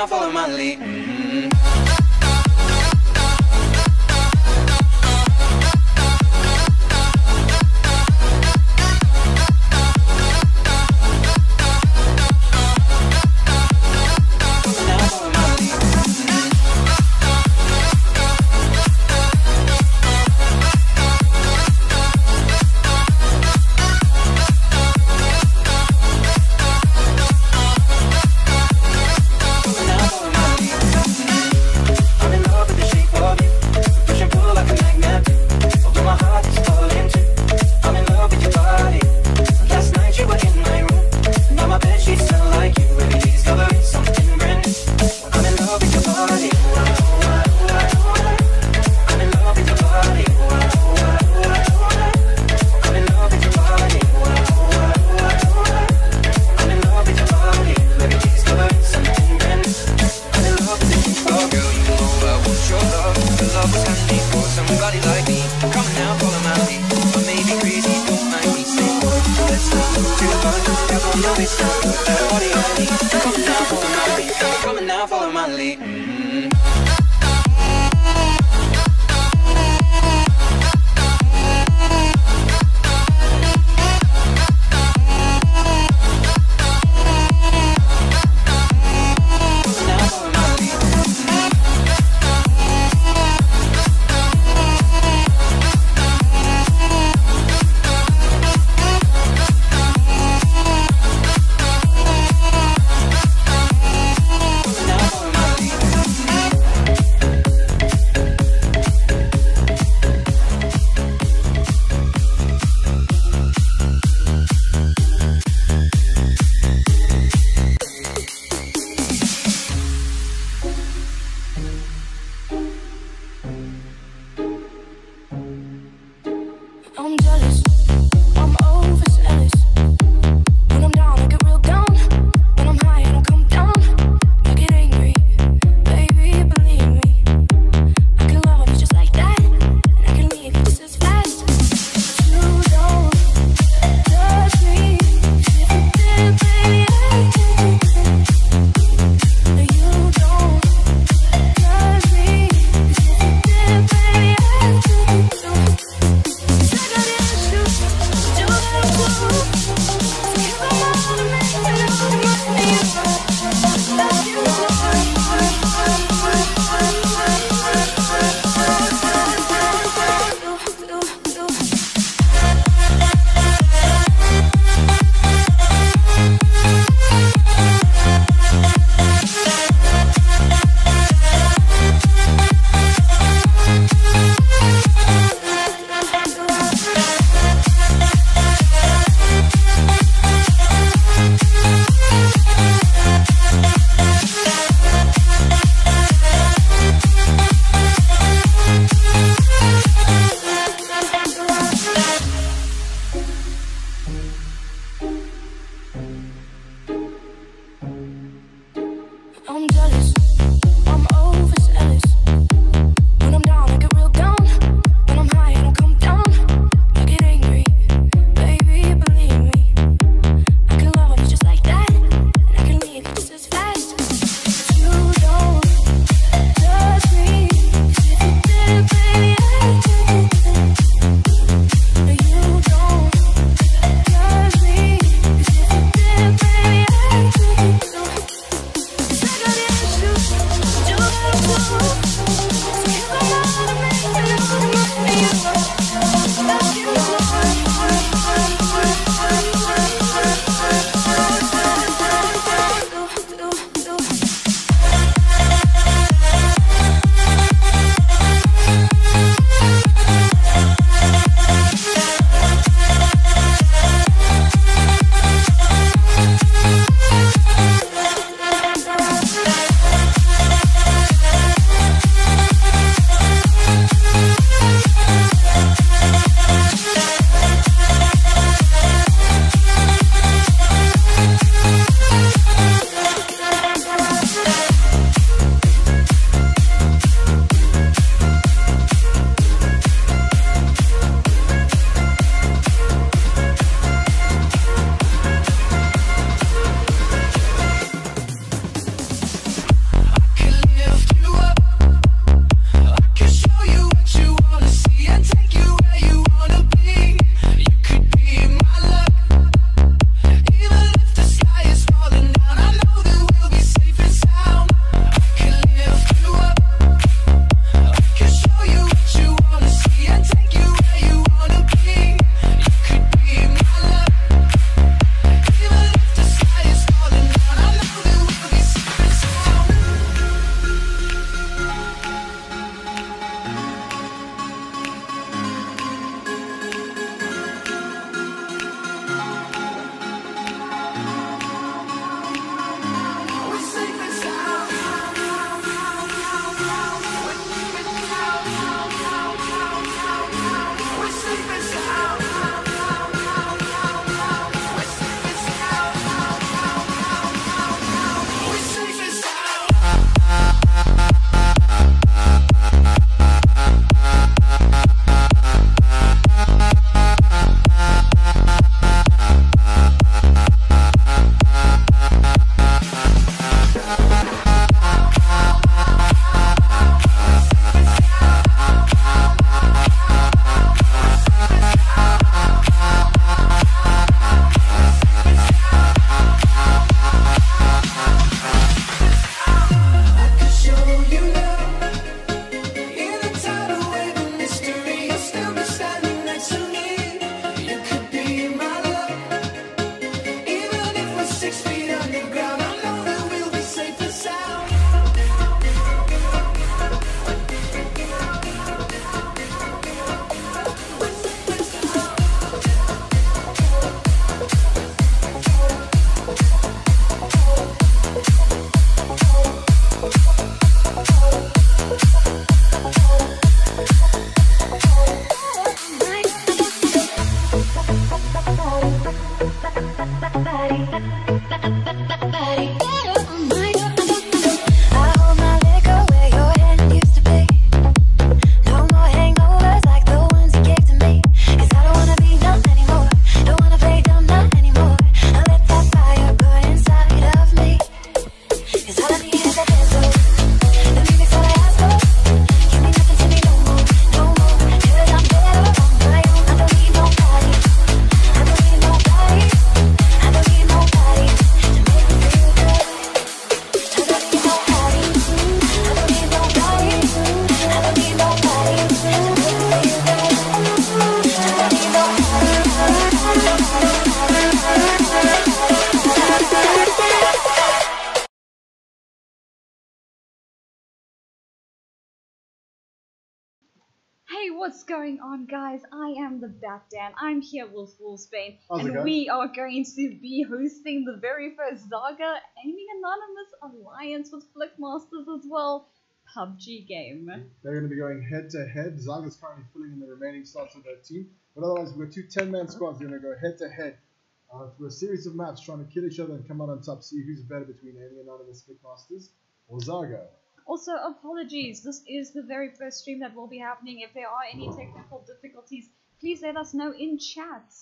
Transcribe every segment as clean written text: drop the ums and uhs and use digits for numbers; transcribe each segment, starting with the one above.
Follow my lead. Follow my lead. what's going on, guys? I am the Bat Dan. I'm here with Wolfsbane, How's it and going? we are going to be hosting the very first ZAGA Aiming Anonymous Alliance with Flickmasters as well PUBG game. They're going to be going head to head. ZAGA's currently filling in the remaining slots of their team, but otherwise we've got two 10-man squads. They're going to go head to head through a series of maps, trying to kill each other and come out on top. See who's better between Aiming Anonymous, Flickmasters, or ZAGA. Also, apologies, this is the very first stream that will be happening. If there are any technical difficulties, please let us know in chat.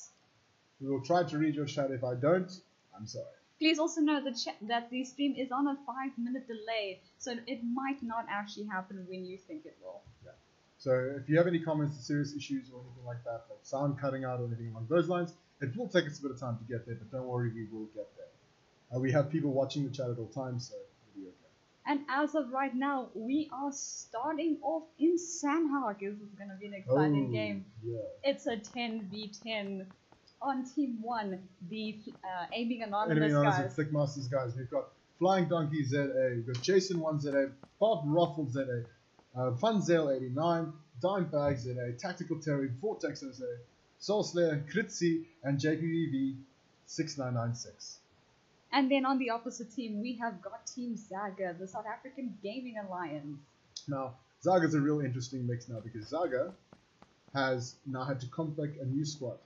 We will try to read your chat. If I don't, I'm sorry. Please also know that the stream is on a 5-minute delay, so it might not actually happen when you think it will. Yeah. So if you have any comments, serious issues or anything like that, like sound cutting out or anything along those lines, it will take us a bit of time to get there, but don't worry, we will get there. We have people watching the chat at all times, so it'll be okay. And as of right now, we are starting off in Sandhawk. This is going to be an exciting game. Yeah. It's a 10v10 on Team 1, the Aiming Anonymous Aiming Anonymous guys. and Flickmasters guys. We've got Flying Donkey ZA, we've got Jason 1 ZA, Bob Ruffle ZA, Funzale 89, Dime Bag ZA, Tactical Terry, Vortex ZA, Soul Slayer, Kritzy, and JPVV 6996. And then on the opposite team, we have got Team ZAGA, the South African Gaming Alliance. Now, ZAGA's a real interesting mix now because ZAGA has now had to complex a new squad.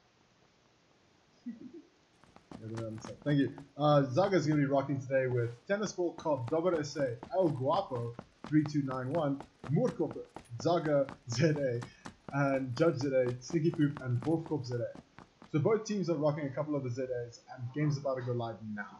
Thank you. ZAGA is going to be rocking today with Tennis Ball Cop, Dober SA, El Guapo 3291, Moorkop, ZAGA ZA, and Judge ZA, Sneaky Poop, and Wolfkop ZA. So both teams are rocking a couple of the ZAs, and the game's about to go live now.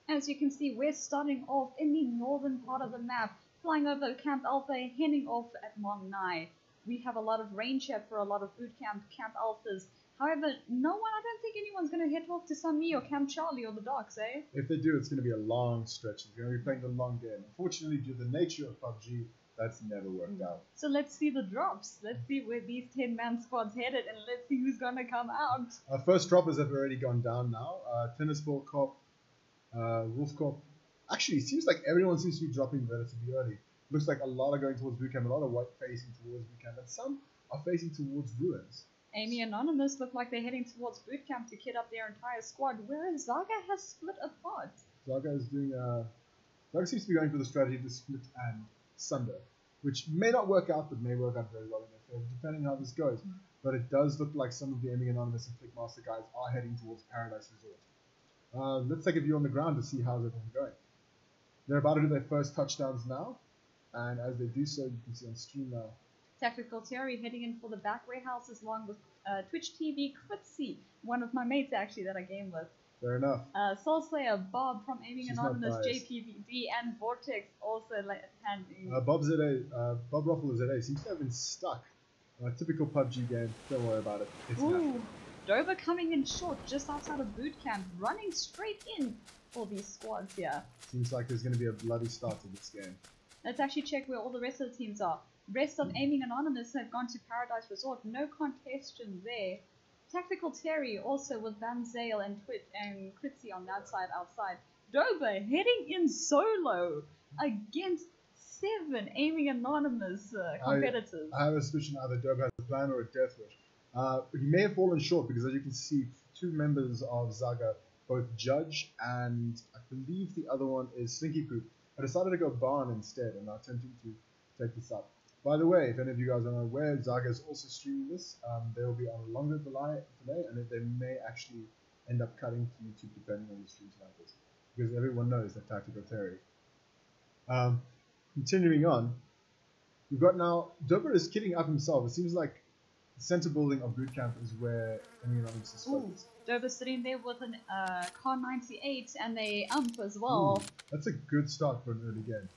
As you can see, we're starting off in the northern part of the map, flying over Camp Alpha, heading off at Mong Nai. We have a lot of rain chat for a lot of boot camp Alphas. However, I don't think anyone's going to head off to Sami or Camp Charlie or the docks, eh? If they do, it's going to be a long stretch. They're going to be playing the long game. Unfortunately, due to the nature of PUBG, that's never worked out. So let's see the drops. Let's see where these 10-man squads headed, and let's see who's going to come out. Our first droppers have already gone down now. Tennis Ball Cop, Wolf Cop. Actually, it seems like everyone seems to be dropping relatively early. Looks like a lot are going towards bootcamp, a lot of white facing towards bootcamp, and some are facing towards ruins. Aiming Anonymous look like they're heading towards bootcamp to kit up their entire squad, whereas ZAGA has split apart. ZAGA is doing ZAGA seems to be going for the strategy to split and sunder, which may not work out, but may work out very well in their favor, depending how this goes. But it does look like some of the Aiming Anonymous and Flickmaster guys are heading towards Paradise Resort. Let's take a view on the ground to see how's everything going. They're about to do their first touchdowns now, and as they do so, you can see on stream now. Tactical Terry heading in for the back warehouses along with Twitch TV Kritzy, one of my mates actually that I game with. Fair enough. Soul Slayer, Bob from Aiming She's Anonymous, not biased. JPVD, and Vortex also handing. Bob Ruffle ZA seems to have been stuck. Typical PUBG game. Don't worry about it. It's Ooh, Dover coming in short just outside of boot camp, running straight in for these squads here. Seems like there's going to be a bloody start to this game. Let's actually check where all the rest of the teams are. Rest of Aiming Anonymous have gone to Paradise Resort. No contention there. Tactical Terry also with Van Zale and Kritzy on that side outside. Dober heading in solo against 7 Aiming Anonymous competitors. I have a suspicion either Dober has a plan or a death wish. He may have fallen short because, as you can see, 2 members of ZAGA, both Judge and I believe the other one is Slinky Poop, I decided to go Barn instead and are attempting to take this up. By the way, if any of you guys are not aware, ZAGA is also streaming this. They will be on a longer delay, and they may actually end up cutting to YouTube depending on the stream snipers, because everyone knows that Tactical Terry. Continuing on, we've got now Dober is kitting up himself. It seems like the center building of bootcamp is where Aiming Anonymous is focused. Dober sitting there with an Car 98 and a ump as well. Ooh, that's a good start for an early game.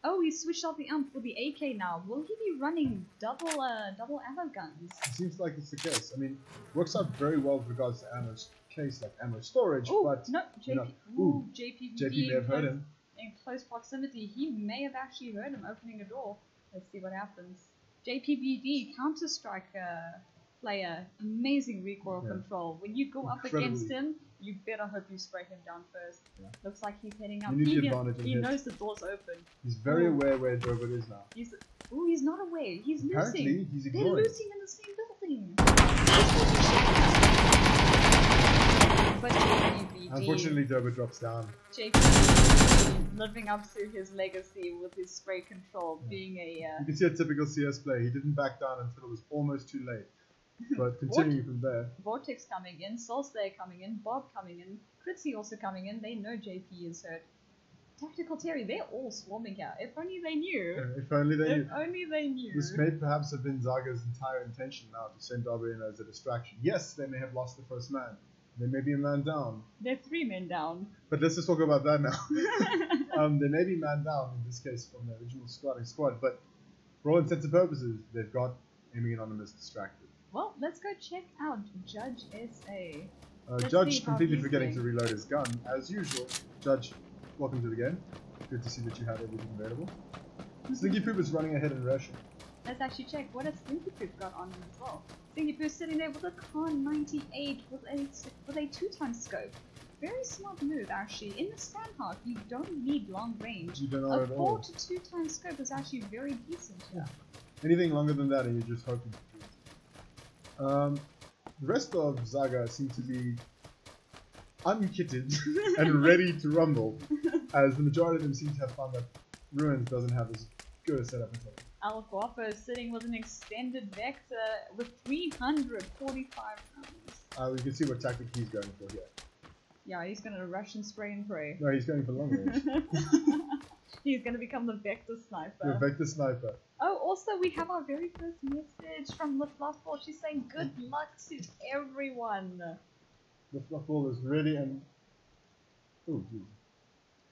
Oh, he switched out the ump for the AK now. Will he be running double ammo guns? It seems like it's the case. I mean, works out very well with regards to ammo case, like ammo storage. Ooh, but no, JPVD JP may have heard him. In close proximity, he may have actually heard him opening a door. Let's see what happens. JPVD, Counter-Strike player, amazing recoil control. When you go up against him, you better hope you spray him down first. Yeah. Looks like he's heading up. He knows the door's open. He's very aware where Dober is now. Ooh, he's not away. He's Apparently, losing. he's They're ignoring. losing in the same building. But JPVD, Unfortunately, Dober drops down. JPVD living up to his legacy with his spray control, being a You can see a typical CS player. He didn't back down until it was almost too late. But continuing from there. Vortex coming in, Soulslayer coming in, Bob coming in, Critzy also coming in. They know JP is hurt. Tactical Terry, they're all swarming here. If only they knew. If only they knew. If only they knew. This may perhaps have been Zaga's entire intention now to send Dober in as a distraction. Yes, they may have lost the first man. They may be a man down. They're 3 men down. But let's just talk about that now. They may be man down in this case from the original starting squad, but for all intents and purposes, they've got Aiming Anonymous distracted. Well, let's go check out Judge SA. Judge completely forgetting to reload his gun, as usual. Judge, welcome to the game. Good to see that you have everything available. Slinky Poop is running ahead in Russian. Let's actually check what has Slinky Poop got on him as well. Slinky Poop sitting there with a Khan 98 with a 2-time scope. Very smart move actually. In the Sandhawk, you don't need long range. You don't know a at all. 4 to 2-time scope is actually very decent here. Anything longer than that, and you're just hoping to do it. The rest of Zaga seem to be unkitted and ready to rumble, as the majority of them seem to have found that Ruins doesn't have as good a setup as them. Al Guapo is sitting with an extended vector with 345 rounds. We can see what tactic he's going for here. Yeah, he's gonna rush and spray and pray. No, he's going for long range. He's gonna become the vector sniper. The vector sniper. Oh, also we have our very first message from the Fluffball. She's saying good luck to everyone. The Fluffball is ready and... Oh, geez.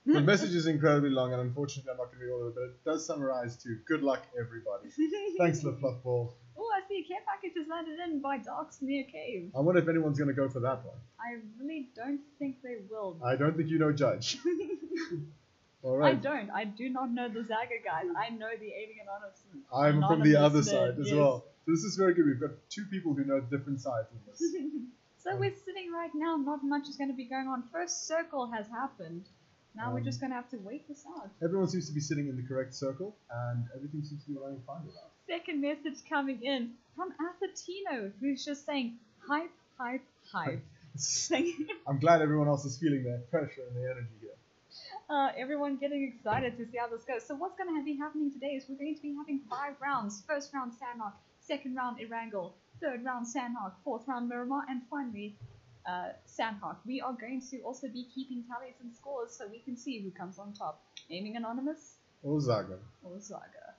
The message is incredibly long, and unfortunately I'm not going to read all of it, but it does summarize to good luck, everybody. Thanks, the Fluffball. Oh, I see a care package has landed in by Dark's near cave. I wonder if anyone's going to go for that one. I really don't think they will. I don't think you know Judge. Alright. I do not know the ZAGA guys. I know the Aiming Anonymous. I'm from the other side as yes. well. So this is very good. We've got 2 people who know different sides of this. So we're sitting right now, not much is going to be going on. First circle has happened. Now we're just going to have to wait this out. Everyone seems to be sitting in the correct circle, and everything seems to be running fine with us. Second message coming in from Athatino, who's just saying, hype, hype, hype. I'm glad everyone else is feeling the pressure and the energy here. Everyone getting excited to see how this goes. So what's going to be happening today is we're going to be having 5 rounds. First round Sandhawk, second round Erangel, third round Sandhawk, fourth round Miramar, and finally Sandhawk. We are going to also be keeping tallies and scores so we can see who comes on top. Aiming Anonymous Or Zaga. or Zaga.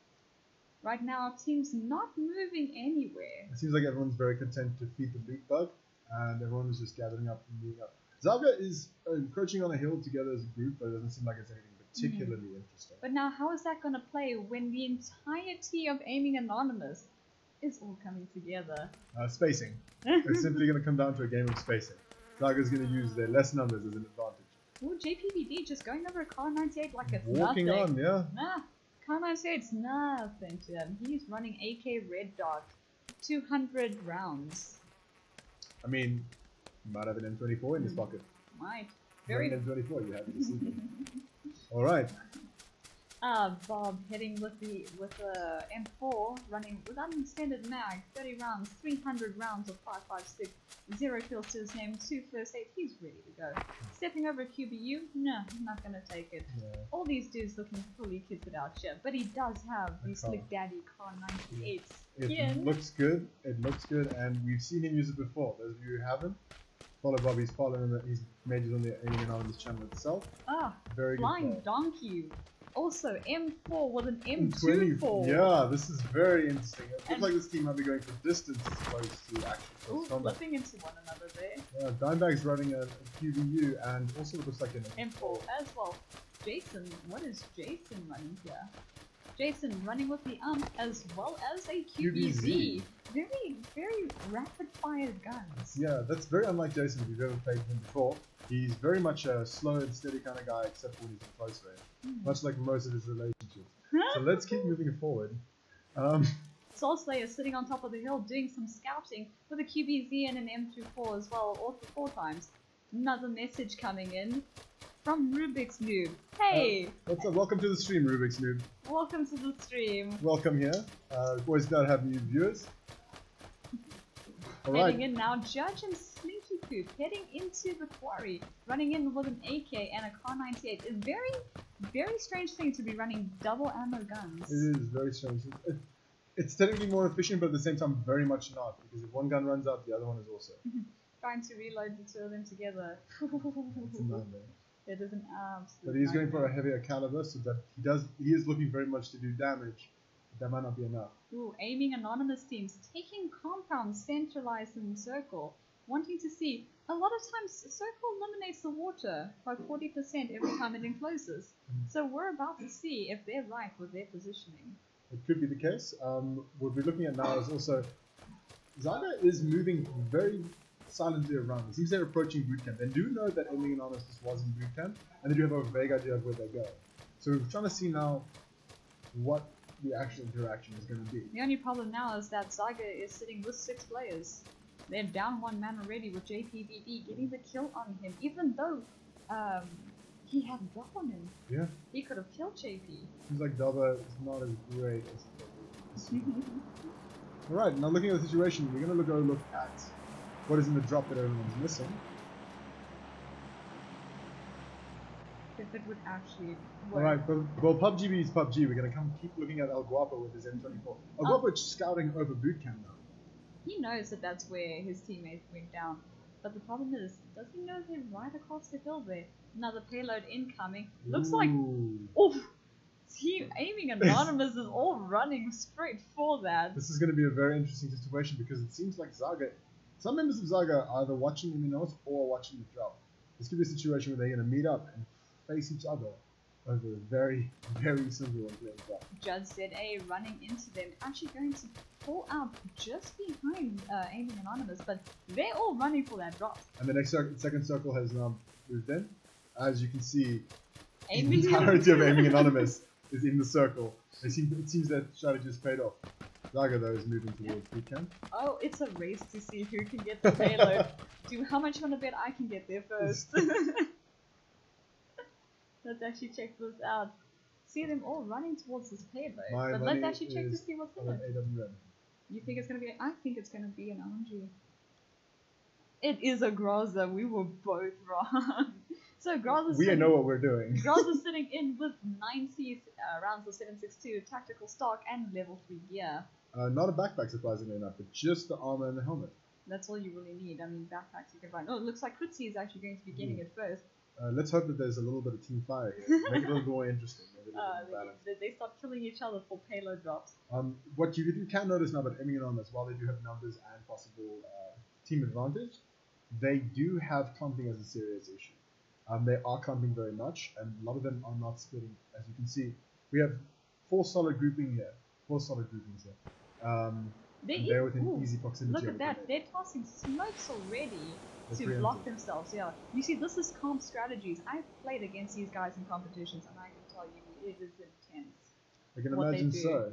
Right now our team's not moving anywhere. It seems like everyone's very content to feed the bleak bug, and everyone is just gathering up and moving up. Zaga is encroaching on a hill together as a group, but it doesn't seem like it's anything particularly interesting. But now how is that going to play when the entirety of Aiming Anonymous is all coming together? Spacing. It's simply going to come down to a game of spacing. Zaga's going to use their less numbers as an advantage. Ooh, JPVD just going over a car 98 like it's Walking nothing. on, yeah. Nah, car 98's nothing to him. He's running AK Red Dot, 200 rounds. I mean, you might have an M24 in his pocket. Might. Very Very. M24, you have to see it. Alright. Bob heading with the M4, running without an extended mag, 30 rounds, 300 rounds of 5.56, 0 kills to his name, 2 first aids, he's ready to go. Stepping over a QBU, no, not gonna take it. Yeah. All these dudes looking fully kitted out here, but he does have the Slick Daddy Car 98 skin. It looks good, and we've seen him use it before. Those of you who haven't, follow Bob, he's following his majors on the Aiming Anonymous channel itself. Very Flying good. Donkey. Also, M4 with an M24. Yeah, this is very interesting. It looks like this team might be going for distance as opposed to actual close combat. Flipping into one another there. Yeah, Dimebag's running a QBU and also looks like an M4 as well. Jason, what is Jason running here? Jason running with the as well as a QBZ. Very, very rapid fire guns. Yeah, that's very unlike Jason if you've ever played him before. He's very much a slow and steady kind of guy except when he's in close range. Much like most of his relationships. So let's keep moving forward. Soulslayer sitting on top of the hill doing some scouting with a QBZ and an M24 as well, all for 4 times. Another message coming in. from Rubik's Noob. Hey! What's up? Welcome to the stream, Rubik's Noob. Welcome to the stream. Welcome here. Always glad to have new viewers. Alright. Heading in now, Judge and Slinky Poop heading into the quarry, running in with an AK and a Kar 98. It's very strange thing to be running double ammo guns. It is very strange. It's technically more efficient, but at the same time, very much not. Because if one gun runs out, the other one is also. Trying to reload the two of them together. It's a nightmare. It is an absolute But he's going for a nightmare. heavier caliber, so that he is looking very much to do damage. But that might not be enough. Ooh, aiming anonymous teams, taking compounds centralized in the circle, wanting to see. A lot of times, circle eliminates the water by 40% every time it encloses. So we're about to see if they're right with their positioning. It could be the case. What we're looking at now is also ZAGA is moving very silently around. It seems they're approaching boot camp. They do know that aiming anonymous was in boot camp, and they do have a vague idea of where they go. So we're trying to see now what the actual interaction is going to be. The only problem now is that ZAGA is sitting with 6 players. They're down 1 man already with JPVD getting the kill on him, even though he had a drop on him. Yeah. He could have killed JP. Seems like Dava is not as great as Alright, now looking at the situation, we're going to go look at what is in the drop that everyone's missing. If it would actually work. Alright, well PUBG is PUBG. We're going to keep looking at El Guapo with his M24. El Guapo is scouting over boot camp now. He knows that that's where his teammates went down. But the problem is, does he know they're right across the hill there? Another payload incoming. Looks like... Oof! Team aiming anonymous is all running straight for that. This is going to be a very interesting situation because it seems like ZAGA... Some members of ZAGA are either watching Iminos or watching the drop. This could be a situation where they're going to meet up and face each other over a very, very simple and clear drop. Judge ZA running into them, actually going to pull out just behind aiming anonymous, but they're all running for that drop. And the next second circle has now moved in. As you can see, Aiming the entirety of aiming anonymous is in the circle. It seems that strategy has paid off. ZAGA though is moving towards boot camp. Oh, it's a race to see who can get the payload. How much you want to bet I can get there first? Let's actually check this out. See them all running towards this payload. But let's actually check to see what's in it. AWM. You think it's gonna be? I think it's gonna be an LMG. It is a Groza. We were both wrong. So Groza's We know what we're doing. Groza's sitting in with 90 rounds of 7.62 tactical stock and level 3 gear. Not a backpack, surprisingly enough, but just the armor and the helmet. That's all you really need. I mean, backpacks you can find. Oh, it looks like Kritzy is actually going to be getting it first. Let's hope that there's a little bit of team fire here. Make it a little more interesting. Make it a little more balanced. They start killing each other for payload drops. What you can notice now about aiming anonymous, while they do have numbers and possible team advantage, they do have clumping as a serious issue. They are clumping very much, and a lot of them are not splitting. As you can see, we have 4 solid groupings here. They're within easy proximity. Look at that, they're tossing smokes already to block themselves. Yeah, you see, this is comp strategies. I've played against these guys in competitions, and I can tell you, it is intense. I can imagine so.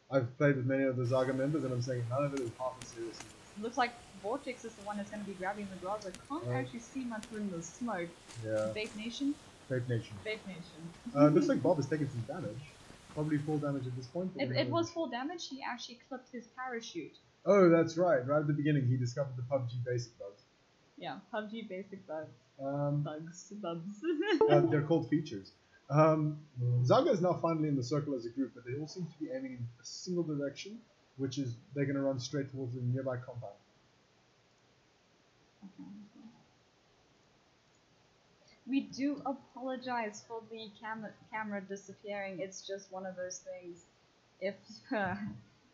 I've played with many of the ZAGA members, and I'm saying none of it is half as serious. Looks like Vortex is the one that's going to be grabbing the gloves. I can't actually see much in the smoke. Yeah. Vape Nation? Vape Nation. Vape Nation. Looks like Bob has taken some damage. Probably full damage at this point. It was full damage. He actually clipped his parachute. Oh, that's right. Right at the beginning, he discovered the PUBG basic bugs. Yeah, PUBG basic bugs. Bugs. They're called features. ZAGA is now finally in the circle as a group, but they all seem to be aiming in a single direction, which is they're going to run straight towards the nearby compound. Okay. We do apologize for the camera disappearing. It's just one of those things. If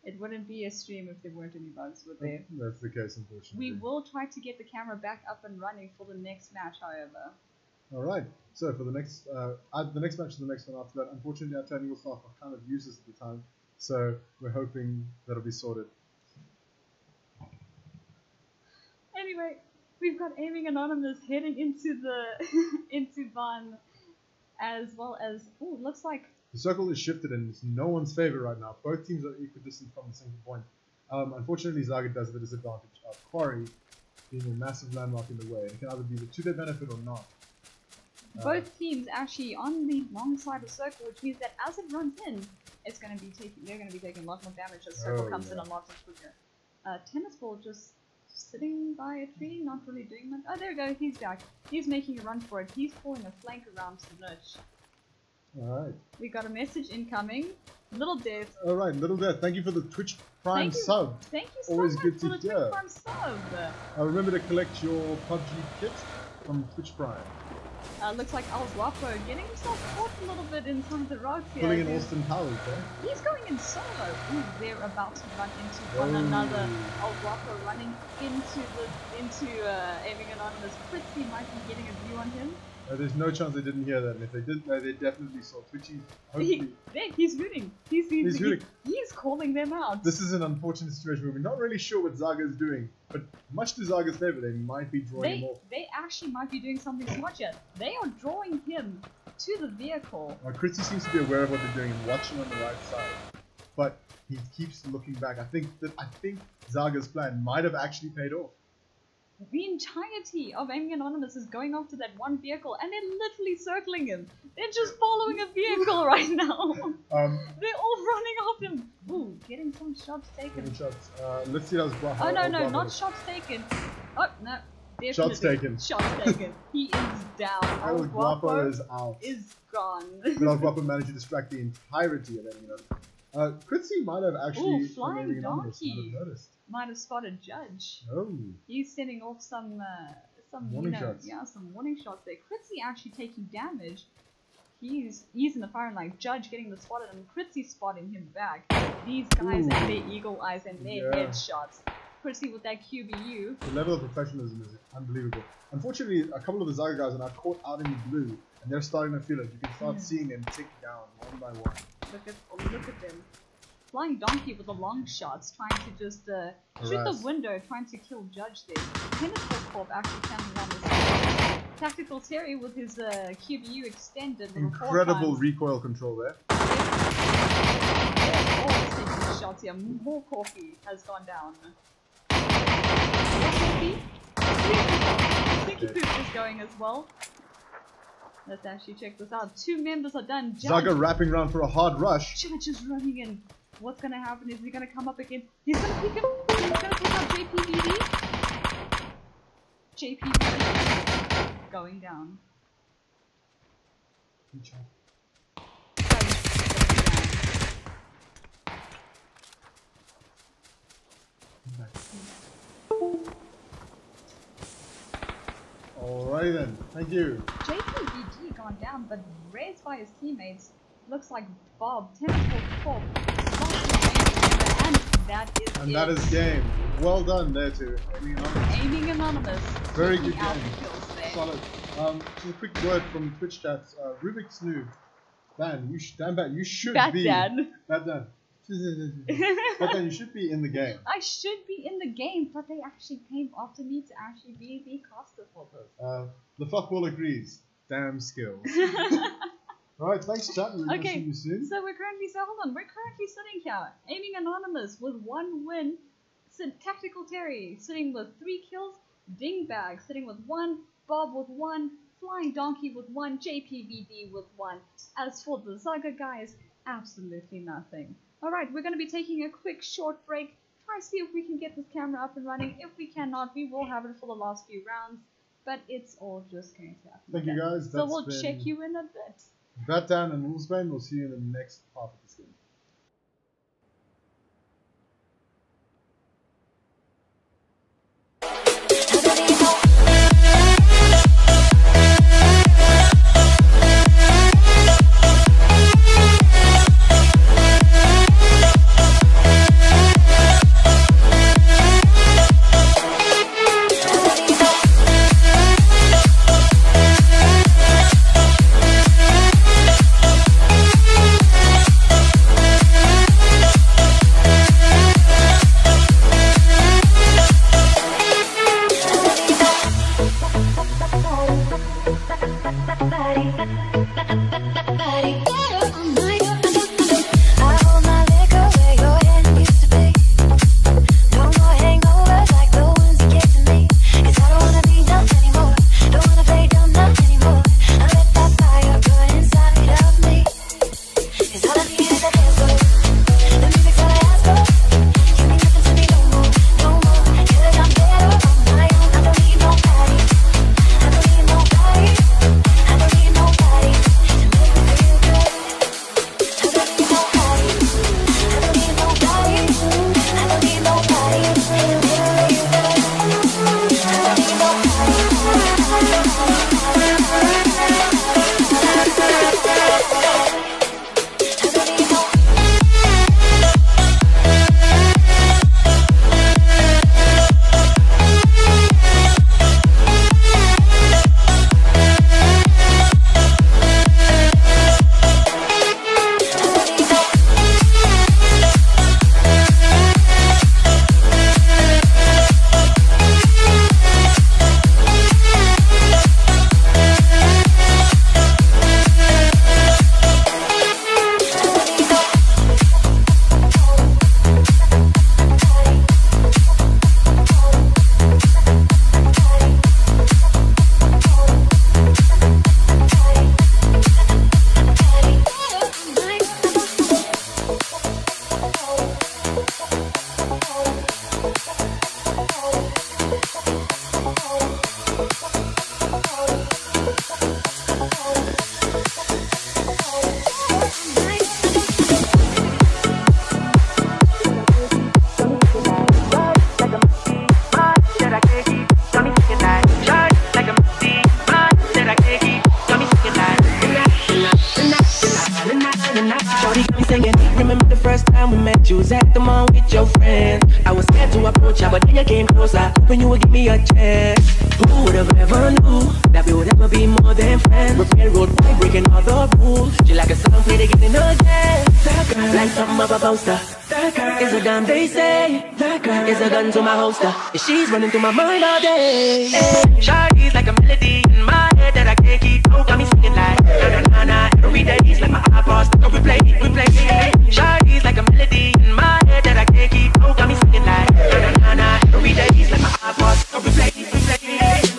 it wouldn't be a stream if there weren't any bugs, would there? That's the case, unfortunately. We will try to get the camera back up and running for the next match, however. All right. So for the next match and the next one after that, unfortunately our technical staff are kind of useless at the time, so we're hoping that'll be sorted. Anyway, we've got Aiming Anonymous heading into the into Van, as well as looks like the circle is shifted and it's no one's favor right now. Both teams are equidistant from the single point. Unfortunately, ZAGA does have the disadvantage of Quarry being a massive landmark in the way. It can either be to their benefit or not. Both teams actually on the long side of circle, which means that as it runs in, it's going to be they're going to be taking a lot more damage as circle comes in a lot quicker. Tennis ball just sitting by a tree, not really doing much. Oh, there we go. He's back. He's making a run for it. He's pulling a flank around Snurch. Alright. We got a message incoming. Little Death. Alright, Little Death, thank you for the Twitch Prime sub. Thank you so Always much good for to the Twitch hear. Prime sub. Remember to collect your PUBG kit from Twitch Prime. Looks like El Guapo getting himself caught a little bit in some of the rocks here. Pulling in Austin Powers, eh? He's going in solo. Ooh, they're about to run into one another. El Guapo running into Aiming Anonymous. Fritzy might be getting a view on him. There's no chance they didn't hear that, and if they did, they definitely saw Twitchy. Hopefully. He's hooting. He's hooting. He's calling them out. This is an unfortunate situation where we're not really sure what ZAGA is doing, but much to ZAGA's favor, they might be drawing him off. They actually might be doing something smart here. They are drawing him to the vehicle. Kritzy seems to be aware of what they're doing and watching on the right side, but he keeps looking back. I think ZAGA's plan might have actually paid off. The entirety of Aiming Anonymous is going off to that one vehicle, and they're literally circling him. They're just following a vehicle right now. They're all running off him. Ooh, getting some shots taken. Let's see how's Guapo. Oh no, not shots taken. Oh no, definitely. Shots taken. Shots taken. He is down. El Guapo is out. Is gone. But El Guapo managed to distract the entirety of Aiming Anonymous. Kritzy might have actually. Ooh, flying donkey. Might have noticed. Might have spotted Judge. Oh. He's sending off some warning shots. Yeah, some warning shots there. Kritzy actually taking damage. He's in the firing line. Judge getting the spotted and Kritzy spotting him back. These guys and their eagle eyes and their headshots. Kritzy with that QBU. The level of professionalism is unbelievable. Unfortunately, a couple of the ZAGA guys are now caught out in the blue, and they're starting to feel it. You can start seeing them tick down one by one. Look at them. Flying donkey with the long shots, trying to just shoot the window, trying to kill Judge there. Tennis Corp actually comes around this side. Tactical Terry with his QBU extended. Incredible recoil control there. Always taking shots here. More coffee has gone down. More coffee. Slinky Poop is going as well. Let's actually check this out. 2 members are done. ZAGA wrapping around for a hard rush. Judge is running in. What's gonna happen? Is he gonna come up again? He's gonna pick him. He's gonna pick up JPVD. JPVD going down. Alrighty then, thank you. JPVD gone down, but raised by his teammates. Looks like Bob, Tennis Corp, and that is game. Well done there to Aiming Anonymous. Very good game. Solid. Just a quick word from Twitch chats. Rubik's Noob. Dan, you should be. Dan, you should be in the game. I should be in the game, but they actually came after me to actually be the caster for this. The fuckball agrees. Damn skills. Alright, thanks chat. We'll see you soon. So we're currently sitting here, Aiming Anonymous with 1 win, Tactical Terry sitting with 3 kills, Dingbag sitting with 1, Bob with 1, Flying Donkey with 1, JPVD with 1. As for the ZAGA guys, absolutely nothing. Alright, we're going to be taking a quick short break, try to see if we can get this camera up and running. If we cannot, we will have it for the last few rounds, but it's all just going to happen. Thank you guys. So we'll check you in a bit. Batdown and Wolfsbane, we'll see you in the next part of this game. was at the mall with your friend. I was scared to approach ya, but then you came closer, when you would give me a chance. Who would have ever knew that we would ever be more than friends? We're railroad boy, breaking all the rules. She like a song played again and again. That girl, like something of a poster. That girl is a gun, they say. That girl is a gun to my holster. And she's running through my mind all day. Shawty's like a melody in my head that I can't keep out. Got me singing like na na na na. Every day it's like my iPod stuck on replay. Shawty's like a melody in my head that I can't keep out. Got me singing like na na na na. Every day it's like my iPod stuck on replay.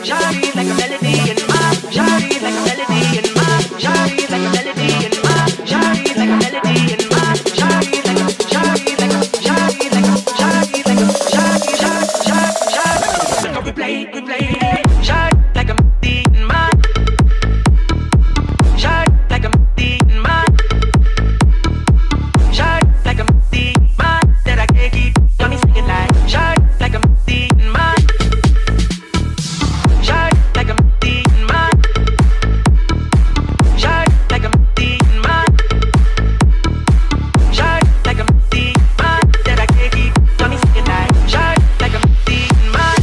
Shawty's like a melody in my. Shawty's like a melody in my. Shawty's like a melody in my. Shawty's like a melody in my. Shawty's like a. Shawty's like a. Shawty's like a. Shawty's like a. Shawty's like a replay. Shawty like a melody in my. Shawty like a melody in my. Shawty like a melody in my that I can't keep. Got me singing like shawty like a melody in my. Shawty like a melody in my. Shawty like a melody in my. Shawty like a melody in my that I can't keep. Got me singing like shawty like a melody in my.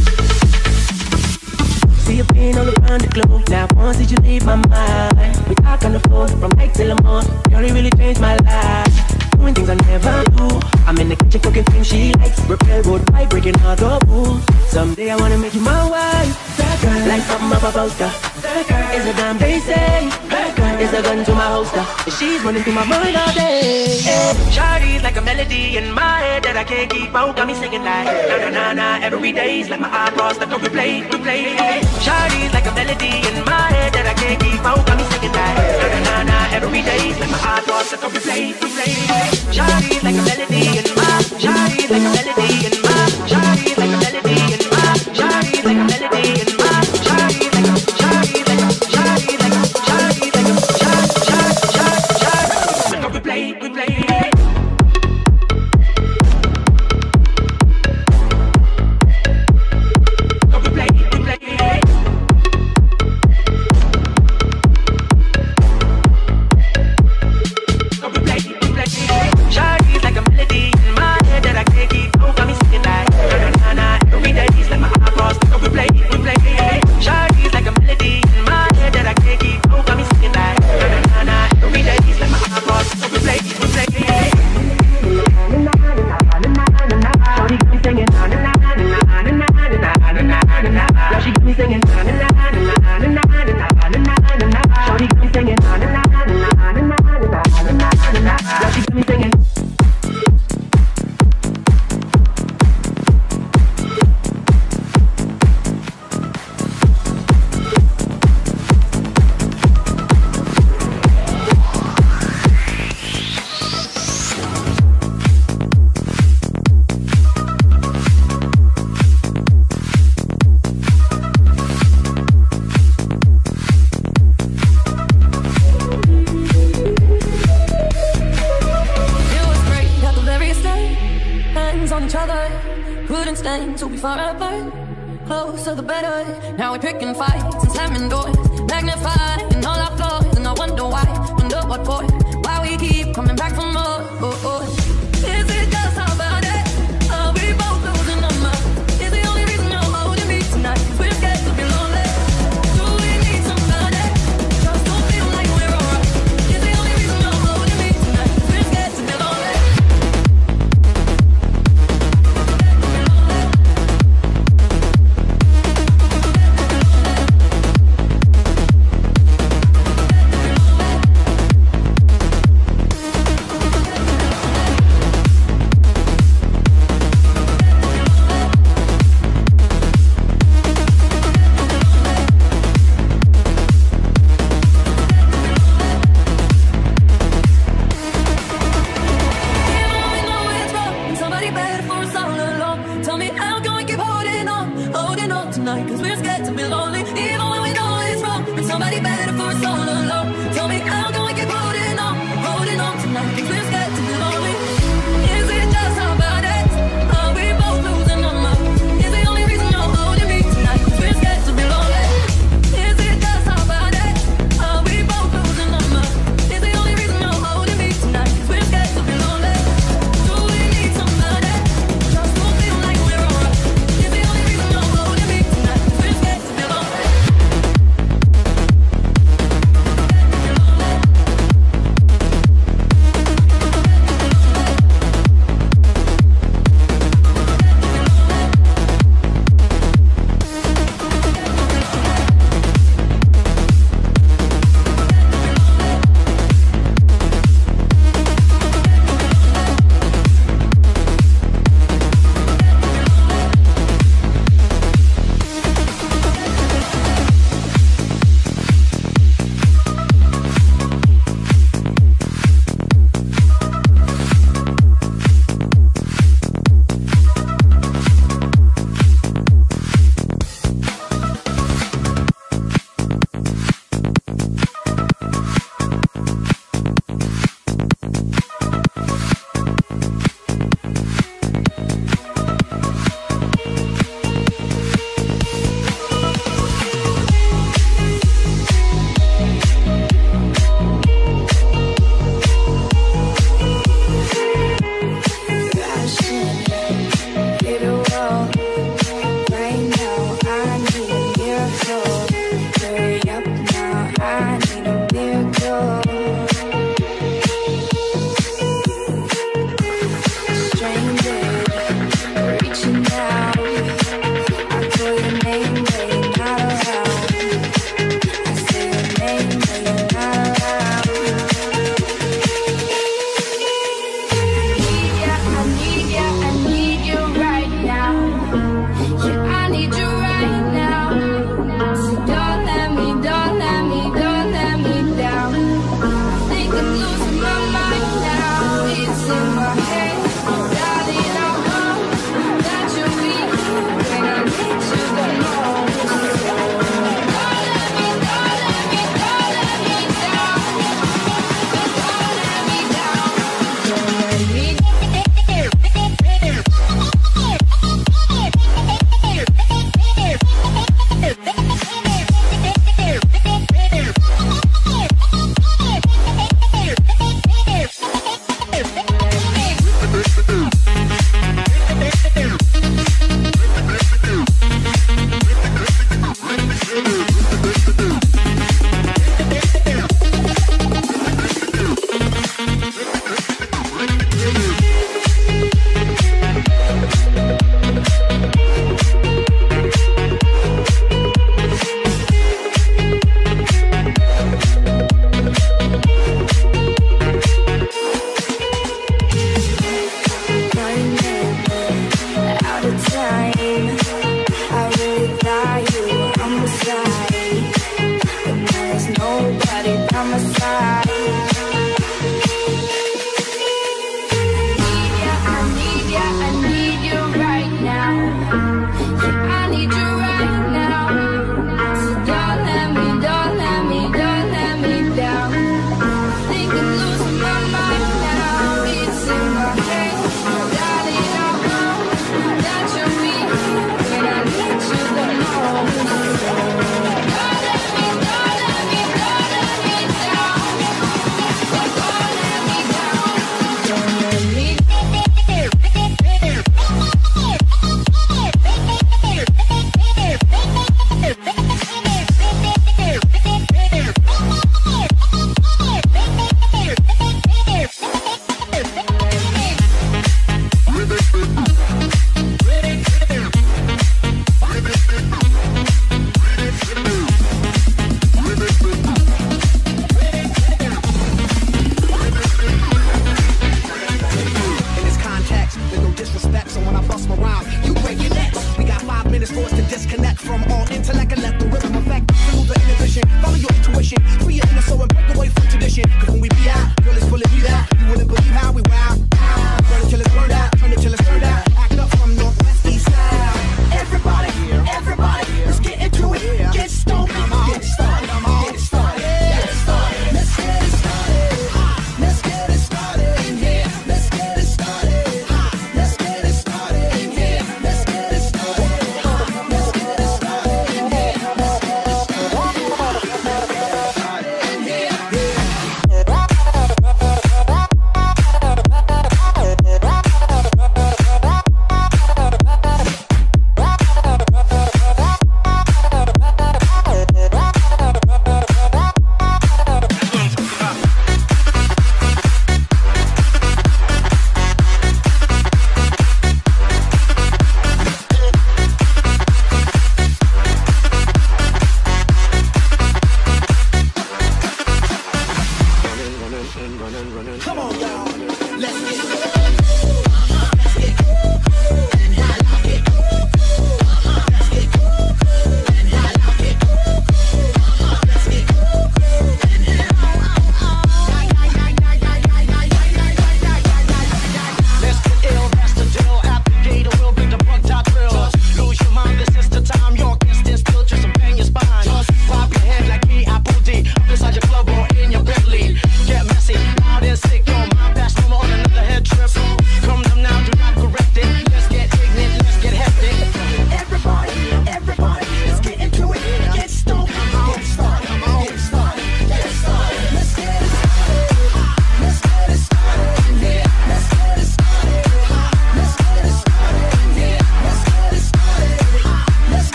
See you being all around the globe. Now once did you leave my mind? We talk on the phone from night till the morning. Girl, it really changed my life. Doing things I never do. I'm in the kitchen cooking things she likes. We're railroad by breaking all the rules. Someday I wanna make you my wife. That girl, like something of a poster. That girl is a damn they say. That girl is a gun to my holster. And she's running through my mind all day. Shawty's like a melody in my head that I can't keep out. Got me singing like na na na na. Every day's like my iPod stuck on replay. Shawty's like a melody in my head that I can't keep out. Got me singing like na na na na. Every day's like my iPod stuck on replay. Shawty's like a melody in my. Shawty's like a melody in my. Shawty's like a melody in my. Shawty's like a melody in my. Shawty's like a. Shawty's like a. Shawty's like a. Shawty's like a. Shawty's like a replay. Shawty's like a melody in my head that I can't keep out. Got me singing like na na na na. Every day it's like my iPod stuck on replay. Shawty's like a melody in my head that I can't keep out. Got me singing like na na na na. Every day it's like my iPod stuck on replay. Shawty got me singing na na na na na na na na na. Now she got me singing na na na na na na na na. Shawty got me singing na na na na na na na. Now she got me singing. So we far apart, closer the better. Now we're picking fights and slamming doors, magnifying all our flaws. And I wonder why, wonder what for, why we keep coming back for more. Is it just how bad it? Are we both losing our minds? Is the only reason you're holding me tonight? 'Cause we're scared to be lonely. Do we need somebody? Just don't feel like we're alright. Is the only reason you're holding me tonight? 'Cause we're scared to be lonely.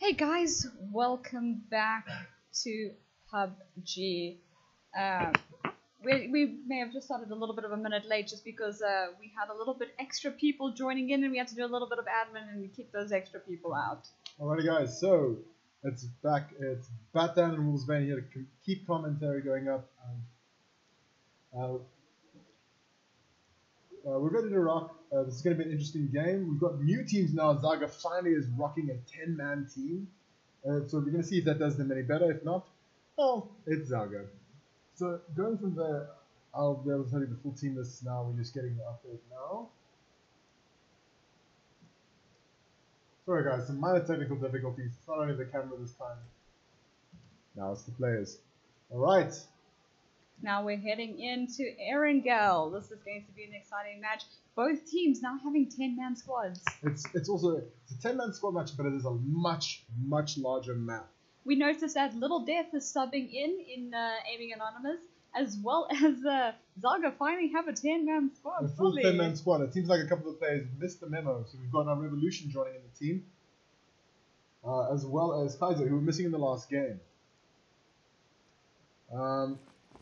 Hey guys, welcome back to PUBG. We may have just started a little bit of a minute late just because we had a little bit extra people joining in and we had to do a little bit of admin and we kicked those extra people out. Alrighty guys, so it's back, it's Batman and Wolfsbane here to keep commentary going up. We're ready to rock. This is going to be an interesting game. We've got new teams now. ZAGA finally is rocking a 10-man team. So we're going to see if that does them any better. If not, well, it's ZAGA. So going from there, I'll be able to tell you the full team list now. We're just getting the update now. Sorry guys, some minor technical difficulties. It's not only the camera this time. Now it's the players. Alright. Now we're heading into Erangel. This is going to be an exciting match. Both teams now having 10-man squads. It's a 10-man squad match, but it is a much larger map. We noticed that Little Death is subbing in Aiming Anonymous, as well as ZAGA finally have a 10-man squad. A full 10-man squad. It seems like a couple of players missed the memo. So we've got our Revolution joining in the team, as well as Kaiser, who were missing in the last game.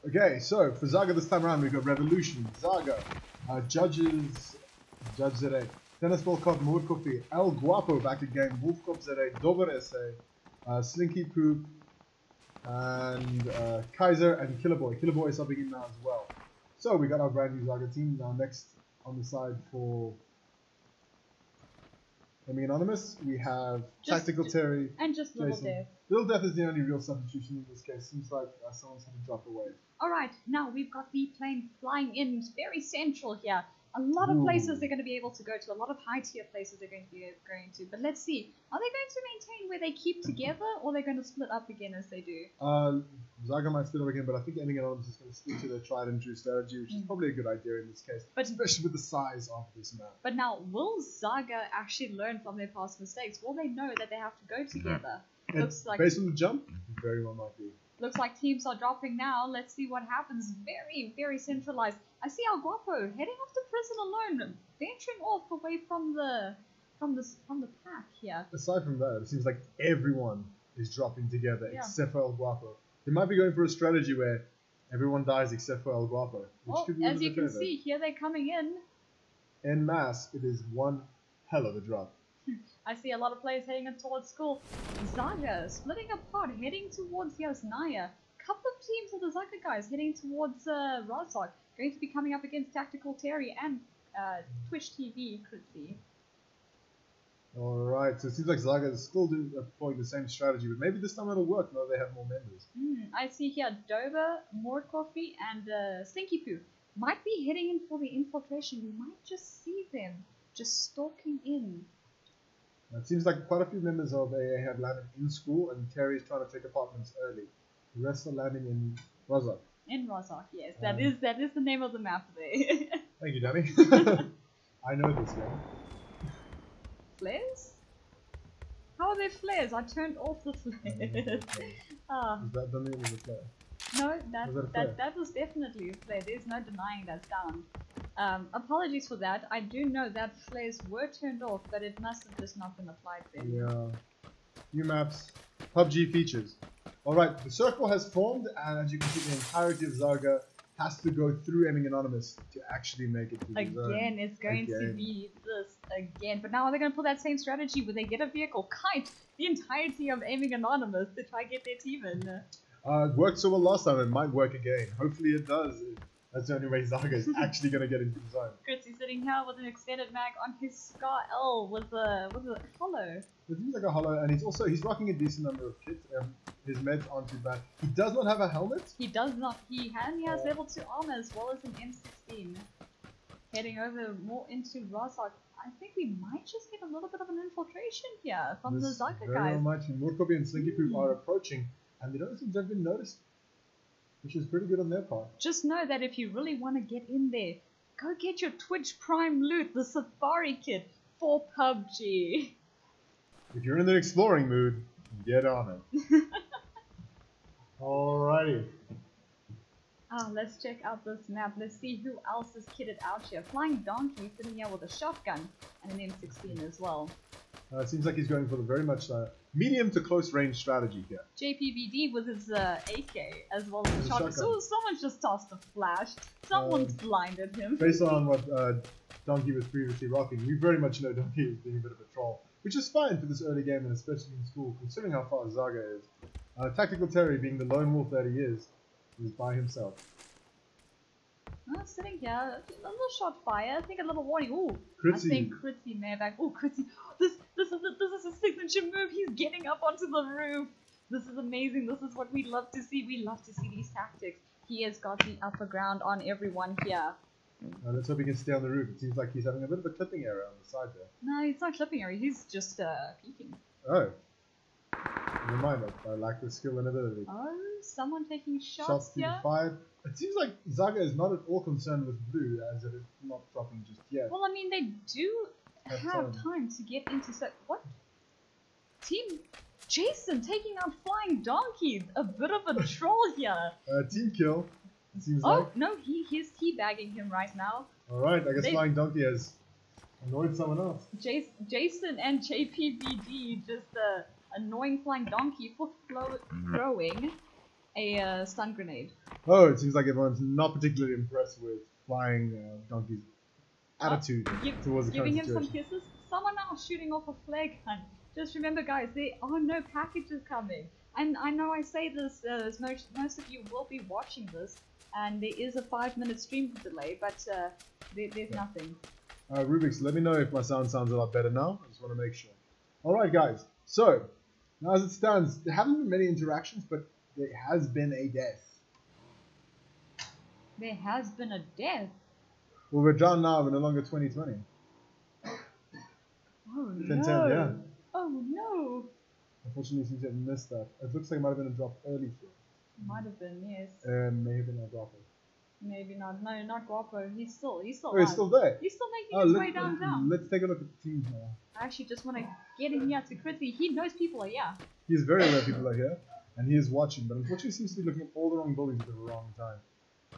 Okay, so for ZAGA this time around, we've got Revolution, ZAGA, Judge ZA, Dennis Volkov, Mordkofi, El Guapo back again, Wolfkop ZA, Dober SA, Slinky Poop, and Kaiser and Killerboy. Killerboy is subbing in now as well. So we got our brand new ZAGA team. Now next on the side for Aiming Anonymous, we have Tactical Terry and just Little Death. Little Death is the only real substitution in this case. Seems like someone's had to drop away. Alright, now we've got the plane flying in very central here. A lot of places they're going to be able to go to, a lot of high tier places they're going to be going to. But let's see, are they going to maintain where they keep together or they're going to split up again as they do? ZAGA might split up again, but I think Aiming Anonymous is going to stick to their tried and true strategy, which is probably a good idea in this case, especially with the size of this map. But now, will ZAGA actually learn from their past mistakes? Will they know that they have to go together? Looks like, based on the jump, very well might be. Looks like teams are dropping now. Let's see what happens. Very centralized. I see El Guapo heading off to prison alone, venturing off away from the pack here. Aside from that, it seems like everyone is dropping together except for El Guapo. They might be going for a strategy where everyone dies except for El Guapo. Well, as you can see, here they're coming in. En masse, it is one hell of a drop. I see a lot of players heading towards school. ZAGA splitting apart, heading towards Yasnaya. Couple of teams of the ZAGA guys heading towards Razok. Going to be coming up against Tactical Terry and Twitch TV Kritzy. Alright, so it seems like ZAGA is still employing the same strategy, but maybe this time it'll work now they have more members. I see here Dover, Mordkofi, and Stinky Poo might be heading in for the infiltration. We might just see them just stalking in. It seems like quite a few members of AA have landed in school, and Terry is trying to take apartments early. The rest are landing in Razak. In Razak, yes. That is the name of the map there. Thank you, Danny. I know this game. Flares? How are there flares? I turned off the flares. That doesn't mean it was a flare. No, that was definitely a flare. There's no denying that sound. Apologies for that. I do know that flares were turned off, but it must have just not been applied then. Yeah. New maps. PUBG features. Alright, the circle has formed, and as you can see, the entirety of ZAGA has to go through Aiming Anonymous to actually make it to the zone. Again, it's going to be this again. But now are they going to pull that same strategy where they get a vehicle, kite the entirety of Aiming Anonymous to try and get their team in? It worked so well last time, it might work again. Hopefully it does. That's the only way ZAGA is actually going to get into the zone. Kritzy sitting here with an extended mag on his Scar L with a hollow. It seems like a hollow, and he's rocking a decent number of kits. His meds aren't too bad. He does not have a helmet. He does not. He has level 2 armor as well as an M16. Heading over more into Razak. I think we might just get a little bit of an infiltration here from the ZAGA guys. Very much. Mordkofi and Slinky Poop are approaching, and they don't seem to have been noticed, which is pretty good on their part. Just know that if you really want to get in there, go get your Twitch Prime loot, the Safari kit for PUBG. If you're in the exploring mood, get on it. Alrighty. Let's check out this map. Let's see who else is kitted out here. Flying Donkey sitting here with a shotgun and an M16 as well. Seems like he's going for the very much medium to close range strategy here. JPVD with his AK as well as the The shotgun. shotgun. So someone just tossed a flash. Someone's blinded him. Based on what Donkey was previously rocking, we very much know Donkey is being a bit of a troll, which is fine for this early game and especially in school, considering how far Zaga is. Tactical Terry, being the lone wolf that he is by himself. Sitting here, a little shot fire. I think a little warning. Ooh, Critzy. I think Critzy may have back. Ooh, Critzy. This is a signature move. He's getting up onto the roof. This is amazing. This is what we love to see. We love to see these tactics. He has got the upper ground on everyone here. Let's hope he can stay on the roof. It seems like he's having a bit of a clipping error on the side there. No, he's not clipping her. He's just peeking. Oh. Never mind, I lack the skill and ability. Oh, someone taking shots Shots being here. fired. It seems like Zaga is not at all concerned with blue, as it is not dropping just yet. Well, I mean, they do Have have time. time to get into what? Team Jason taking out Flying Donkey. A bit of a troll here. Team kill, it seems Oh, like. no, he's teabagging him right now. Alright, I guess They- Flying Donkey has annoyed someone else. Jason and JPVD just annoying Flying Donkey for throwing a stun grenade. Oh, it seems like everyone's not particularly impressed with Flying Donkey's attitude towards the Giving current him some situation. kisses. Someone else shooting off a flare gun. Just remember, guys, there are no packages coming. And I know I say this, as most of you will be watching this, and there is a 5-minute stream delay, but there's nothing. Rubik's, let me know if my sound sounds a lot better now. I just want to make sure. Alright, guys. So, now as it stands, there haven't been many interactions, but there has been a death. There has been a death. Well, we're down now. We're no longer 2020. Oh 10-10, no. yeah. Oh no. Unfortunately, since you have missed that, it looks like it might have been a drop early here. Might have been, yes. May have been a drop. Maybe not. No, not Guapo. He's still Oh, he's alive. still there. He's still making his way let's, downtown. let's take a look at the teams now. I actually just want to get in here to Critzy. He knows people are here. He's very aware people are here, and he is watching, but unfortunately seems to be looking at all the wrong buildings at the wrong time.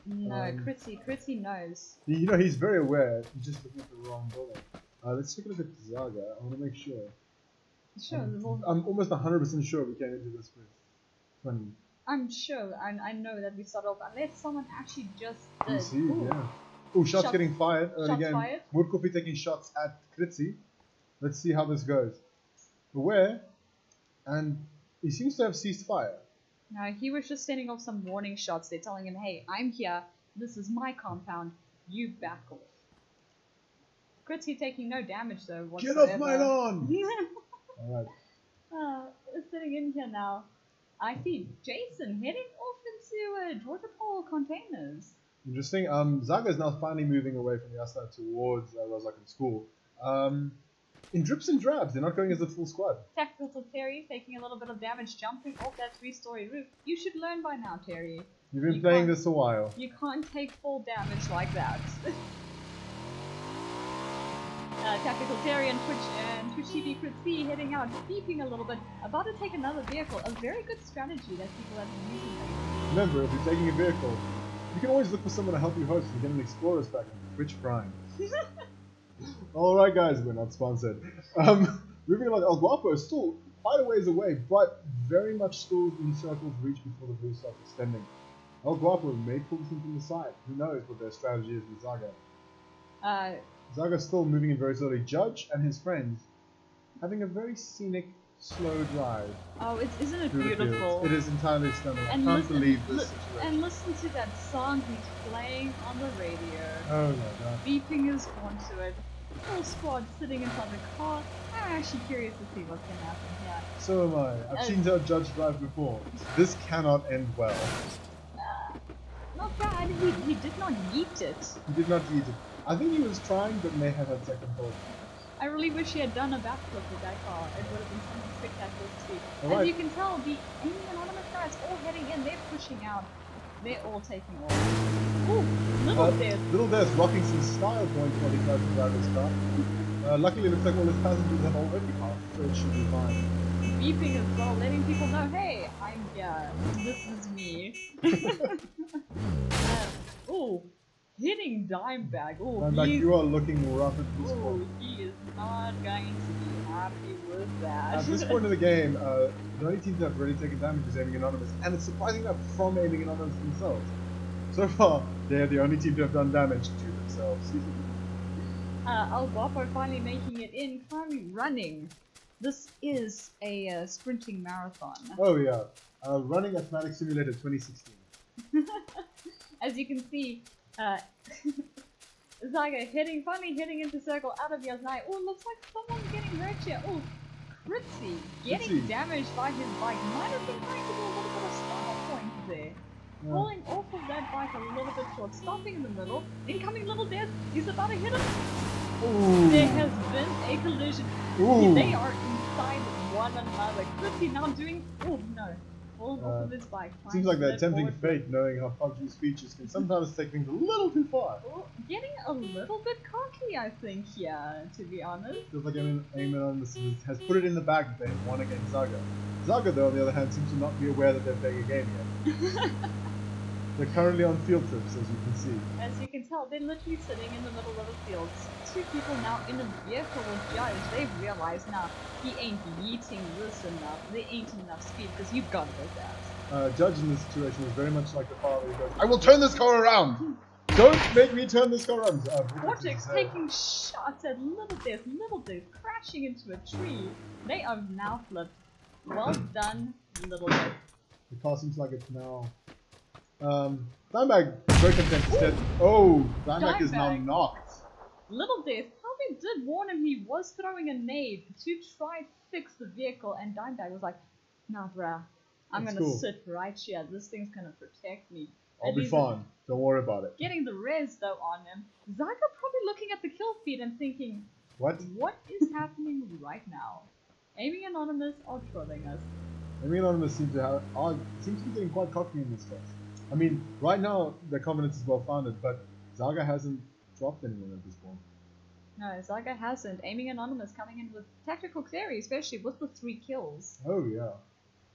No, Um, Critzy knows. You know, he's very aware. He's just looking at the wrong building. Let's take a look at Zaga. I want to make sure. Sure, well, I'm almost 100% sure we came into this with 20 I'm sure, and I know that we start off unless someone actually just did. PCs, Ooh. yeah. Oh, shots Shots- getting fired early shots game. fired. Woodcoffee taking shots at Kritzy. Let's see how this goes. Aware, and he seems to have ceased fire. No, he was just sending off some warning shots. They're telling him, hey, I'm here. This is my compound. You back off. Critzy taking no damage though Get whatsoever. off my lawn! Alright. Sitting in here now. I see Jason heading off into Georgia Pole containers. Interesting. Zaga is now finally moving away from Yasna towards Razak in school. In drips and drabs, they're not going as a full squad. Tactical Terry taking a little bit of damage jumping off that 3-story roof. You should learn by now, Terry. You've been You playing can't- this a while. You can't take full damage like that. Tactical Terry and Twitch TV Critzy heading out, beeping a little bit, about to take another vehicle. A very good strategy that people have been using lately. Remember, if you're taking a vehicle, you can always look for someone to help you host and get an Explorer's pack on Twitch Prime. Alright guys, we're not sponsored. Moving along, El Guapo is still quite a ways away, but very much still in circles reach before the blue starts extending. El Guapo may pull this in from the side. Who knows what their strategy is with Zaga. Zaga's still moving in very slowly. Judge and his friends having a very scenic, slow drive. Oh, isn't it through the fields. beautiful? It is entirely stunning. I And can't listen, believe this li- situation. and listen to that song he's playing on the radio. Oh my god. Beeping his horn to it. Full squad sitting inside the car. I'm actually curious to see what's going to happen here. So am I. I've seen our Judge drive before. This cannot end well. Not bad. He did not yeet it. He did not eat it. I think he was trying, but may have had second thought. I really wish he had done a backflip with that car. It would have been something spectacular to see. Alright. As you can tell, the Amy Anonymous guys all heading in. They're pushing out. They're all taking off. Ooh, little death. Little Death rocking some style points while he tries to drive his car. Luckily, it looks like all his passengers have already passed, so it should be fine. Beeping as well, letting people know, hey, I'm here. This is me. Ooh, hitting Dimebag. Oh, And like you are looking rough at this oh, point. he is not going to be happy with that. At this point in the game, the only teams that have really taken damage is Aiming Anonymous, and it's surprising that from Aiming Anonymous themselves. So far, they're the only team to have done damage to themselves. El Guapo finally making it in, finally running. This is a sprinting marathon. Oh yeah, running Athletic Simulator 2016. As you can see, ZAGA finally hitting into circle out of Yasnai. Oh, looks like someone's getting hurt here. Oh, Kritzy getting damaged by his bike. Might have been trying to do a little bit of stop point there. Yeah. Pulling off of that bike a little bit short, stopping in the middle. Incoming little death. He's about to hit him. Ooh. There has been a collision. Ooh. They are inside one another. Kritzy now doing. Oh no. Falling off of his bike. Seems like they're tempting fate, knowing how PUBG's features can sometimes take things a little too far. Oh, getting a little bit cocky, I think, here, to be honest. Feels like Aiming Anonymous has put it in the bag that they won against ZAGA. ZAGA, though, on the other hand, seems to not be aware that they're playing a game yet. They're currently on field trips, as you can see. As you can tell, they're literally sitting in the middle of the field. Two people now in a vehicle with Judge. They've realized now he ain't yeeting this enough. There ain't enough speed because you've got to go fast. Judge in this situation is very much like the father who goes, I will turn this car around! Don't make me turn this car around! Vortex taking shots at Little Death crashing into a tree. They are now flipped. Well done, Little Death. The car seems like it's now... Dimebag, very content instead. Oh, Dimebag is now knocked. Little Death probably did warn him he was throwing a nade to try fix the vehicle, and Dimebag was like, nah bruh, I'm gonna sit right here, this thing's gonna protect me. I'll be fine, don't worry about it. Getting the res though on him, ZAGA probably looking at the kill feed and thinking, what is happening right now? Aiming Anonymous are trolling us. Aiming Anonymous seems to be getting quite cocky in this case. I mean, right now their confidence is well founded, but ZAGA hasn't dropped anyone at this point. No, ZAGA hasn't. Aiming Anonymous coming in with tactical clarity, especially with the 3 kills. Oh yeah,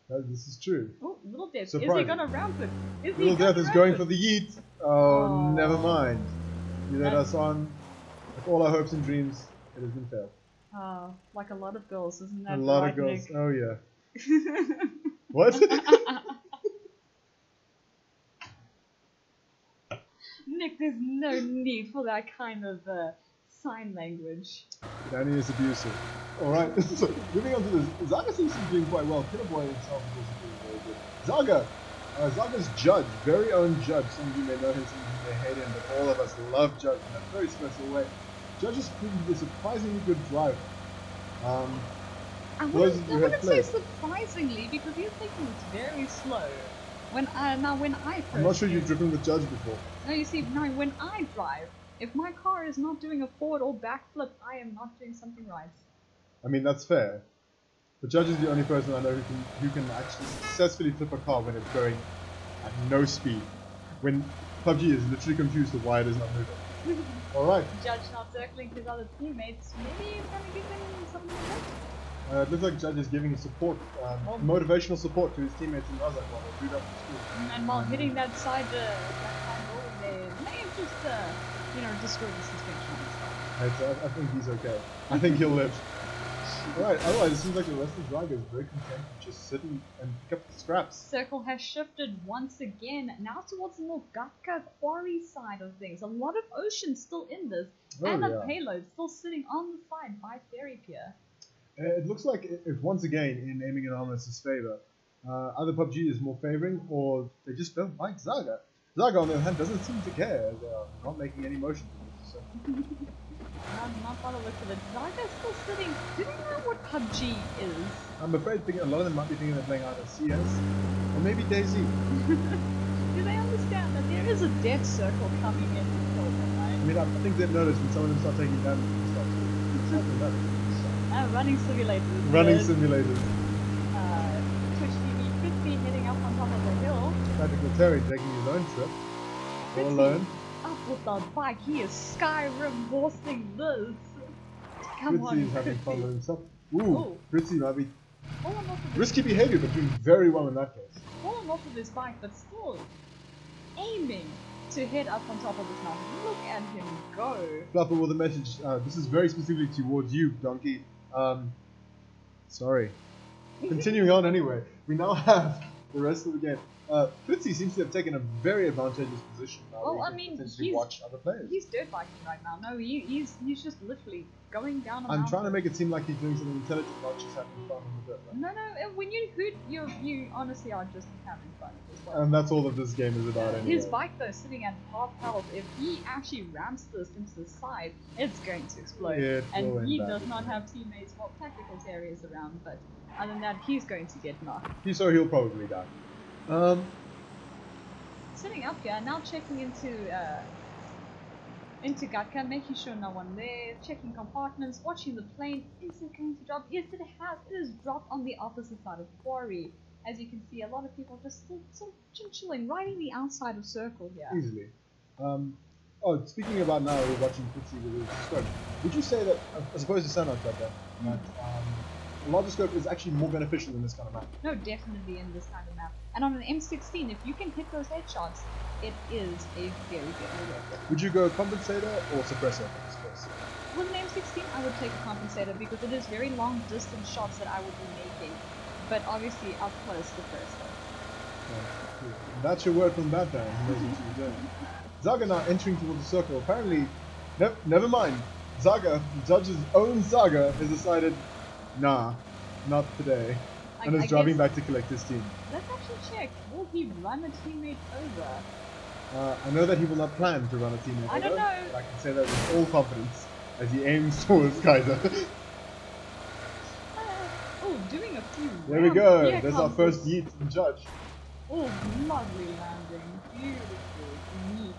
this is true. Oh, Little Death, Surprising. Is he gonna ramp it? Little Death is going for the yeet. Oh, never mind. You led us on. With all our hopes and dreams, it has been failed. Oh, like a lot of girls, isn't that a lot right, of girls. Nick? Oh yeah. What? Nick, there's no need for that kind of sign language. Danny is abusive. Alright, so moving on to this. ZAGA seems to be doing quite well. Killer Boy himself is also doing very good. ZAGA! ZAGA's Judge, very own Judge. Some of you may know him, some of you may hate him, but all of us love Judge in a very special way. Judge is proving to be a surprisingly good driver. I wouldn't say surprisingly, because he's taking it very slow. When I first I'm not sure you've driven with Judge before. No, you see, now when I drive, if my car is not doing a forward or backflip, I am not doing something right. I mean, that's fair. But Judge is the only person I know who can actually successfully flip a car when it's going at no speed. When PUBG is literally confused with why it is not moving. Alright. Judge not circling his other teammates. Maybe he's gonna give them something like that? It looks like Judge is giving support, motivational support to his teammates in Razak while they boot up the school. And while hitting that side wall, they may have just, destroyed the suspension and stuff. I think he's okay. I think he'll live. Alright, otherwise it seems like the rest of the ZAGA is very content to just sit and pick up the scraps. Circle has shifted once again, now towards the more Gatka quarry side of things. A lot of ocean still in this, and a payload still sitting on the side by Ferry Pier. It looks like if once again, in Aiming Anonymous' favor, either PUBG is more favoring or they just don't like ZAGA. ZAGA, on the other hand, doesn't seem to care. They are not making any motion. So. Not by the look of it. ZAGA's still sitting. Do they know what PUBG is? I'm afraid a lot of them might be thinking they're playing either CS or maybe DayZ. Do they understand that there is a death circle coming in to kill them, right? I mean, I think they've noticed when some of them start taking damage and stuff. Running simulators. Running simulators. Twitch TV could be heading up on top of the hill. Tactical Terry taking his own trip. All alone. Up with the bike, he is Skyrim boasting this. Come on, Fritzy is having fun with himself. Ooh, Fritzy might be falling off of risky behavior, but doing very well in that case. Falling off of his bike, but still aiming to head up on top of this mountain. Look at him go. Flapper with a message. This is very specifically towards you, Donkey. Sorry. Continuing on anyway, we now have the rest of the game. Fritzy seems to have taken a very advantageous position now. Well, where I he mean, can potentially watch other players. he's dirt biking right now. No, he's just literally going down a mountain. I'm trying to make it seem like he's doing something intelligent, not just having fun on the dirt. Right? No, when you hoot, you honestly are just having fun. Just like, And that's all that this game is about anyway. his bike though, sitting at half health, if he actually rams this into the side, it's going to explode. Yeah, it will and he end does badly. not have teammates, well, tactical areas around, but other than that, he's going to get knocked. So he'll probably die. Sitting up here, now checking into Gatka, making sure no one there, checking compartments, watching the plane. Is it going to drop? Yes, it has. It is dropped on the opposite side of the quarry. As you can see, a lot of people just still chilling, right in the outside of circle here. Easily. Speaking about now, we're watching Fritzy with his scope. Would you say that, as opposed to Sanout that a larger scope is actually more beneficial in this kind of map? No, definitely in this kind of map. And on an M16, if you can hit those headshots, it is a very deadly weapon. Would you go compensator or suppressor in this case? With an M16, I would take a compensator because it is very long distance shots that I would be making. But obviously, up close, suppressor. That's your word from that man. He knows what he's doing. ZAGA now entering towards the circle. Apparently, never mind. ZAGA, the judge's own ZAGA, has decided, nah, not today. And is driving back to collect his team. Let's actually check. Will he run a teammate over? I know that he will not plan to run a teammate I don't over, know. but I can say that with all confidence as he aims towards Kaiser. Oh, doing a few There we go. Here There's our comes first this- yeet from Judge. Oh, lovely landing. Beautiful. Neat.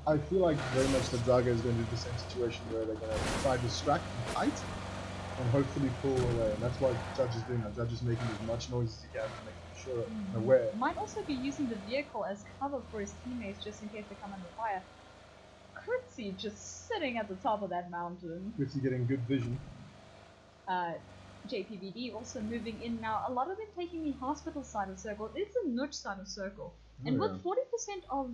I feel like very much that ZAGA is going to do the same situation where they're going to try to distract and fight and hopefully pull away. And that's what Judge is doing now. Judge is making as much noise as he can to make sure aware. Might also be using the vehicle as cover for his teammates just in case they come under fire. Curtsy just sitting at the top of that mountain. Fritzy getting good vision. JPVD also moving in now. A lot of them taking the hospital side of circle. It's a notch side of circle. And yeah. with 40% of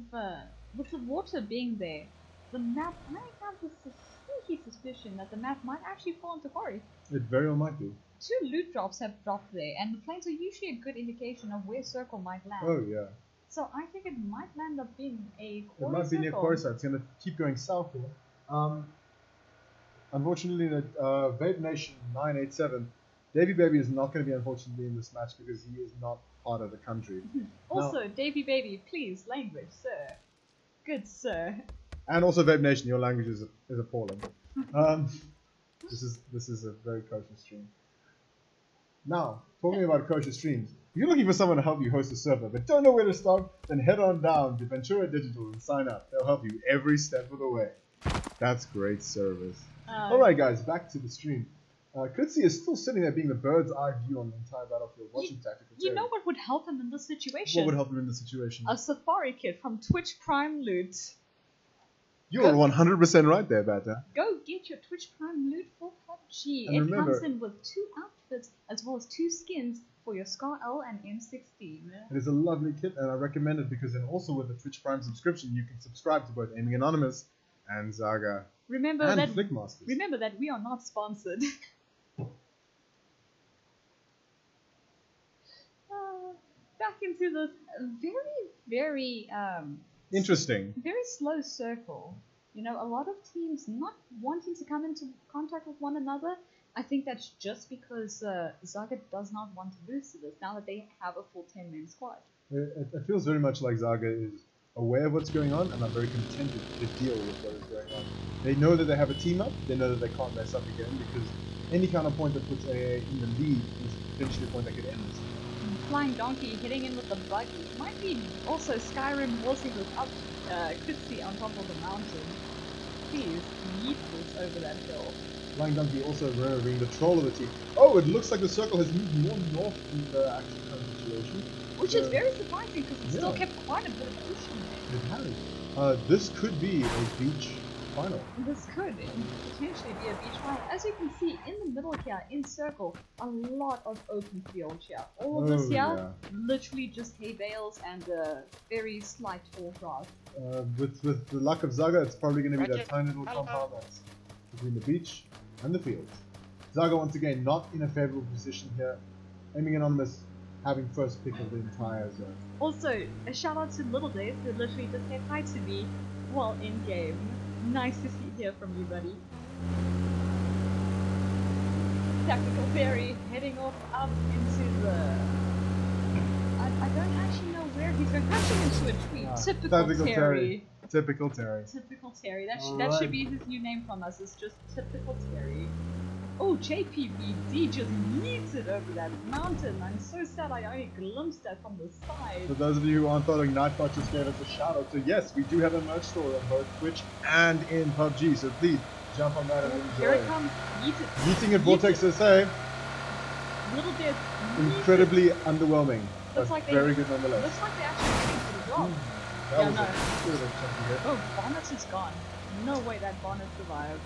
with the water being there, the map might have this sneaky suspicion that the map might actually fall into quarry. It very well might be. 2 loot drops have dropped there, and the planes are usually a good indication of where circle might land. Oh yeah. So I think it might land up being a It quarry might be near circle. quarry side. It's going to keep going south here. Unfortunately, that Vape Nation 987, Davy Baby is not going to be unfortunately in this match because he is not part of the country. Also, Davy Baby, please, language, sir. Good sir. And also Vape Nation, your language is appalling. This is a very kosher stream. Now, talking about kosher streams, if you're looking for someone to help you host a server but don't know where to start, then head on down to Ventura Digital and sign up. They'll help you every step of the way. That's great service. Alright guys, back to the stream. Kritzy is still sitting there being the bird's eye view on the entire battlefield, watching tactical You terrain. know what would help him in this situation? What would help him in this situation? A Safari kit from Twitch Prime Loot. You're 100% right there, Bata. Go get your Twitch Prime Loot for PUBG. And It remember- comes in with 2 outfits as well as 2 skins for your Scar L and M16. It is a lovely kit, and I recommend it because then also with the Twitch Prime subscription, you can subscribe to both Aiming Anonymous and ZAGA Remember and that. Flickmasters. Remember that we are not sponsored. Back into this very Interesting. very slow circle. You know, a lot of teams not wanting to come into contact with one another. I think that's just because ZAGA does not want to lose to this now that they have a full 10-man squad. It feels very much like ZAGA is aware of what's going on and are very contented to deal with what is going on. They know that they have a team up, they know that they can't mess up again because any kind of point that puts AA in the lead is potentially a point that could end this. Flying Donkey hitting in with the buggy. Might be also Skyrim horsing this up Kritzy on top of the mountain. Please, yeet this over that hill. Flying Donkey also remembering the troll of the team. Oh, it looks like the circle has moved more north in the actual current situation. Which is very surprising because it still Yeah. kept quite a bit of ocean there. It has. This could be a beach final. This could potentially be a beach final. As you can see in the middle here, in circle, a lot of open field here. All of this here, literally just hay bales and very slight tall grass. With the luck of ZAGA, it's probably going to be that tiny little compound that's between the beach and the fields. ZAGA once again not in a favorable position here. Aiming Anonymous having first pick of the entire zone. Also, a shout out to Little Dave who literally just said hi to me while in game. Nice to hear from you, buddy. Tactical Fairy heading off up into the... I don't actually know where he's going. Crashing into a tree. Typical Terry. Typical Terry. Typical Terry. That should be his new name from us. It's just Typical Terry. Oh, JPVD just yeeted over that mountain. I'm so sad I only glimpsed that from the side. For those of you who aren't following, Nightbot just gave us a shout out. So yes, we do have a merch store on both Twitch and in PUBG. So please jump on that and enjoy. Here it comes. Yeeted. Yeeting at Vortex SA. Little bit Incredibly underwhelming. Looks like very good nonetheless. Looks like they actually waiting for the job. Oh, Bonnet is gone. No way that Bonnet survived.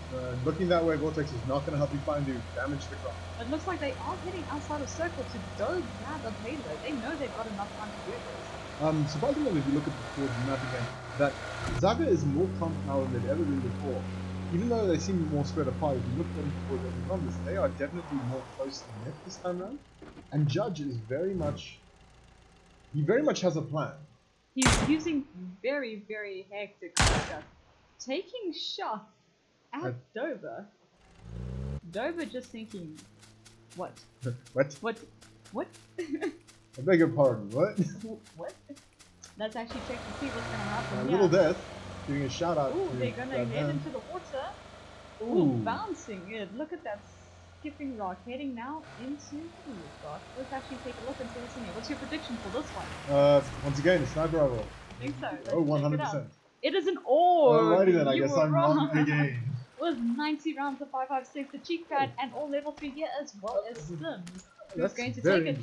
Looking that way, Vortex is not going to help you find you. Damage the car. It looks like they are heading outside of circle to go grab a payload. They know they've got enough time to do this. Surprisingly, if you look at the towards the map again, that ZAGA is more compact now than they've ever been before. Even though they seem more spread apart, if you look at them towards the numbers, they are definitely more close to net this time round. And Judge is very much has a plan. He's using very, very hectic stuff. Taking shots at Dover. Dover just thinking, what? What? I beg your pardon, what? What? Let's actually check to see what's going to happen. Little Death giving a shout out. Ooh, they're going to head into the water. Ooh, bouncing it. Look at that skipping rock heading now into the rock. Let's actually take a look and see what's in here. What's your prediction for this one? Once again, a sniper rifle. I think so. Oh, 100%. It is an orb! Alrighty then, I guess I'm wrong. wrong again. With 90 rounds of 5.56, the cheek pad, and all level 3 here as well as Slims. Who's going to take it?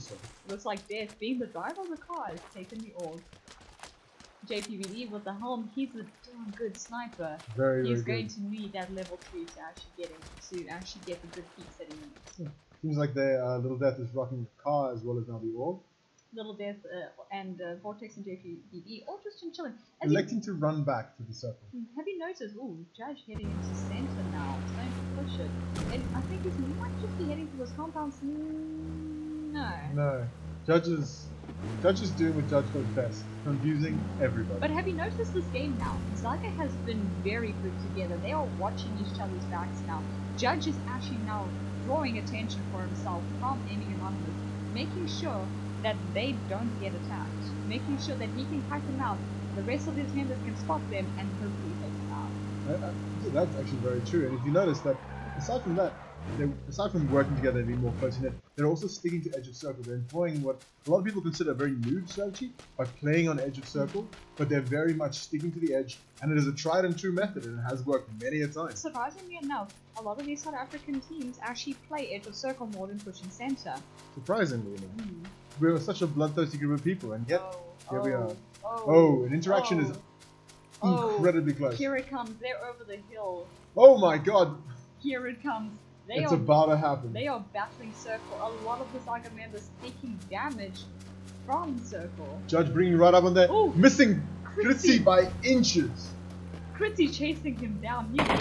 Looks like Death, being the driver of the car, is taking the orb. JPVD with the helm, he's a damn good sniper. He's going to need that level 3 to actually get the good peaks that he needs. Seems like Little Death is rocking the car as well as now the orb. Little Death and Vortex and JPVD all just chilling. Electing to run back to the circle. Have you noticed? Ooh, Judge heading into center now. It's going to push it. And I think he might just be heading towards compounds. No. Judge is doing what Judge does best. Confusing everybody. But have you noticed this game now? ZAGA has been very good together. They are watching each other's backs now. Judge is actually now drawing attention for himself from Aiming Anonymous, making sure that they don't get attacked, making sure that he can cut them out, the rest of his members can spot them and hopefully take them out. That's actually very true, and if you notice that, aside from working together and being more close knit, they're also sticking to edge of circle. They're employing what a lot of people consider a very noob strategy by playing on edge of circle, but they're very much sticking to the edge, and it is a tried and true method, and it has worked many a time. Surprisingly enough, a lot of these South African teams actually play edge of circle more than pushing center. Surprisingly enough. We're such a bloodthirsty group of people, and yet here we are. An interaction is incredibly close. Here it comes. They're over the hill. Oh my god! Here it comes. It's about to happen. They are battling circle. A lot of the ZAGA members taking damage from circle. Judge bringing right up on there. Ooh, missing Kritzy by inches. Kritzy chasing him down. He was in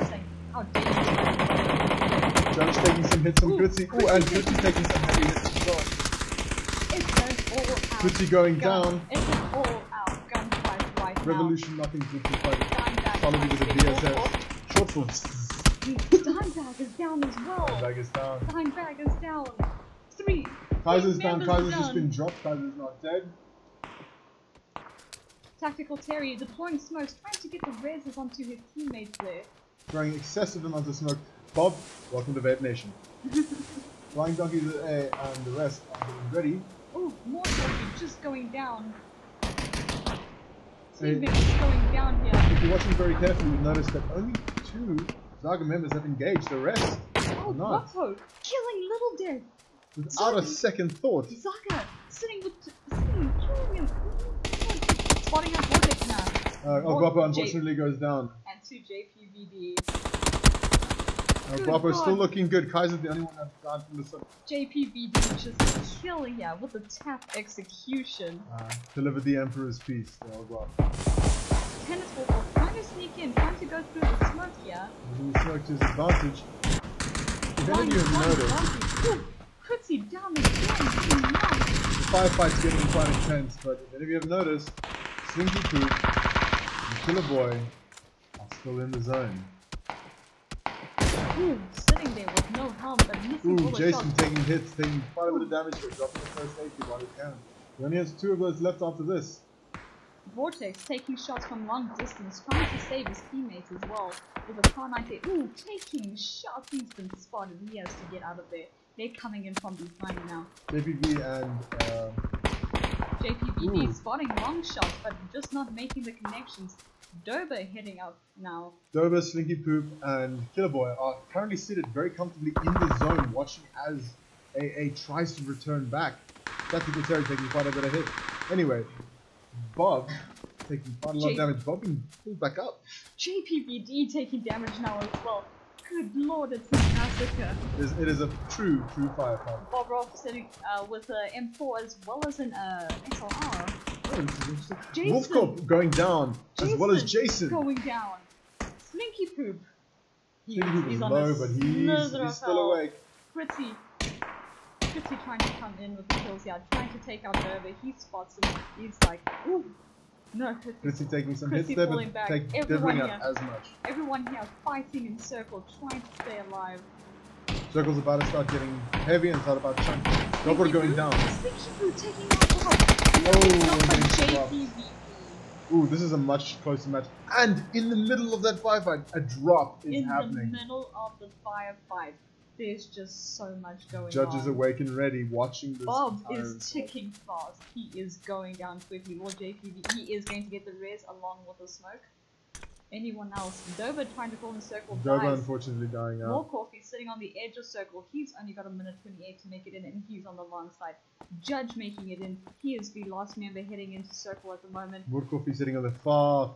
saying, how dare you. Judge taking some hits on Kritzy. Ooh, and Kritzy taking some heavy hits as well. It's an all out. Kritzy going down. It's an all out gunfight right now. Revolution nothing Kritzy fighting. Solidly with a BSS. Short for Dimebag is down as well. Dimebag is down. Dimebag is down. 3. Kaiser's down. Kaiser's just been dropped. Kaiser's not dead. Tactical Terry deploying smokes, trying to get the reses onto his teammates there. Throwing excessive amounts of smoke. Bob, welcome to Vape Nation. Flying Donkeys and the rest are getting ready. Oh, more donkey just going down. Teammates going down here. If you're watching very carefully, you'll notice that only 2 ZAGA members have engaged, the rest not. Whoa, killing Little Death without a second thought. ZAGA sitting killing him. Spotting up Vortex now. Guapo unfortunately goes down. And to JPVD. Guapo's still looking good. Kaiser's the only one that's died from the sun. JPVD just killing here with the tap execution. Delivered the Emperor's piece. Guapo. Tennis ball trying to sneak in, trying to go through the smoke here. Using the smoke to his advantage. If any of you have noticed, Kritzy down again. the firefight's getting quite intense, but if any of you have noticed, Slinky Poop and Killer Boy are still in the zone. Ooh, sitting there with no helm, but missing all the Jason shots. taking hits, taking quite a bit of damage, but dropping the first aid kit while he can. He only has 2 of those left after this. Vortex taking shots from long distance, trying to save his teammates as well. With a car 90, ooh, taking shots. He's been spotted. He has to get out of there. They're coming in from behind now. JPV and JPVD spotting long shots, but just not making the connections. Dober heading up now. Dober, Slinky Poop, and Killer Boy are currently seated very comfortably in the zone, watching as AA tries to return back. Tactical Terry taking quite a bit of hit. Anyway, Bob taking quite a lot of damage. Bob being pulled back up. JPVD taking damage now as well. Good lord, it's a massacre. It is a true firefight. Bob Roth sitting with an M4 as well as an SLR. Oh, this is interesting. Jason. Wolfcorp going down, as well as Jason. Going down. Slinky Poop. Slinky Poop is on low, a but slither he's of still hell. awake. Kritzy trying to come in with the kills here, trying to take out Dover. He spots him. He's like, ooh. No, Kritzy taking some Kritzy hits there, pulling but back. delivering up as much. Everyone here fighting in circle, trying to stay alive. Circle's about to start getting heavy and start about chunking. Double going down. Slinky Poop taking out Bob. JPV. Ooh, this is a much closer match. And in the middle of that firefight, a drop is happening. In the middle of the firefight, there's just so much going on. Judge is awake and ready, watching this. Bob is ticking fast. He is going down quickly. Well, JPV, he is going to get the res along with the smoke. Anyone else? Dober trying to fall in circle. Dober unfortunately dying out. Morkov is sitting on the edge of circle. He's only got a minute 28 to make it in, and he's on the long side. Judge making it in. He is the last member heading into circle at the moment. Morkov is sitting on the far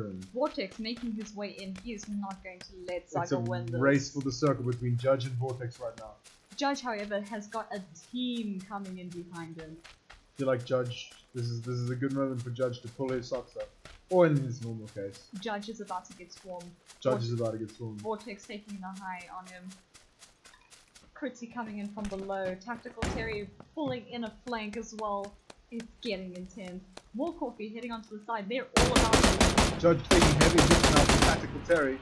end. Vortex making his way in. He is not going to let ZAGA win this. It's a race for the circle between Judge and Vortex right now. Judge, however, has got a team coming in behind him. I feel like Judge, this is a good moment for Judge to pull his socks up. Or in his normal case. Judge is about to get swarmed. Judge is about to get swarmed. Vortex taking a high on him. Kritzy coming in from below. Tactical Terry pulling in a flank as well. It's getting intense. More coffee heading onto the side. They're all about it. Judge taking heavy hits now from Tactical Terry.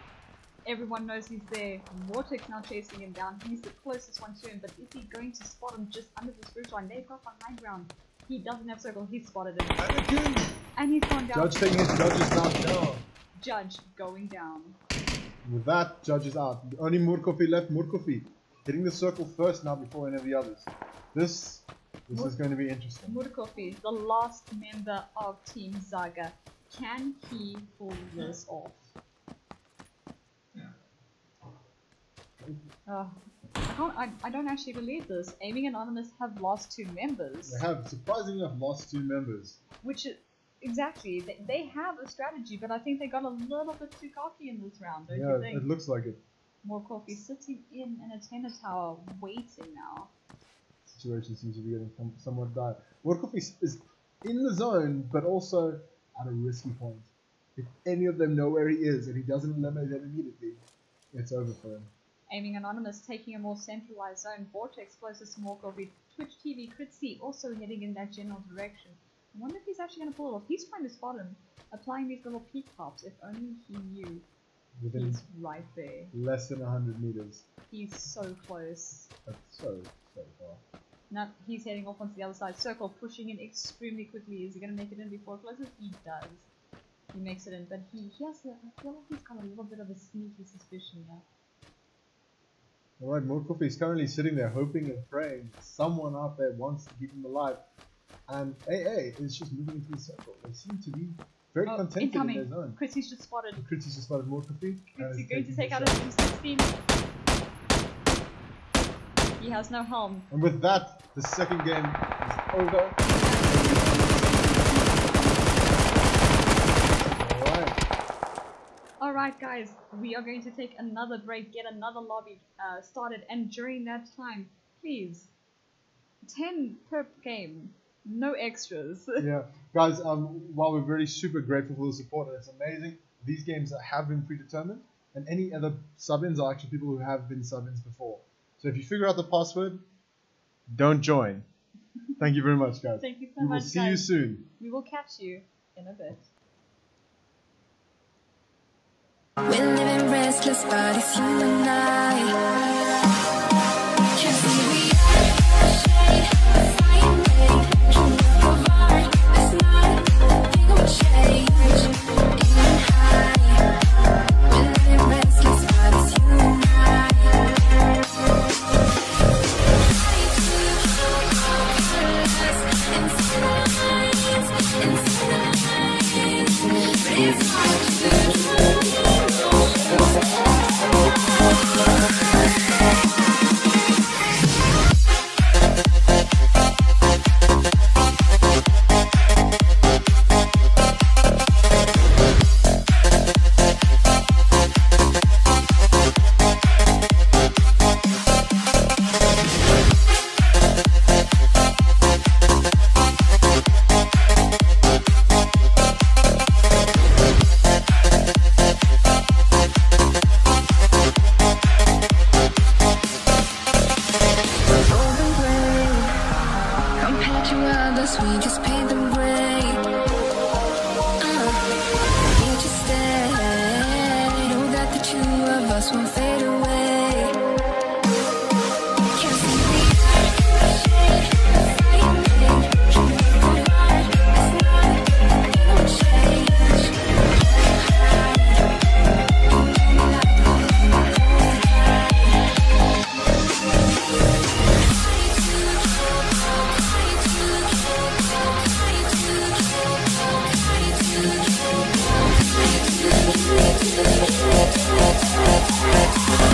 Everyone knows he's there. Vortex now chasing him down. He's the closest one to him, but is he going to spot him just under this bridge line? They've got the high ground. He doesn't have circle. He's spotted him. And he's gone down. Judge taking his Judge is now down. Judge going down. With that, Judge is out. Only Murkofi left. Murkofi hitting the circle first now before any of the others. This is going to be interesting. Murkofi, the last member of Team ZAGA. Can he pull this off? I don't actually believe this. Aiming Anonymous have lost 2 members. They have, surprisingly enough, lost 2 members. Which is, exactly, they have a strategy, but I think they got a little bit too cocky in this round, don't you think? It looks like it. More coffee sitting in an antenna tower, waiting now. Situation seems to be getting somewhat dire. Morkofi is in the zone, but also at a risky point. If any of them know where he is and he doesn't eliminate them immediately, it's over for him. Aiming Anonymous taking a more centralized zone. Vortex closest to Morkovi. Twitch TV Kritzy also heading in that general direction. I wonder if he's actually going to pull it off. He's trying to spot him, applying these little peak pops. If only he knew. He's right there. Less than 100 meters. He's so close. That's so far. Now he's heading off onto the other side. Circle pushing in extremely quickly. Is he going to make it in before it closes? He does. He makes it in, but he has a, I feel like he's got a little bit of a sneaky suspicion here. Alright, Morkofi is currently sitting there hoping and praying someone out there wants to keep him alive. And AA is just moving into the circle. They seem to be very contented in their zone. Kritzy's just spotted. Kritzy's just spotted Morkofi. Kritzy going to take out his M16. He has no helm. And with that, the second game is over. Alright guys, we are going to take another break, get another lobby started, and during that time, please, 10 per game, no extras. Yeah, guys, while we're very super grateful for the support, and it's amazing, these games have been predetermined, and any other sub-ins are actually people who have been sub-ins before. So if you figure out the password, don't join. Thank you very much, guys. Thank you so we much, will see guys. you soon. We will catch you in a bit. We're living restless bodies, you and I. Can't see the shade, the fire made. Can look of art, it's not a thing will change. Aiming high, we're living restless bodies, you and I. But it's hard to we just paid the rate. Here to stay. Know that the two of us won't fade away. Can't see the shade, the fire made. Can look of art, it's not a thing will change. High to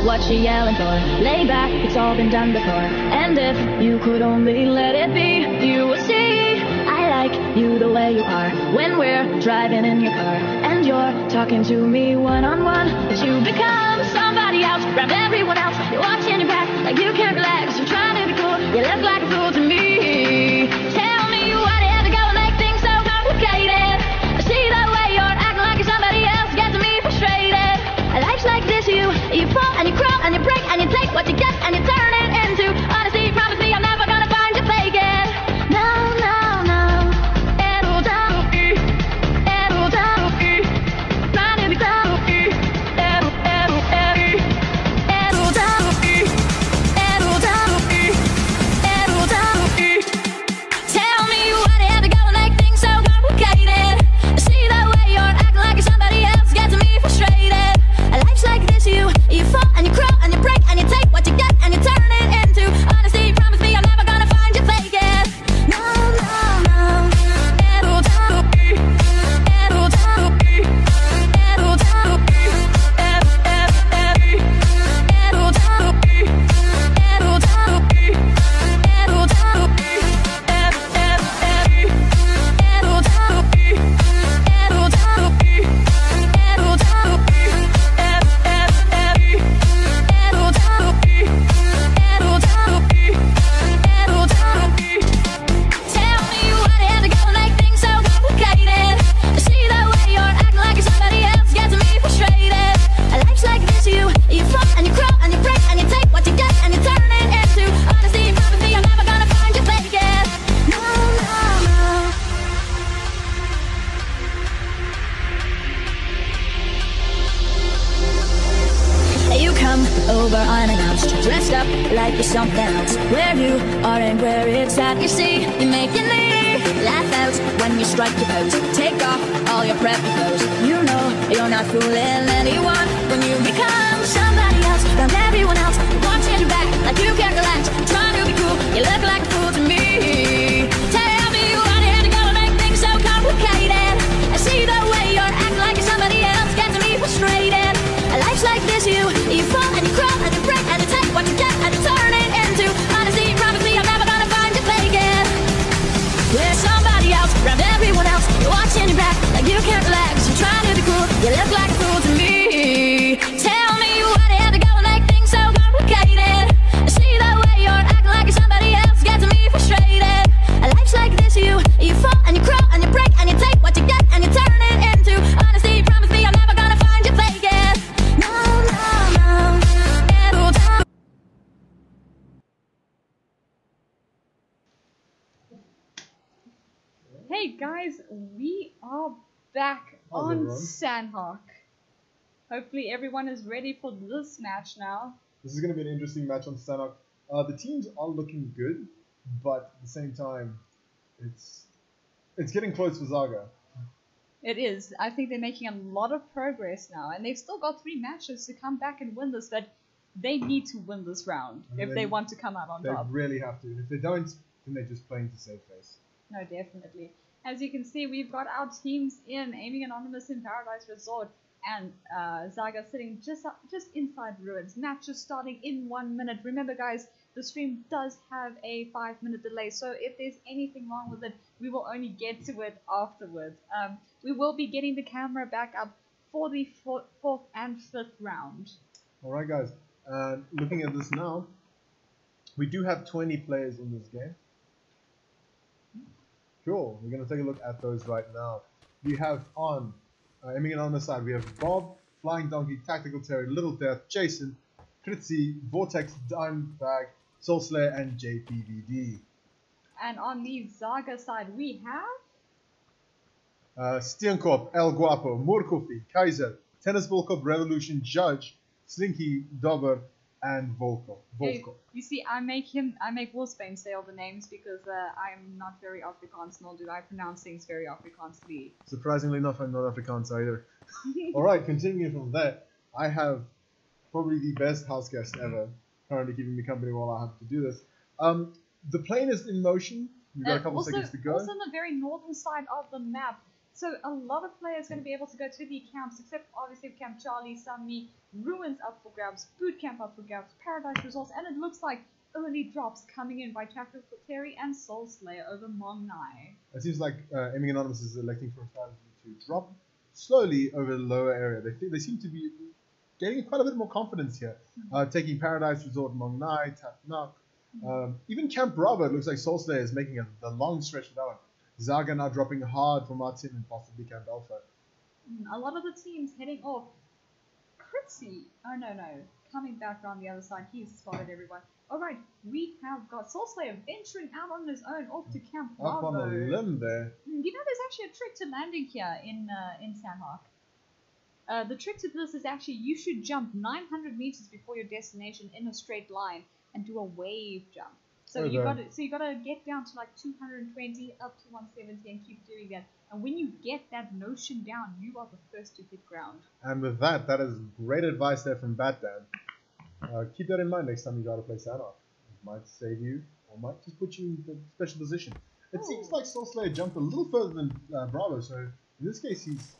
what you yelling for? Lay back, it's all been done before. And if you could only let it be, you would see I like you the way you are. When we're driving in your car and you're talking to me one-on-one, but you become somebody else, grab everyone else. You're watching your back like you can't relax. You're trying to be cool, you look like a fool to me. Tell me why they had to go and make things so complicated. I see the way you're acting like you're somebody else, gets me frustrated. Life's like this, you fall and you crawl and you break and you take what you get and you turn it into honesty. Promise me I'm never gonna find you fake it. No, no, no. It'll die. It'll die. Trying to be clever. It'll die. It'll die. It'll die. Tell me why they had to go and make things so complicated. I see the way you're acting like you're somebody else, gets me frustrated. Life's like this, you fall and you crawl and you break and you take what you get and you turn it into honesty. Promise me I'm never gonna find you fake it. No, no, no. It'll die. It'll die. It'll die. It'll die. It'll die. It'll Tell me why they had to go and make things so complicated. I see the way you're acting like you're somebody else, gets me frustrated. Life's like this, you fall and you crawl and you break and you take what you get and you turn it into honesty. Promise me I'm never gonna find you fake it. No, no, no. You come over unannounced, dressed up like you're something else. Where you are and where it's at, you see, you make your knee laugh out when you strike your pose. Take off all your preppy clothes. You know you're not fooling anyone when you become somebody else from everyone else. Watching your back like you can't relax. Trying to be cool, you look like a fool to me. Tell me why they had to go and make things so complicated. I see the way you're acting like you're somebody else, gets me frustrated. Life's like this, you fall and you crawl and you break and you take what you get and you turn it into honesty. Promise me I'm never gonna find you fake it. We're somebody else, grab everyone else. You're watching your back like you can't relax. You're trying to be cool, you look like a fool to me. Tell me why they had to go and make things so complicated. I see the way you're acting like you're somebody else, gets me frustrated. Life's like this, you fall and you crawl and you break and you take what you get and you turn it into honesty. Promise me I'm never gonna find you fake it. No, no, no. It'll die. Hey guys, we are back How's on everyone? Sandhawk. Hopefully everyone is ready for this match now. This is going to be an interesting match on Stanok. The teams are looking good, but at the same time, it's getting close for Zaga. It is. I think they're making a lot of progress now, and they've still got 3 matches to come back and win this, but they need to win this round if they want to come out on They top. really have to. And if they don't, then they're just playing to save face. No, definitely. As you can see, we've got our teams in Aiming Anonymous in Paradise Resort and ZAGA sitting just inside Ruins. Match is starting in 1 minute. Remember, guys, the stream does have a 5-minute delay, so if there's anything wrong with it, we will only get to it afterwards. We will be getting the camera back up for the 4th and 5th round. Alright, guys. Looking at this now, we do have 20 players in this game. Cool. We're going to take a look at those right now. We have on Aiming Anonymous side, we have Bob, Flying Donkey, Tactical Terry, Little Death, Jason, Kritzy, Vortex, Dimebag, Soul Slayer, and JPVD. And on the ZAGA side, we have Steenkop, El Guapo, Murkofi, Kaiser, Tennis Ball Cup Revolution, Judge, Slinky, Dobber, and Volko. Hey, you see, I make Wolfsbane say all the names because I'm not very Afrikaans, nor do I pronounce things very Afrikaansly. Surprisingly enough, I'm not Afrikaans either. Alright, continuing from there, I have probably the best house guest ever, currently keeping me company while I have to do this. The plane is in motion. We've got a couple seconds to go. Also on the very northern side of the map, So a lot of players going to be able to go to the camps, except obviously Camp Charlie, Sunmi, Ruins up for grabs, Boot Camp up for grabs, Paradise Resorts, and it looks like early drops coming in by Tactical Terry and Soul Slayer over Mong Nai. It seems like Aiming Anonymous is electing for a strategy to drop slowly over the lower area. They seem to be gaining quite a bit more confidence here. Taking Paradise Resort, Mong Nai, Tap Nak. Even Camp Bravo, it looks like Soul Slayer is making the long stretch for that one. ZAGA now dropping hard for Martin and possibly Camp Alpha. A lot of the teams heading off. Critzy, oh no, coming back around the other side, he's spotted everyone. Alright, we have got Soul Slayer venturing out on his own off to Camp Bravo. Up on a limb there. You know, there's actually a trick to landing here in Sandhawk. The trick to this is actually you should jump 900 meters before your destination in a straight line and do a wave jump. So you gotta get down to like 220 up to 170 and keep doing that. And when you get that notion down, you are the first to hit ground. And with that is great advice there from Batman. Keep that in mind next time you gotta play Sandhawk. It might save you, or might just put you in the special position. It seems like Soul Slayer jumped a little further than Bravo, so in this case he's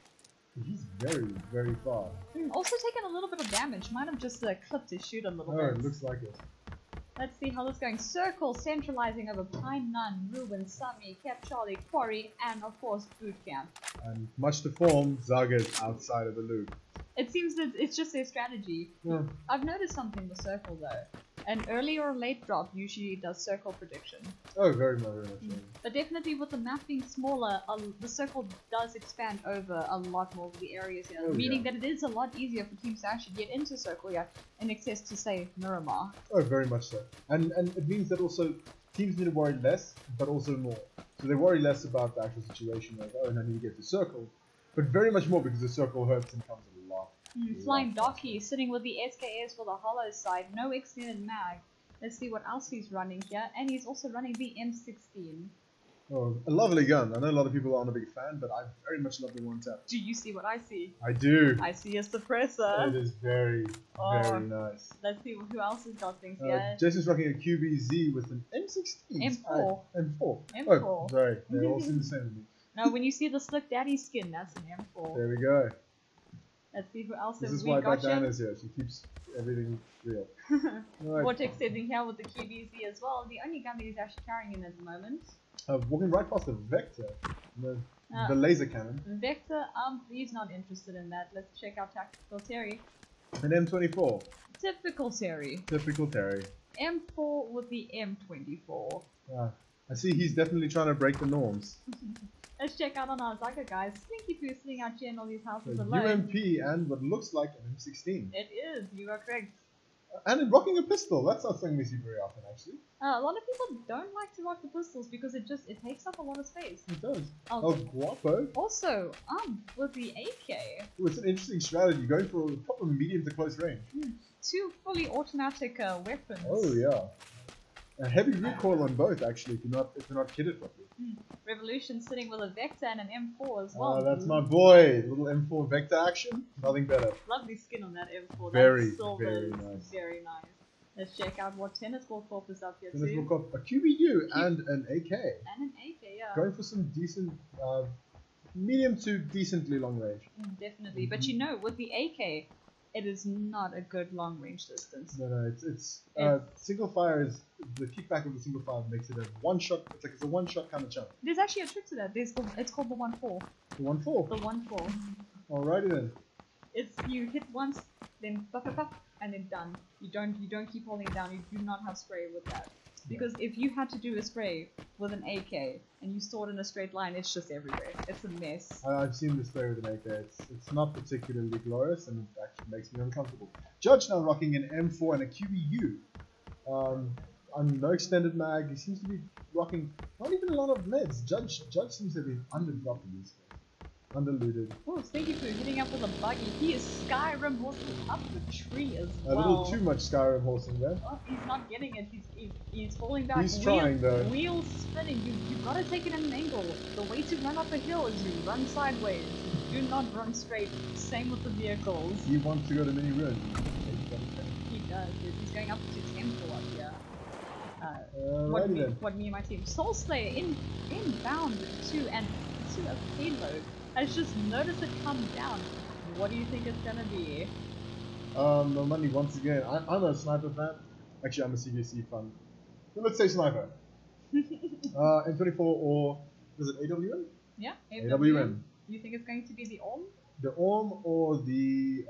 very, very far. Also taking a little bit of damage. Might have just clipped his shoot a little bit. Oh, it looks like it. Let's see how this is going. Circle centralizing over Pine Nun, Ruben, Sami, Cap Charlie, Quarry, and of course Boot Camp. And much to form, ZAGA is outside of the loop. It seems that it's just their strategy. Yeah. I've noticed something with Circle though. An early or late drop usually does Circle prediction. Oh, very much. But definitely with the map being smaller, the Circle does expand over a lot more of the areas here. Meaning that it is a lot easier for teams to actually get into Circle here in excess to say Miramar. Oh, very much so. And it means that also teams need to worry less, but also more. So they worry less about the actual situation, like, oh, and I need to get to Circle. But very much more because the Circle hurts and comes a lot. Flying Docky sitting with the SKS for the hollow side, no extended mag. Let's see what else he's running here, and he's also running the M16. Oh, a lovely gun. I know a lot of people aren't a big fan, but I very much love the one tap. Do you see what I see? I do. I see a suppressor. It is very, very nice. Let's see who else has got things here. Jason's rocking a QBZ with an M16. M4. M4. M4. Oh, sorry. They all seem the same to me. Now, when you see the Slick Daddy skin, that's an M4. There we go. Let's see who else this has is we why got. Diana is here. She keeps everything real. Right. Vortex sitting here with the QBZ as well. The only gun that he's actually carrying in at the moment. Walking right past the Vector. The laser cannon. Vector, he's not interested in that. Let's check out Tactical Terry. An M24. Typical Terry. Typical Terry. M4 with the M24. I see he's definitely trying to break the norms. Let's check out on our ZAGA guys. Slinky Poo sitting out here in all these houses alone. UMP and what looks like an M16. It is, you are correct. And rocking a pistol. That's not something we see very often, actually. A lot of people don't like to rock the pistols because it takes up a lot of space. It does. Oh, guapo. Also, with the AK. Ooh, it's an interesting strategy, going for a proper medium to close range. 2 fully automatic weapons. Oh yeah. A heavy recoil on both, actually, if they're not kitted properly. Revolution sitting with a Vector and an M4 as well. Oh, that's my boy. Little M4 Vector action. Nothing better. Lovely skin on that M4. Very, that very nice. Very nice. Let's check out what Tennis Ball Corp is up here Tennis too. Ball Corp, a QBU and an AK. And an AK, yeah. Going for some decent, medium to decently long range. Definitely, but you know, with the AK, it is not a good long range distance. No, it's single fire is the kickback of the single fire makes it a one shot. It's a one shot kind of jump. There's actually a trick to that. It's called the 1-4. The 1-4. The 1-4. Alrighty then. It's you hit once, then puff, and then done. You don't keep holding it down. You do not have spray with that. Because if you had to do a spray with an AK and you store it in a straight line, it's just everywhere. It's a mess. I've seen the spray with an AK. It's not particularly glorious and it actually makes me uncomfortable. Judge now rocking an M4 and a QBU. On no extended mag, he seems to be rocking not even a lot of meds. Judge seems to be underdropped in this case. Underlooted. Oh, Stinky Poo hitting up with a buggy. He is Skyrim horsing up the tree as well. A little too much Skyrim horsing there. Oh, he's not getting it. He's falling back. He's trying though. Wheels spinning. You've got to take it at an angle. The way to run up a hill is you run sideways. Do not run straight. Same with the vehicles. He wants to go to mini ruins. He does. He's going up to temple up here. What me and my team. Soul Slayer inbound to a payload. I just noticed it come down. What do you think it's gonna be? No money once again. I'm a sniper fan. Actually, I'm a CVC fan. So let's say sniper. M24 or is it AWM? Yeah, AWM. You think it's going to be the ORM? The ORM or the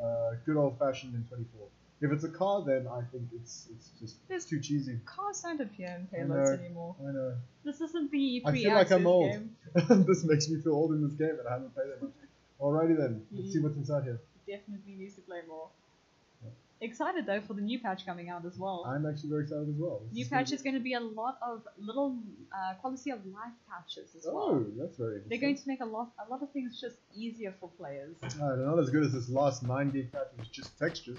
good old fashioned M24. If it's a car, then I think it's just too cheesy. Cars don't appear in payloads anymore. I know. This isn't the I feel like I'm old. game. This makes me feel old in this game, and I haven't played it much. Alrighty then, let's see what's inside here. Definitely needs to play more. Excited though for the new patch coming out as well. I'm actually very excited as well. New patch is going to be a lot of little quality of life patches as well. Oh, that's very interesting. They're going to make a lot of things just easier for players. They're not as good as this last 9 gig patch, which is just textures.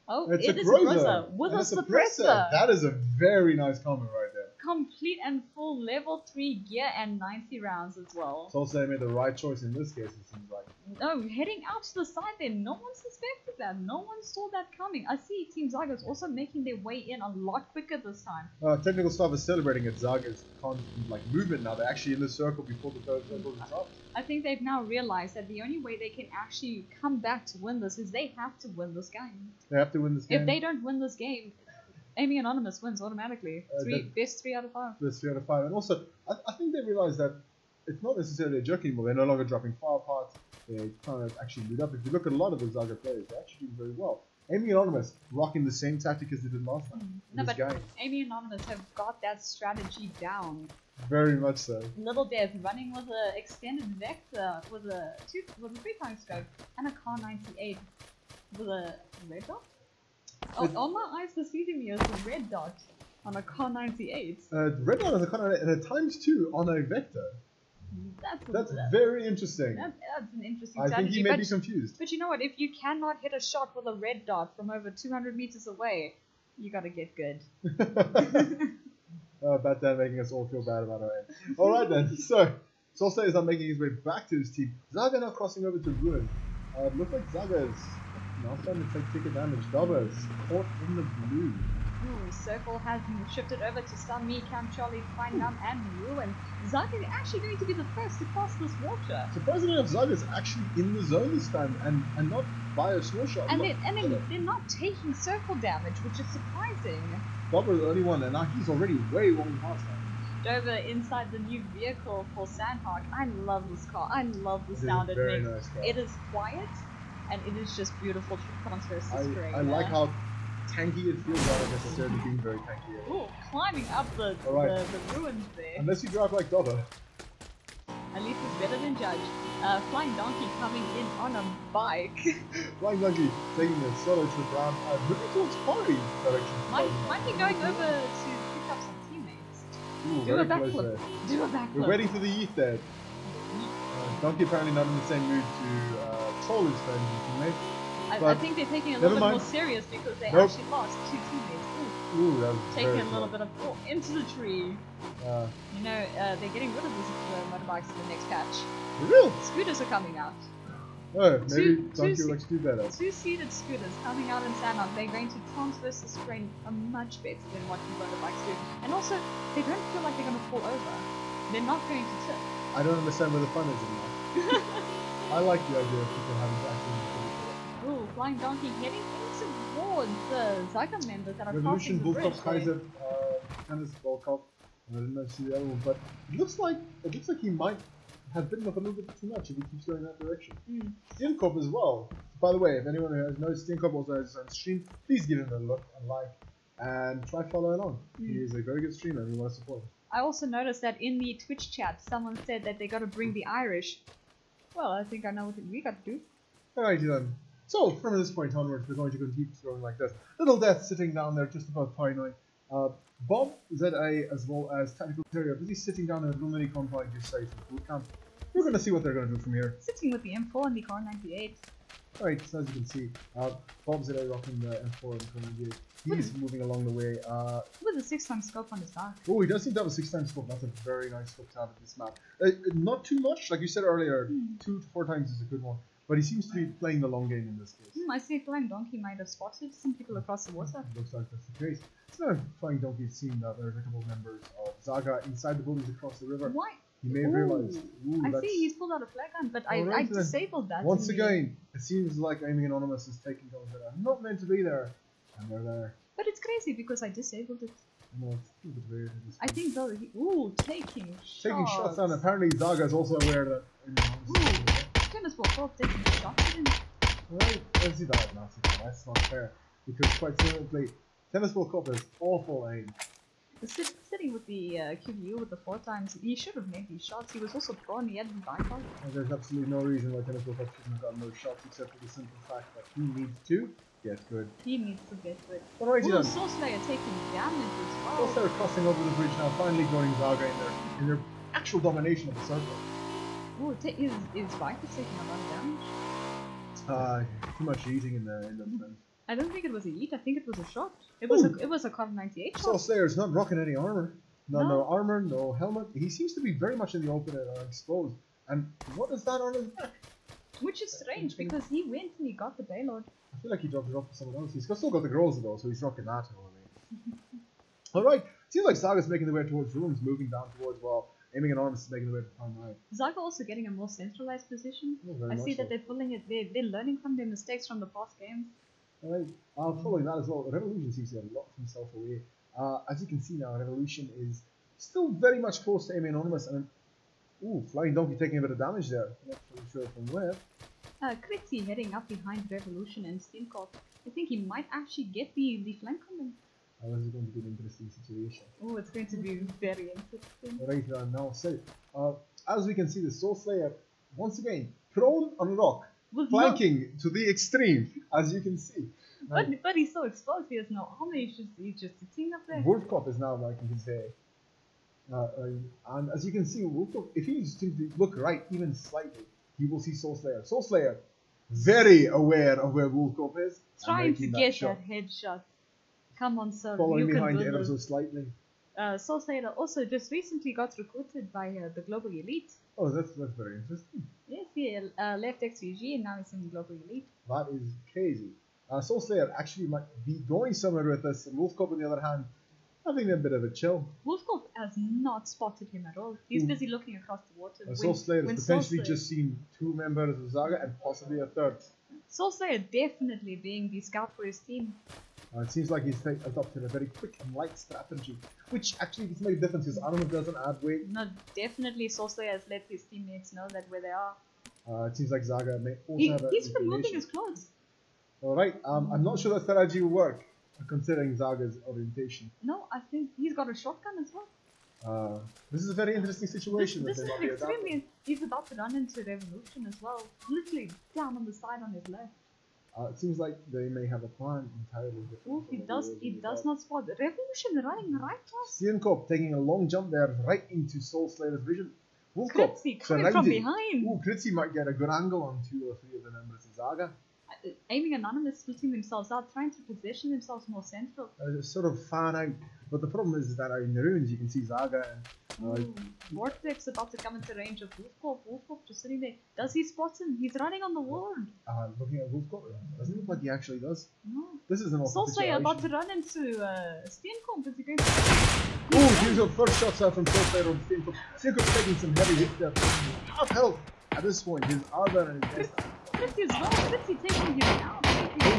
Oh, It's it a is Groza with and a suppressor. That is a very nice comment right there. Complete and full level 3 gear and 90 rounds as well. So also they made the right choice in this case, it seems like. No, heading out to the side there, no one suspected that. No one saw that coming. I see Team ZAGA is also making their way in a lot quicker this time. Technical staff is celebrating at ZAGA's movement now. They're actually in the circle before the third circle is up. I think they've now realized that the only way they can actually come back to win this is they have to win this game. They have to win this game. If they don't win this game, Amy Anonymous wins automatically. Best 3 out of 5. Best 3 out of 5. And also, I think they realize that it's not necessarily a joke anymore. They're no longer dropping fire parts. They're trying to actually lead up. If you look at a lot of the ZAGA players, they're actually doing very well. Amy Anonymous rocking the same tactic as they did last time. No, but Amy Anonymous have got that strategy down. Very much so. Little Death running with an extended vector with a 3-time scope and a Car 98 with a red dot. On my eyes, deceiving me as a red dot on a Car 98. Red dot on a Car 98 and a ×2 on a vector. That's very interesting. That's an interesting strategy. I think he may be confused. But you know what? If you cannot hit a shot with a red dot from over 200 meters away, you gotta get good. Bad Dan making us all feel bad about our aim. Alright then, so Solstad is now making his way back to his team. ZAGA now crossing over to Ruin. It looks like ZAGA is now starting to take ticket damage. Dava is caught in the blue. Circle has been shifted over to Sami, Camp Charlie, Fine Gum, and Ruin. ZAGA is actually going to be the first to cross this water. Surprisingly enough, ZAGA is actually in the zone this time and not by a small shot. And they're not taking circle damage, which is surprising. Dava is the only one, and now he's already way past that. Dover inside the new vehicle for Sandhawk. I love this car. I love the sound it makes. Nice car. It is quiet, and it is just beautiful transverse terrain. I like how tanky it feels without necessarily being very tanky. Ooh, climbing up the ruins there. Unless you drive like Dover. At least it's better than Judge. Flying Donkey coming in on a bike. Flying Donkey taking a solo trip around, looking towards Quarry direction. Might be going over to pick up some teammates. Ooh, Do a backflip. Do a backflip. We're waiting for the yeet there. Donkey apparently not in the same mood to troll his friends and teammates. I think they're taking it a little bit more serious because they actually lost 2 teammates. Ooh, that was taking a little bit of into the tree. You know, they're getting rid of the motorbikes in the next patch. Real? Scooters are coming out. Oh, maybe Donkey likes to do better. 2-seated scooters coming out in Sandhawk. They're going to transverse the terrain much better than what the motorbikes do. And also, they don't feel like they're going to fall over. They're not going to tip. I don't understand where the fun is in that. I like the idea of people having to actually. Ooh, Flying Donkey heading in towards the ZAGA members that are crossing the bridge. Revolution, Kaiser, Hannes, Volkov. I didn't know see the other one, but it looks like he might have bitten off a little bit too much if he keeps going that direction. Steenkop as well. By the way, if anyone who knows Steenkop also has his own stream, please give him a look and like, and try following along. He is a very good streamer and we want to support him. I also noticed that in the Twitch chat, someone said that they got to bring the Irish. Well, I think I know what we got to do. Alrighty then. So, from this point onwards, we're going to keep going like this. Little Death sitting down there just above Pi 9. Bob, ZA, as well as Tactical Terrier, busy sitting down in a little mini compound just safe in boot camp. We're going to see what they're going to do from here. Sitting with the M4 and the Car 98. Alright, so as you can see, Bob ZA rocking the M4 and the Car 98. He's moving along the way. With a 6-time scope on his back. Oh, he does seem to have a 6-time scope. That's a very nice scope to have at this map. Not too much, like you said earlier, 2 to 4 times is a good one. But he seems to be playing the long game in this case. I see Flying Donkey might have spotted some people across the water. Looks like that's the case. So now Flying Donkey's seen that there's a couple of members of ZAGA inside the buildings across the river. He may have realized. Ooh, I that's... see he's pulled out a flare gun, but I Alright, then. disabled that. Once in the- again, it seems like Aiming Anonymous is taking guns that are not meant to be there. And they're there. But it's crazy because I disabled it. No, it's a bit weird. I think though, taking shots. Taking shots down. Apparently, ZAGA is also aware that Aiming Anonymous is there. Tennis ball club taking shots at him. Right, let's see that. That's not fair. Because quite simply, Tennis Ball Cup is awful aim. Sitting with the QBU with the 4 times, he should have made these shots. He was also prone, he had the blind ball. There's absolutely no reason why Tennis Ball Cup shouldn't have gotten those shots except for the simple fact that he needs to get good. He needs to get good. Alrighty Ooh, then. Soul Slayer taking damage as well. Soul Slayer crossing over the bridge now, finally joining ZAGA in their actual domination of the circle. Ooh, is Viper taking a lot of damage? Too much eating in the front. I don't think it was a yeet, I think it was a shot. It was a Carbon 98 Soul shot. Slayer's not rocking any armor. No No. armor, no helmet. He seems to be very much in the open and exposed. And what is that on his back? Which is strange because he went and he got the payload. I feel like he dropped it off for someone else. He's still got the girls though, so he's rocking that. Alright, seems like Zaga's making the way towards ruins, moving down towards Aiming Anonymous is making the way to Prime 9. ZAGA also getting a more centralized position. Oh, very I much see so. that they're pulling it, they're learning from their mistakes from the past games. Alright, following that as well, Revolution seems to have locked himself away. As you can see now, Revolution is still very much close to Aiming Anonymous, and Flying Donkey taking a bit of damage there. Not really sure from where. Kritzy heading up behind Revolution and Steenkop. I think he might actually get the flank on them. This is going to be an interesting situation. Oh, it's going to be very interesting. Right now, so as we can see, the Soul Slayer once again prone on rock, flanking to the extreme, as you can see. But he's so exposed. He has no armor. He's just sitting up there. Wolfkop is now making his way, and as you can see, Wolfkop, if he just seems to look right even slightly, he will see Soul Slayer. Soul Slayer, very aware of where Wolfkop is, trying to get that headshot. Come on, sir. Following you behind can ever so slightly. Soul Slayer also just recently got recruited by the Global Elite. Oh, that's very interesting. Yes, he left XVG and now he's in Global Elite. That is crazy. Soul Slayer actually might be going somewhere with us, and Wolfkop on the other hand, having a bit of a chill. Wolfkop has not spotted him at all. He's busy looking across the water. Soul Slayer has potentially just seen 2 members of ZAGA and possibly a 3rd. Soul Slayer definitely being the scout for his team. It seems like he's adopted a very quick and light strategy, which actually does make a difference because armor doesn't add weight. No, definitely Soul Slayer has let his teammates know that where they are. It seems like ZAGA may also have he's removing his clothes. Alright, I'm not sure that strategy will work, considering ZAGA's orientation. No, I think he's got a shotgun as well. This is a very interesting situation. This is extremely... He's about to run into Revolution as well. Literally down on the side on his left. It seems like they may have a plan entirely different. Oh, he does not spot. Revolution running right past. Steenkop taking a long jump there right into Soul Slayer's vision. Wolfkop Kritzy coming from behind. Ooh, Kritzy might get a good angle on 2 or 3 of the members of ZAGA. Aiming Anonymous splitting themselves out, trying to position themselves more central. Sort of fan out. But the problem is that in the ruins you can see ZAGA and Vortex about to come into range of Wolfkop. Wolfkop just sitting there. Does he spot him? He's running on the ward. Looking at Wolfkop, doesn't look like he actually does. No. This is an awful Soul Slayer situation. about to run into Steenkop. Is he going to... Oh, here's our first shots out from Soul Slayer on Steenkop. Steenkop's taking some heavy hits there. Half health at this point. His armor and his vest. Kritzy as well. Kritzy taking him down.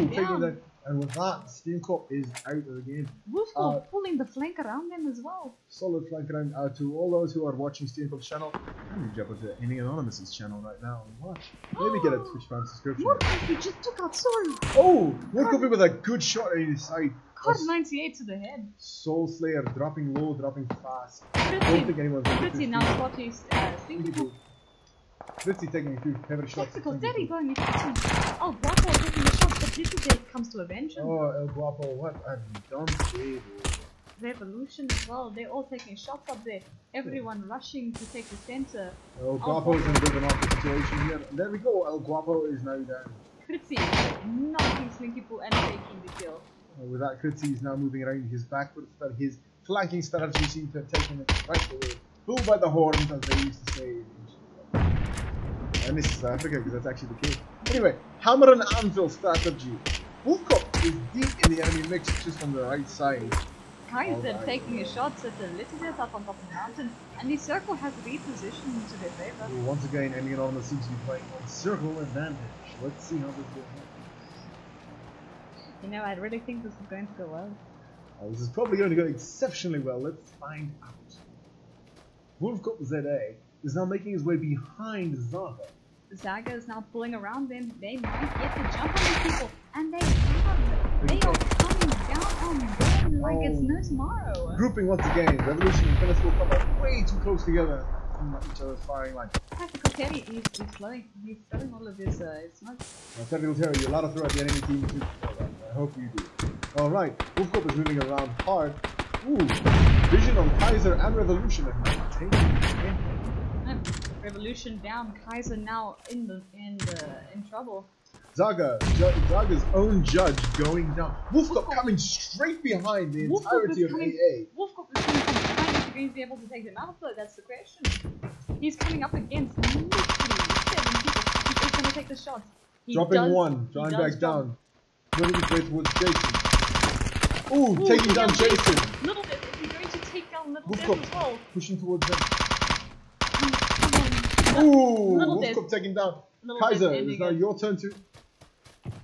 Taking that. And with that, Steenkop is out of the game. Wolfkop pulling the flank around them as well. Solid flank around. To all those who are watching Steenkop's channel, I'm jump into Aiming Anonymous's channel right now and watch. Maybe get a Twitch fan subscription. He just took out Soul. Oh! Wolfkop with a good shot on his side. Card 98 to the head. Soul Slayer dropping low, dropping fast. Kritzy, Don't think anyone's Kritzy now spotting Steenkop. Kritzy taking a few heavy shots. Tactical Terry going into action. Oh, Guapo taking the shots, but Little comes to avenge him. Oh, El Guapo, what have you done today, bro? Revolution as well, they're all taking shots up there. Everyone rushing to take the center. El Guapo is in a bit of an awkward situation here. And there we go, El Guapo is now down. Kritzy knocking Slinky Poo and taking the kill. With that, Kritzy is now moving around his backwards, but his flanking strategy seems to have taken it right away. Bull by the horns, as they used to say. And this is South Africa, because that's actually the case. Anyway, hammer and anvil strategy. Wolfkop is deep in the enemy mix, just on the right side. Kaiser taking his shots at the little bit up on top of the mountain, and the circle has repositioned to their favor. Well, once again, Enemy Anonymous seems to be playing on circle advantage. Let's see how this goes. You know, I really think this is going to go well. This is probably going to go exceptionally well. Let's find out. Wolfcop ZA is now making his way behind ZAGA. ZAGA is now pulling around them. They might get the jump on these people, and they have. They are coming down on them like it's no tomorrow. Grouping once again. Revolution and Venice will come up way too close together. Each other's firing line. Tactical Terry is throwing all of his smoke. Tactical Terry, you're allowed to throw at the enemy team too. I hope you do. Alright, Wolfcop is moving around hard. Ooh, vision on Kaiser and Revolution and not taking it. Revolution down, Kaiser now in trouble. Zaga's own judge going down. Wolfcop coming straight behind the entirety of AA. Wolfcop is coming from behind. Is he going to be able to take them out though? That's the question. He's coming up against literally 7 people. He's going to take the shots. Dropping one, drawing back down. Moving his way towards Jason. Ooh, taking down Jason. Little bit. Is he going to take down Little Bit Wolfcop as well? pushing towards him. Ooh, Little Wolfcop Bit. taking down. Little Kaiser, Bit it's now your turn to.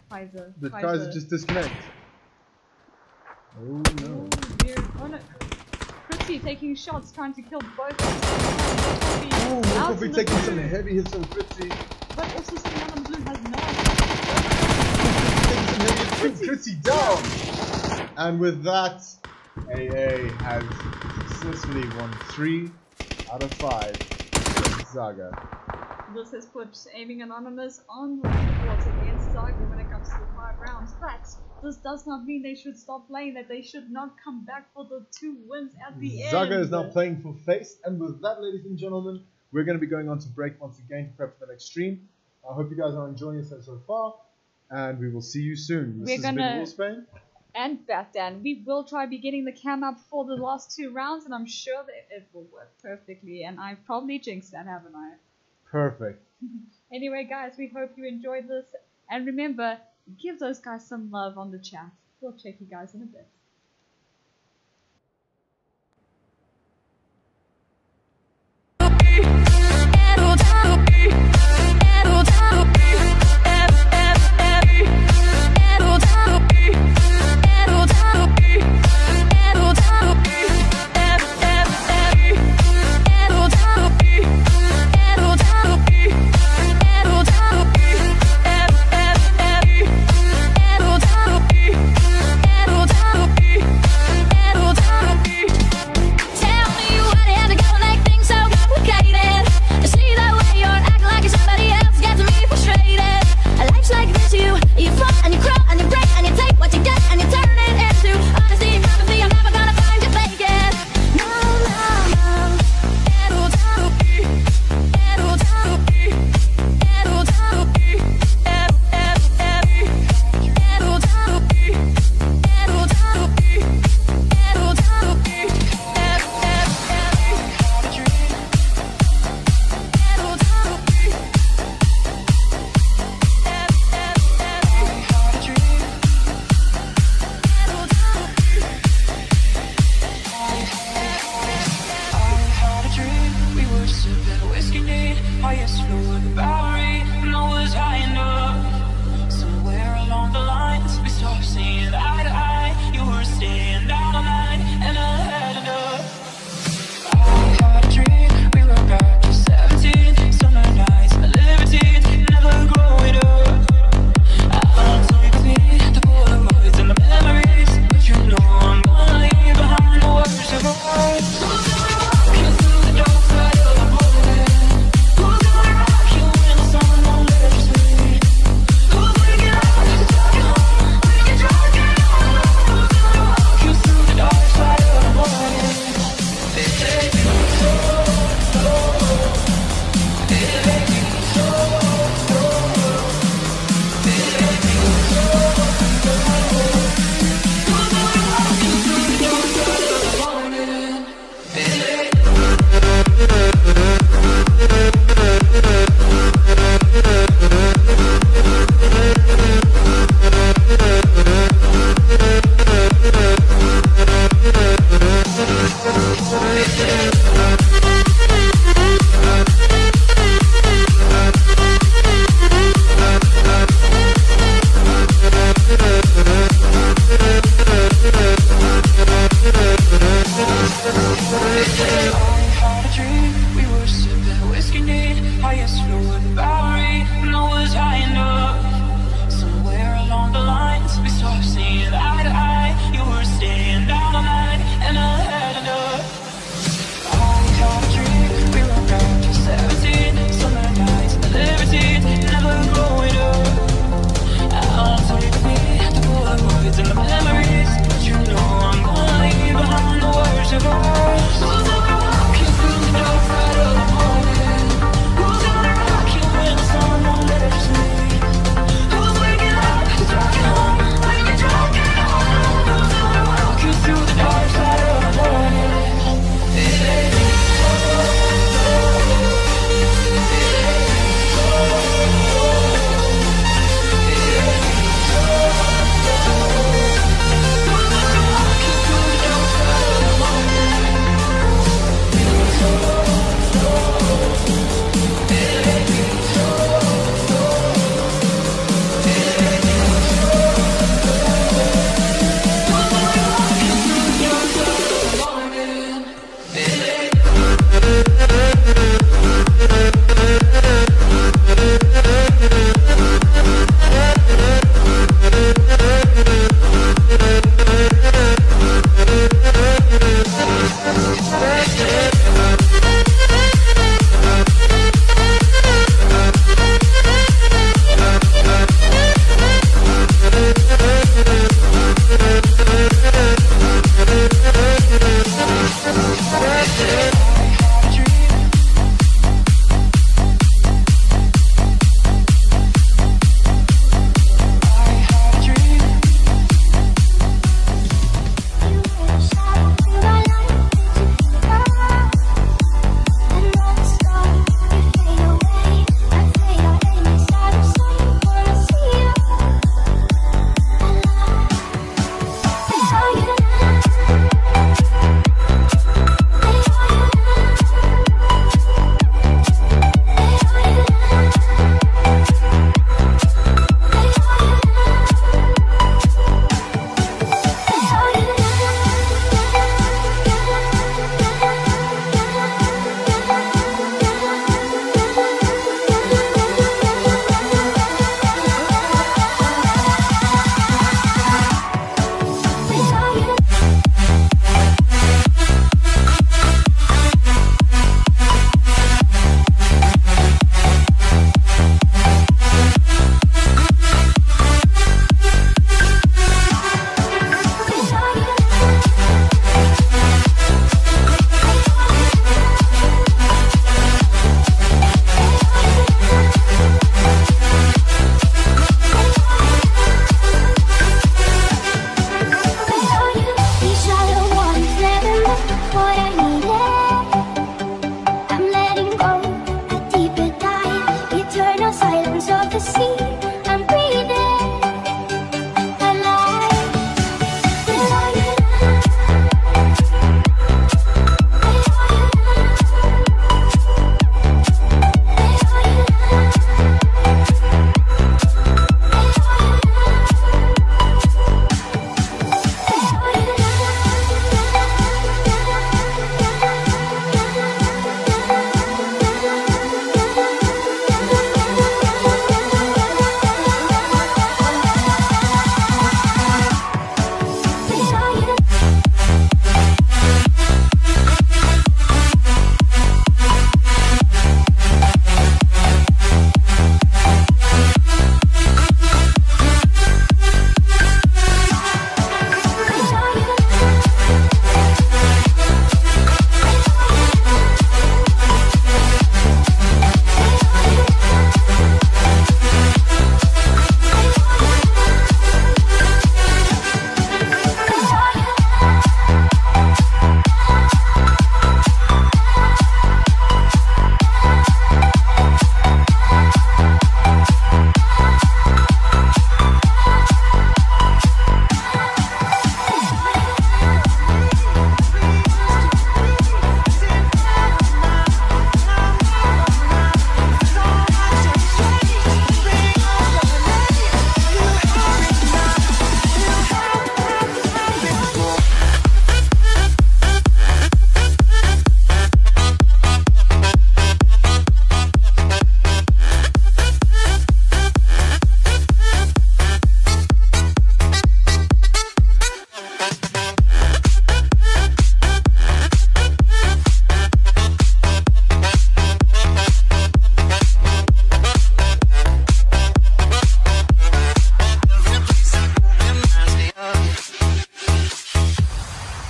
Kaiser. Did Kaiser just disconnect? Oh no. Oh dear. Oh no. Fritzy taking shots, trying to kill both. Ooh, Wolfcop taking some heavy hits from Fritzy. But also someone on blue has no. Taking some heavy hits from Fritzy down. And with that, AA has successfully won 3 out of 5 against ZAGA. This has put Aiming Anonymous on the leaderboards against ZAGA when it comes to the 5 rounds, but this does not mean they should stop playing, that they should not come back for the 2 wins at the end. ZAGA is now playing for face, and with that, ladies and gentlemen, we're going to be going on to break once again to prep for the next stream. I hope you guys are enjoying yourselves so far, and we will see you soon. This is Big Wolfsbane. And Batdan, we will try be getting the cam up for the last 2 rounds, and I'm sure that it will work perfectly, and I've probably jinxed that, haven't I? Perfect. Anyway, guys, we hope you enjoyed this. And remember, give those guys some love on the chat. We'll check you guys in a bit. It'll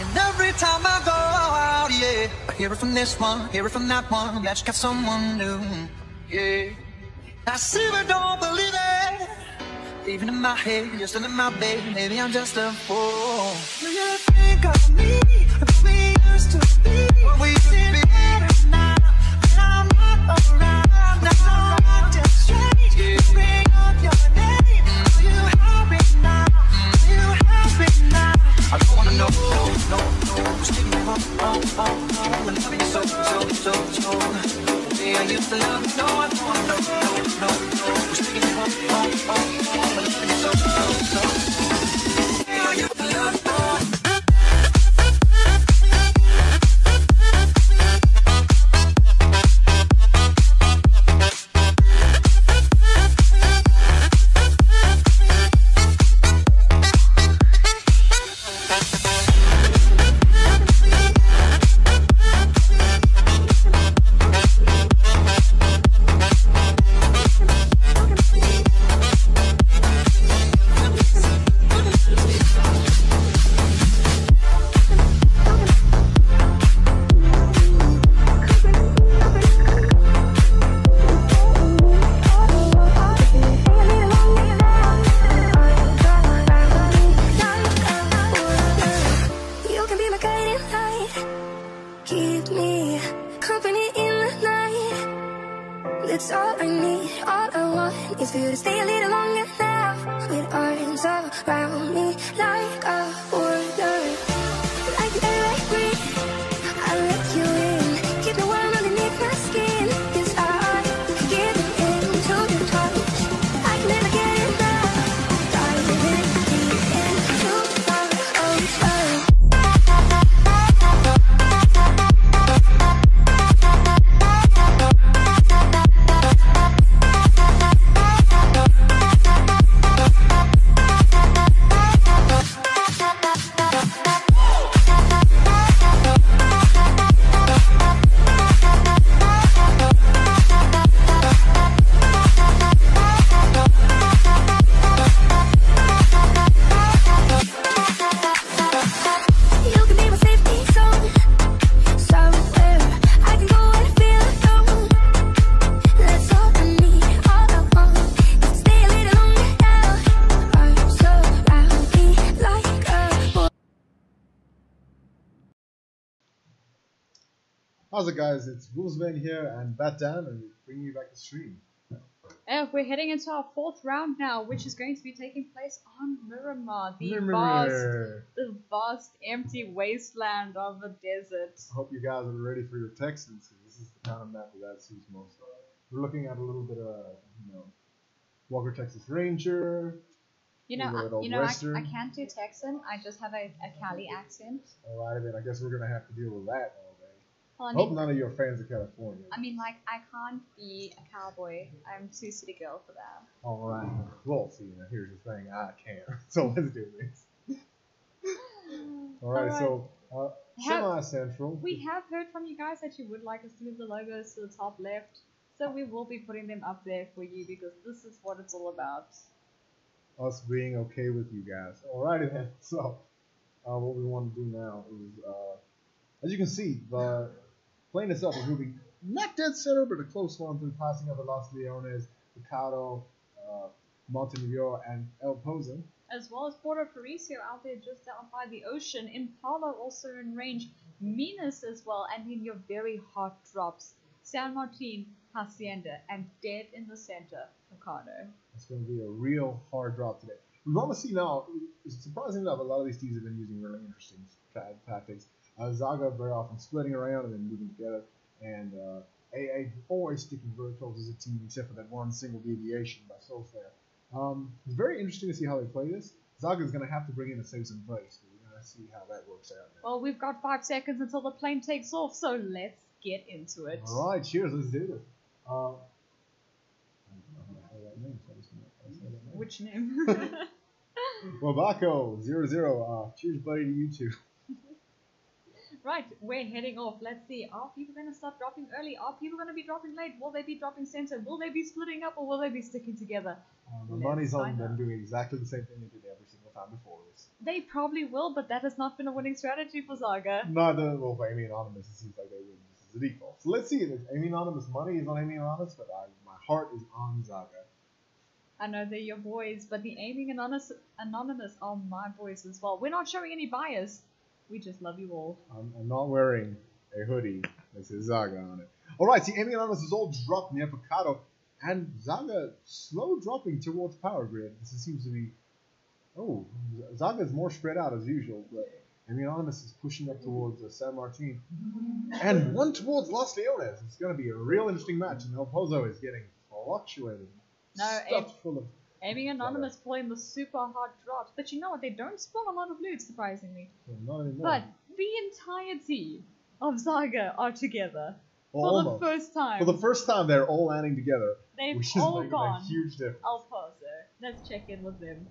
And every time I go out, yeah, I hear it from this one, hear it from that one, that you got someone new, yeah. I see but don't believe it. Even in my head, you're still in my bed. Maybe I'm just a fool. Do you think of me as we used to be? What we used to be now, and I'm not around. Now I'm just strange. You bring up your name. Are you happy now? Are you happy now? I don't wanna know, no. Who's taking me home, when I'm loving you so. The way I used to love you, no, I don't wanna know, no. Who's taking me home, when I'm loving you so. The way I used to love you. That's all I need, all I want is for you to stay a little longer now. With arms around me like a warrior. Like the air I breathe, I let you in. Keep me warm underneath my skin. Yes, I give into your touch. I can never get enough. Diving in deep into our ocean. How's it, guys? It's Wolfsman here and Batdan, and we're bringing you back to stream. We're heading into our fourth round now, which is going to be taking place on Miramar, the vast empty wasteland of the desert. I hope you guys are ready for your Texans. This is the kind of map that suits most of us. We're looking at a little bit of, Walker Texas Ranger. I can't do Texan. I just have a Cali accent. Alright, then I guess we're gonna have to deal with that all day. Well, I hope none of your fans are California. I can't be a cowboy. I'm too city girl for that. Alright, well, see, now here's the thing, I can. So let's do this. Alright, so, semi-central. We have heard from you guys that you would like us to move the logos to the top left, so we will be putting them up there for you because this is what it's all about. Us being okay with you guys. Alrighty then, so, what we want to do now is, as you can see, the plane itself is moving not dead center, but a close one through passing of the Los Leones, Picado, Montevideo, and El Pozo. As well as Puerto Paraiso out there just down by the ocean. Impala also in range. Minas as well, and in your very hot drops. San Martin, Hacienda, and dead in the center, Picado. It's going to be a real hard drop today. We want to see now, surprisingly enough, a lot of these teams have been using really interesting tactics. ZAGA very often splitting around and then moving together, and AA always sticking very close as a team, except for that one single deviation by Solfair. It's very interesting to see how they play this. ZAGA is going to have to bring in a save some place, but we're going to see how that works out now. Well, we've got 5 seconds until the plane takes off, so let's get into it. Alright, cheers, let's do this. Which name? Wabako 00. Cheers, buddy, to you too. Right, we're heading off. Let's see. Are people going to start dropping early? Are people going to be dropping late? Will they be dropping center? Will they be splitting up or will they be sticking together? The money's on them doing exactly the same thing they did every single time before this. They probably will, but that has not been a winning strategy for ZAGA. Neither, well, for Amy Anonymous, it seems like they win just as a default. So let's see. Amy Anonymous money is on Amy Anonymous, but my heart is on ZAGA. I know they're your boys, but the Aiming Anonymous are my boys as well. We're not showing any bias. We just love you all. I'm not wearing a hoodie that says ZAGA on it. Alright, see, Amy Anonymous is all dropped near Picado, and ZAGA slow dropping towards Power Grid. This seems to be... Oh, ZAGA is more spread out as usual, but Amy Anonymous is pushing up towards San Martin. And one towards Los Leones. It's going to be a real interesting match, and El Pozo is getting fluctuated. No, Stuffed full of... Aiming Anonymous pulling the super hard drops, but you know what? They don't spawn a lot of loot, surprisingly. Not anymore. But the entirety of ZAGA are together for Almost. the first time. For the first time, they're all landing together. They've which is all making gone. a huge difference. El Pozo. Let's check in with them.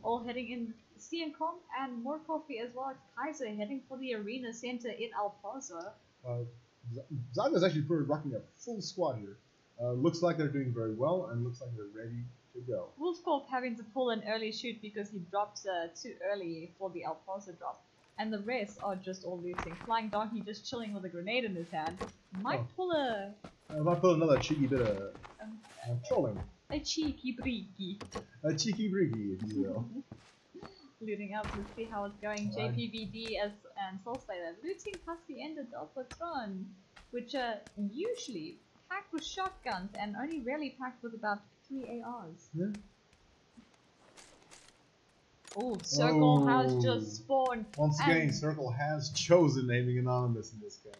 All heading in. CNCOM and more coffee as well as Kaiser heading for the arena center in El Pozo. ZAGA's actually rocking a full squad here. Looks like they're doing very well and looks like they're ready to go. Wolfscorp having to pull an early shoot because he dropped too early for the El Pozo drop. And the rest are just all looting. Flying Donkey just chilling with a grenade in his hand. Might pull Might pull another cheeky bit of trolling. a cheeky breaky. A cheeky briggy, if you will. Looting up to see how it's going. JPVD and Soulslayer looting past the end of Delphatron, which are usually packed with shotguns and only rarely packed with about 3 ARs. Yeah. Oh, Circle has just spawned. Once again, Circle has chosen Aiming Anonymous in this case.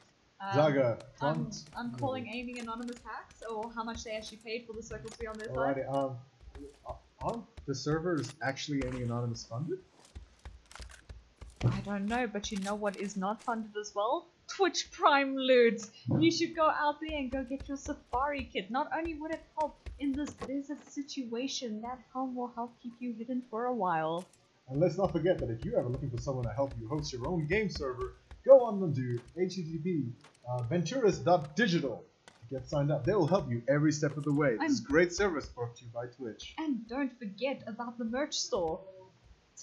ZAGA, I'm calling Aiming Anonymous hacks, or how much they actually paid for the Circle to be on their side. Alrighty, aren't the servers actually Aiming Anonymous funded? I don't know, but you know what is not funded as well? Twitch Prime loot! You should go out there and go get your Safari kit. Not only would it help in this desert situation, that helm will help keep you hidden for a while. And let's not forget that if you're ever looking for someone to help you host your own game server, go on and do http venturas.digital to get signed up. They will help you every step of the way. This is great service brought to you by Twitch. And don't forget about the merch store.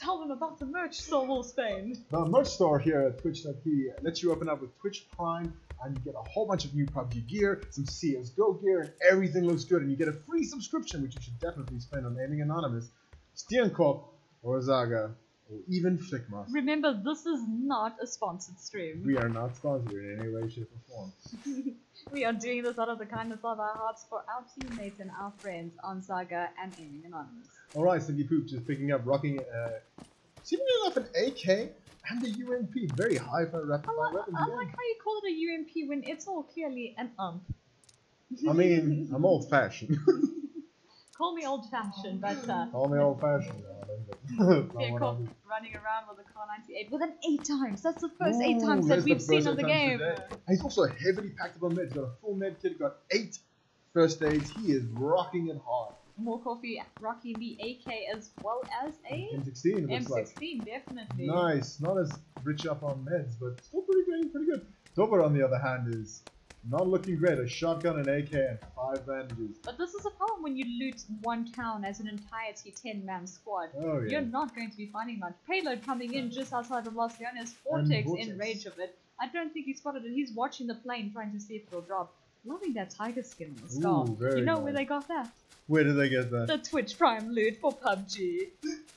Tell them about the merch store, Wolfsbane. The merch store here at Twitch.tv lets you open up with Twitch Prime and you get a whole bunch of new PUBG gear, some CSGO gear, and everything looks good. And you get a free subscription, which you should definitely spend on Aiming Anonymous, Steenkop, or ZAGA, or even Flickmasters. Remember, this is not a sponsored stream. We are not sponsored in any way, shape, or form. We are doing this out of the kindness of our hearts for our teammates and our friends on ZAGA and Aiming Anonymous. Alright, Slinky Poop just picking up, rocking seemingly enough an AK and a UMP. Very high-fire rapid-fire weapons I again. like how you call it a UMP when it's all clearly an ump. I mean, I'm old-fashioned. Call me old-fashioned, but Call me old-fashioned. Vehicle running around with a Car 98 with an 8 times. That's the first 8 times that we've seen in the game. And he's also heavily packed up on meds. He's got a full med kit. He's got 8 first aids. He is rocking it hard. More coffee rocking the AK as well as a M16. It looks M16, like. definitely. Nice. Not as rich up on meds, but still pretty good. Dober, on the other hand, is not looking great. A shotgun, an AK, and 5 bandages. But this is a problem when you loot one town as an entirety 10-man squad. Oh, yeah. You're not going to be finding much. Payload coming in just outside of Los Leones. Vortex in rage of it. I don't think he spotted it. He's watching the plane trying to see if it'll drop. Loving that tiger skin on the scar. Very you know nice. where they got that? Where did they get that? The Twitch Prime loot for PUBG.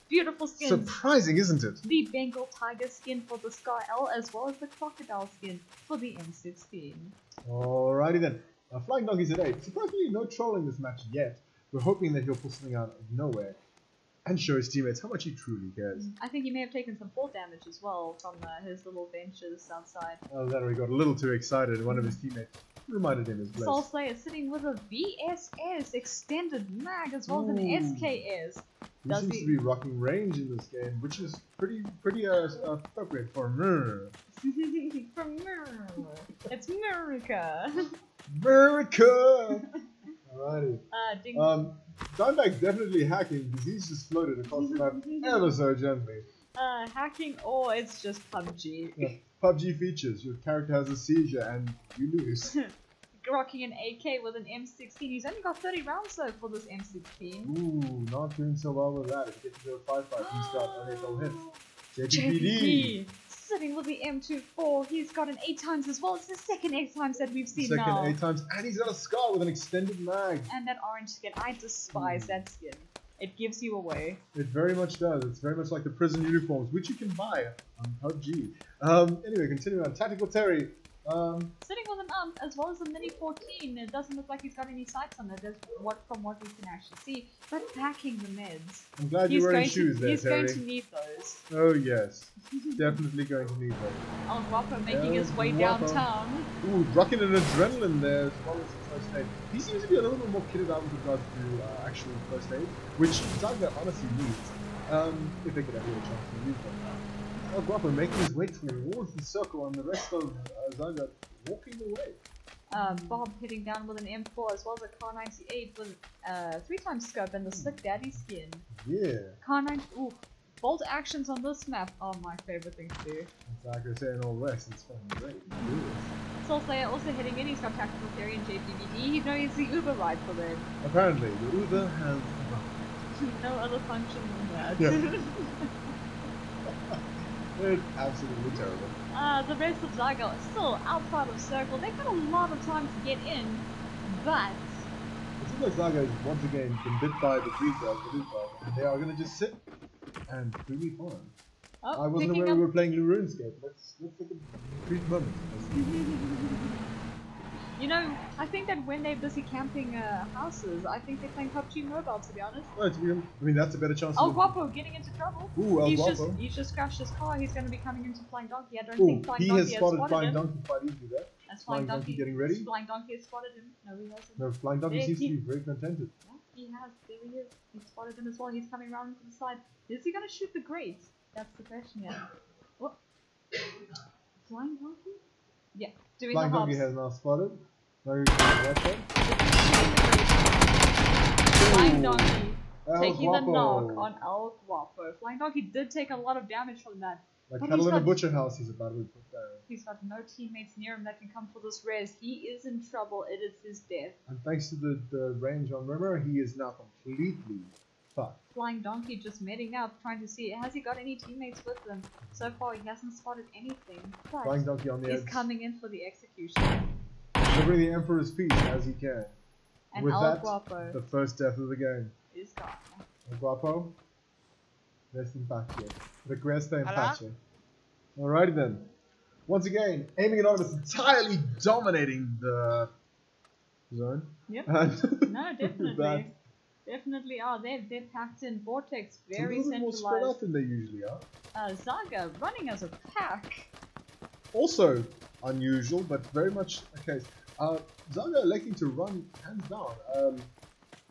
Beautiful skins. Surprising, isn't it? The Bengal tiger skin for the Scar L as well as the crocodile skin for the M16. Alrighty then. Flying Donkey's at 8. Surprisingly, no trolling this match yet. We're hoping that he'll pull something out of nowhere and show his teammates how much he truly cares. I think he may have taken some fall damage as well from his little ventures outside. Oh, that he got a little too excited. One of his teammates reminded him his place. Soulslayer sitting with a VSS extended mag as well as an SKS. He seems to be rocking range in this game, which is pretty appropriate for Murr. From it's America. America! Alrighty. Ding. Dimebag's definitely hacking because he's just floated across the map ever so gently. Hacking or it's just PUBG. Yeah. PUBG features. Your character has a seizure and you lose. rocking an AK with an M16. He's only got 30 rounds though for this M16. Ooh, not doing so well with that. If you get to do a 5-5, he's got unable hits. JPD sitting with the M24. He's got an 8 times as well. It's the second 8 times that we've seen now. Second 8 times, and he's got a scar with an extended mag. And that orange skin. I despise that skin. It gives you away. It very much does. It's very much like the prison uniforms, which you can buy on PUBG. Anyway, continuing on. Tactical Terry. Sitting with an ump as well as a Mini 14. It doesn't look like he's got any sights on it from what we can actually see. But packing the meds. I'm glad you're wearing shoes there, He's Terry. going to need those. Oh yes. Definitely going to need those. El Guapo making his way Guapo. downtown. Ooh, rocking an adrenaline there as well as first aid. He seems to be a little bit more kitted out with regards to actual first aid, which ZAGA honestly needs. If they could ever get a chance to use them. El Guapo making his way towards the circle and the rest of ZAGA walking away. Bob hitting down with an M4 as well as a Car 98 with 3 times scope and the Slick Daddy skin. Yeah. Car 9. Ooh. Bolt actions on this map are my favorite thing to do. ZAGA saying all rest. It's fun. Great. Soulslayer also hitting in. He's got Tactical Theory and JPVD. You know he's the Uber ride for them. Apparently, the Uber has No other function than that. Yeah. It's absolutely terrible. The rest of ZAGA are still outside of circle. They've got a lot of time to get in, but It seems like ZAGA is once again been bit by the breeze of the loot bug, and they are going to just sit and do me fun. oh, I wasn't picking aware up. we were playing New RuneScape. Let's take a brief moment. You know, I think that when they're busy camping houses, I think they're playing PUBG Mobile, to be honest. Right, I mean, that's a better chance. El Guapo getting into trouble. Ooh, El Guapo. He's just crashed his car. He's going to be coming into Flying Donkey. I don't Ooh, think Flying he Donkey has has spotted Flying him. Donkey quite easily there. That's Flying Donkey getting ready. Flying Donkey has spotted him. No, he hasn't. No, Flying Donkey There seems he- to be very contented. Yeah, he has. There he is. He spotted him as well. He's coming around to the side. Is he going to shoot the grate? That's the question, yeah. What? Flying Donkey? Yeah, doing Flying the Donkey hops. has now spotted. Now he's going to that side. Flying Donkey El taking the Guapo. knock on El Guapo. Flying Donkey did take a lot of damage from that. Like But cattle he's in a got- butcher house, he's about to be put down. He's got no teammates near him that can come for this res. He is in trouble. It is his death. And thanks to the range on Rimmer, he is now completely fucked. Flying Donkey just medding up, trying to see, has he got any teammates with him? So far, he hasn't spotted anything. But Flying Donkey on the he's edge. coming in for the execution. Delivering the Emperor's Peace as he can. And With El that, Guapo the first death of the game. is gone. El Guapo, rest in pace. Regresta in pace. Alrighty then. Once again, Aiming Anonymous entirely dominating the zone. Yep. And No, with definitely. that, Definitely are. They're packed in Vortex, it's a very little bit more spread out centralized. than they usually are. ZAGA running as a pack. Also unusual, but very much a case. ZAGA electing to run hands down.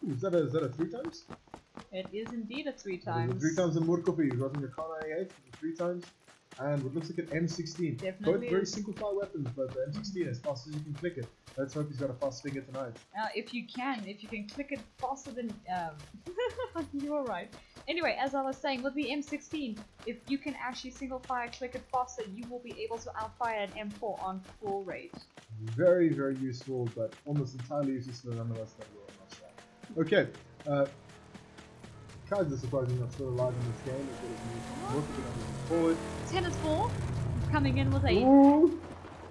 Is that a 3 times? It is indeed a 3 It times. is a 3 times in Murkofi. He's running a Car 98 3 times. And what looks like an M16. Definitely Both very is. single fire weapons, but the M16 as fast as you can click it. Let's hope he's got a fast finger tonight. If you can click it faster than you are right. Anyway, as I was saying, with the M16, if you can actually single fire click it faster, you will be able to outfire an M4 on full rate. Very, very useful, but almost entirely useless for none of us that were on that side. Okay, kind of surprising not still alive in this game. It's going to be forward. 10 is 4, coming in with a Ooh,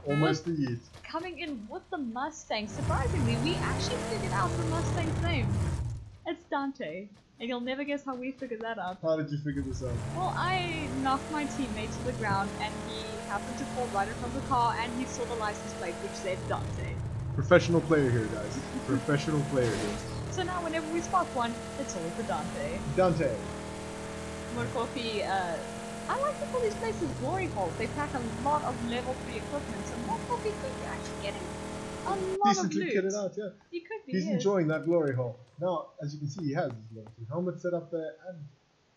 almost the yeet. coming in with the Mustang. Surprisingly, we actually figured out the Mustang's name. It's Dante, and you'll never guess how we figured that out. How did you figure this out? Well, I knocked my teammate to the ground, and he happened to fall right in front of the car, and he saw the license plate, which said Dante. Professional player here, guys. Professional player here. So now whenever we spot one, it's always the Dante. Dante. Murkofi, I like to call these places glory holes. They pack a lot of level 3 equipment, so Murkofi could be actually getting a lot Decently of loot. kitted out, yeah. He could be, He's yes. enjoying that glory hole. Now, as you can see, he has his level 2 helmet set up there, and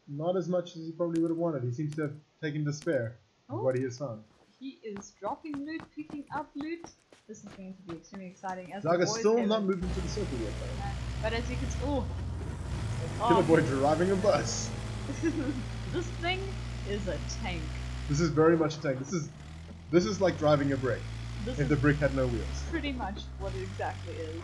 not as much as he probably would have wanted. He seems to have taken despair of Oh. what he has found. He is dropping loot, picking up loot. This is going to be extremely exciting. As Zaga's the boys still have not it. moved into the circle yet, though. But as you can see, oh, Killer Boy driving a bus. this thing is a tank. This is very much a tank. This is like driving a brick. This if is the brick had no wheels. pretty much what it exactly is.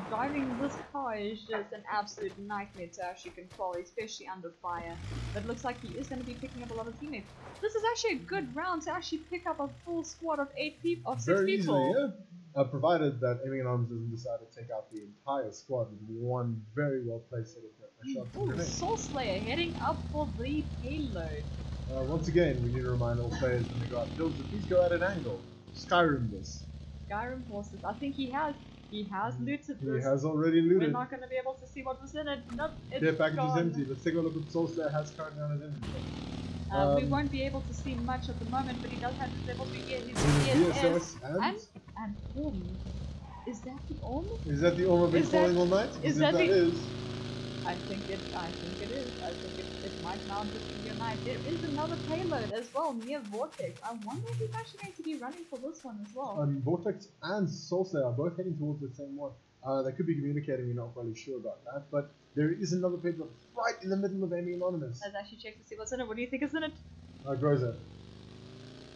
Driving this car is just an absolute nightmare to actually control, especially under fire. But it looks like he is going to be picking up a lot of teammates. This is actually a good round to actually pick up a full squad of 6 Very people. easily, yeah. Provided that Aiming Anonymous doesn't decide to take out the entire squad with one very well placed set of shots. Ooh, Soul Slayer heading up for the payload. Once again, we need to remind all players when they go out builds to please go at an angle. Skyrim this. Skyrim horses. I think he has looted He this. has already We're looted. not going to be able to see what was in it. Nope, it's Their package gone. is empty. Let's take a look at Soul Slayer has currently on his inventory. We won't be able to see much at the moment, but he does have his level 3 gear, his VSS and Orm. Is that the Orm? Is that the Orm I've been Is that- calling all night? is If that the- is. I think it is. I think it might now just be your night. There is another payload as well near Vortex. I wonder if he's actually going to be running for this one as well. Vortex and Soul Slayer are both heading towards the same one. They could be communicating, we're not really sure about that, but there is another payload right in the middle of Aiming Anonymous. Let's actually check to see what's in it. What do you think is in it? Groza.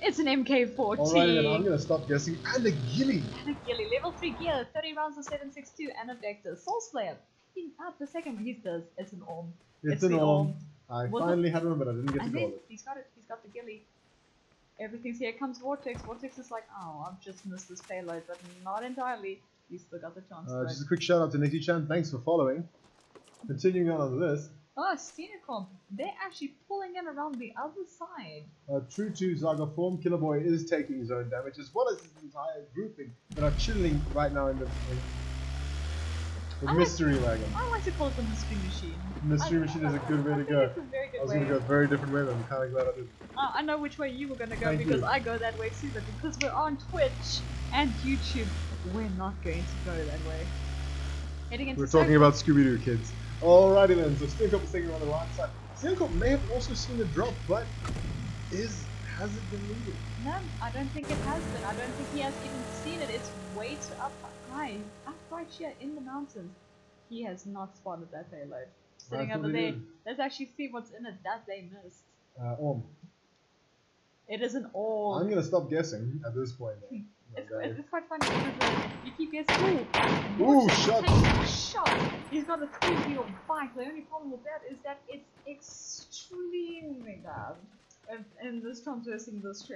It's an MK14. Alright then, I'm gonna stop guessing. And a Gilly! And a Gilly, level 3 gear, 30 rounds of 7.62 and a Vector. Soul Slayer, picking up the second one. He says it's an Orm. It's an the Orm. I Was finally had one, but I didn't get to And call then it. he's got it. He's got the Gilly. Everything's here. Comes Vortex. Vortex is like, oh, I've just missed this payload, but not entirely. He's still got the chance. Just a quick shout out to Nikki Chan, thanks for following. Continuing on the list, Oh, Stenacom. They're actually pulling in around the other side. true to ZAGA form, Killer Boy is taking his own damage as well as his entire grouping that are chilling right now in the mystery wagon. I like to call it the Mystery Machine. Mystery Machine is a good way to I think go. it's a very good I was way. going to go a very different way, but I'm kind of glad I did. I know which way you were going to go Thank because you. I go that way too, but because we're on Twitch and YouTube, we're not going to go that way. Heading into We're talking about Scooby-Doo, kids. Alrighty then, so Stinkop is taking on the right side. Stinkop may have also seen the drop, but has it been looted? No, I don't think it has been. I don't think he has even seen it. It's way too up high, up right here in the mountains. He has not spotted that payload. Sitting I over thought he there. did. Let's actually see what's in it that they missed. Orm. It is an all. I'm going to stop guessing at this point. Then. It's quite funny because you keep guessing. Ooh, shot. Shot. He's got a 3-wheel bike. The only problem with that is that it's extremely bad in this traversing this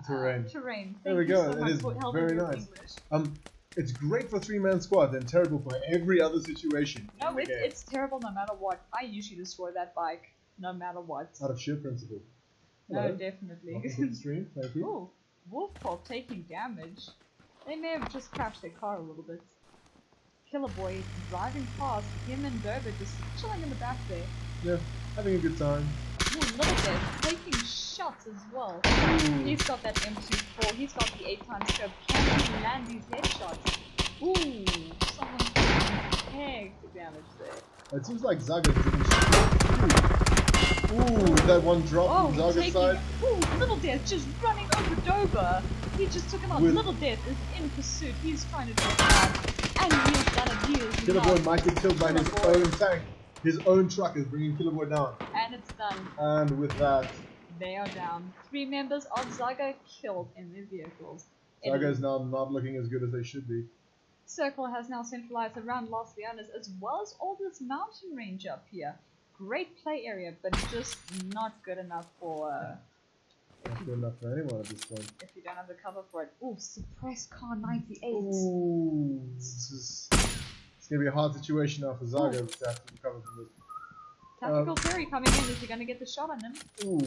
terrain. terrain. There we Thank you go. so It much is for helping very with nice. English. It's great for 3-man squad, then terrible for every other situation. No, in the game. it's terrible no matter what. I usually destroy that bike no matter what. Out of sheer principle. No, Hello. definitely. Welcome to the stream. Thank you. Ooh, Wolfpaw taking damage. They may have just crashed their car a little bit. Killer Boy driving past, him and Dover just chilling in the back there. Yeah, having a good time. Ooh, little bit, taking shots as well. He's got that M24, he's got the 8x scope. Can he land these headshots? Ooh, someone's taking heck damage there. It seems like Zaga's doing straight. Ooh, that one drop from Zaga's taking, side. ooh, Little Death just running over Dover. He just took him out. With- Little Death is in pursuit. He's trying to drop out. And he has done it. He is Killer Boy might get killed by his Killer Boy. own tank. His own truck is bringing Killer Boy down. And it's done. And with that, They are down. 3 members of ZAGA killed in their vehicles. Zaga is now not looking as good as they should be. Circle has now centralized around Las Leonas as well as all this mountain range up here. Great play area, but just not good enough for Not good enough for anyone at this point. if you don't have the cover for it. Ooh, suppressed car 98. Ooh, it's gonna be a hard situation now for Zaga to have to recover from this. Tactical Terry coming in. Is he going to get the shot on him? Ooh,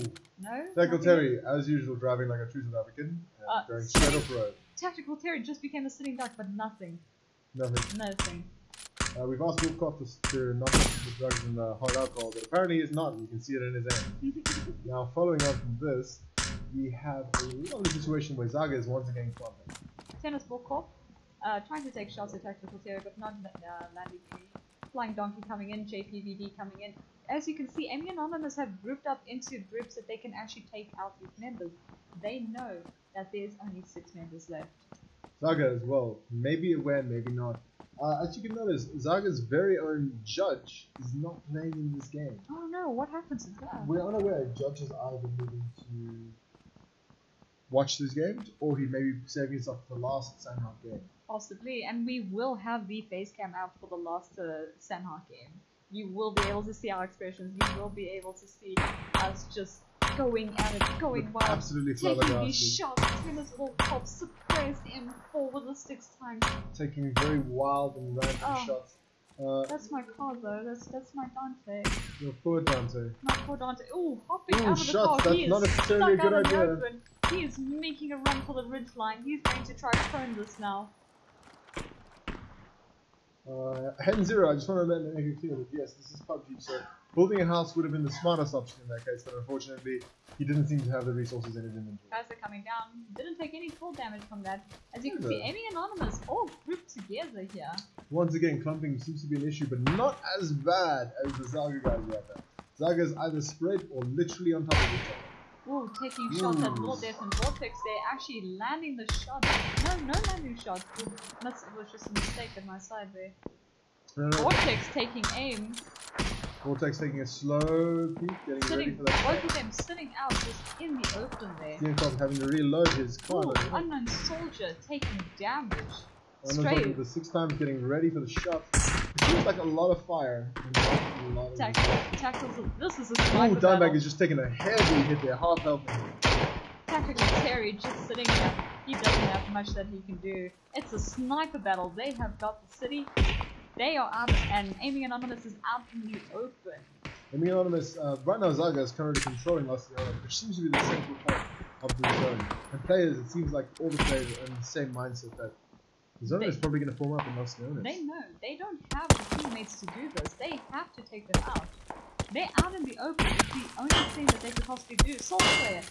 No? Tactical Nothing? Terry, as usual, driving like a true South African and going straight off road. Tactical Terry just became a sitting duck, but nothing. Nothing. Nothing. We've asked Wolfcoff to knock off the drugs and hard alcohol, but apparently he's not. You can see it in his hand. Now, following on from this, we have a lovely situation where Zaga is once again clumping. Tennis ball corp. Trying to take shots at Tactical Terry, but not landing free. Flying Donkey coming in, JPVD coming in. As you can see, Aiming Anonymous have grouped up into groups that they can actually take out these members. They know that there's only 6 members left. Zaga as well, maybe aware, maybe not. As you can notice, Zaga's very own judge is not playing in this game. Oh no, what happens to that? We're unaware judges are either moving to watch these games, or he may be saving himself for the last Sandhawk game. Possibly, and we will have the face cam out for the last Sandhawk game. You will be able to see our expressions. You will be able to see us just going at it, going wild, absolutely taking these shots. Tennis ball pops, suppressed M4 with the 6 times. Taking very wild and random shots. That's my car though. That's my Dante. Your poor Dante. My poor Dante. Ooh, hopping out of the shots. car. That's He is not necessarily a stuck good out in the idea. open. He is making a run for the ridge line. He's going to try to prone this now. Hen Zero, I just want to make it clear that yes, this is PUBG, so building a house would have been the smartest option in that case, but unfortunately, he didn't seem to have the resources in his inventory. Guys are coming down. Didn't take any full damage from that. As you can see, Amy Anonymous all grouped together here. Once again, clumping seems to be an issue, but not as bad as the ZAGA guys right now. ZAGA is either spread or literally on top of each other. Ooh, taking shots at Little Death and Vortex there, actually landing the shots. No landing shots. It was just a mistake on my side there. Vortex taking aim. Vortex taking a slow peek, getting ready for that. Both of them sitting out just in the open there. Steenkopf having to reload his car. Ooh, Unknown Soldier taking damage. Unknown Soldier with the 6 times getting ready for the shot. It seems like a lot of fire. And not a lot of Tackles. This is a sniper Dimebag battle. is just taking a heavy hit there, half health. Tactical Terry just sitting there. He doesn't have much that he can do. It's a sniper battle. They have got the city. They are out, and Amy Anonymous is out in the open. Amy Anonymous, right now ZAGA is currently controlling Los Leones, which seems to be the central point of the zone. And players, it seems like all the players are in the same mindset that the zone is probably going to form up in Los Leones. They know. They don't have the teammates to do this. They have to take them out. They're out in the open. It's the only thing that they could possibly do. Soul Slayer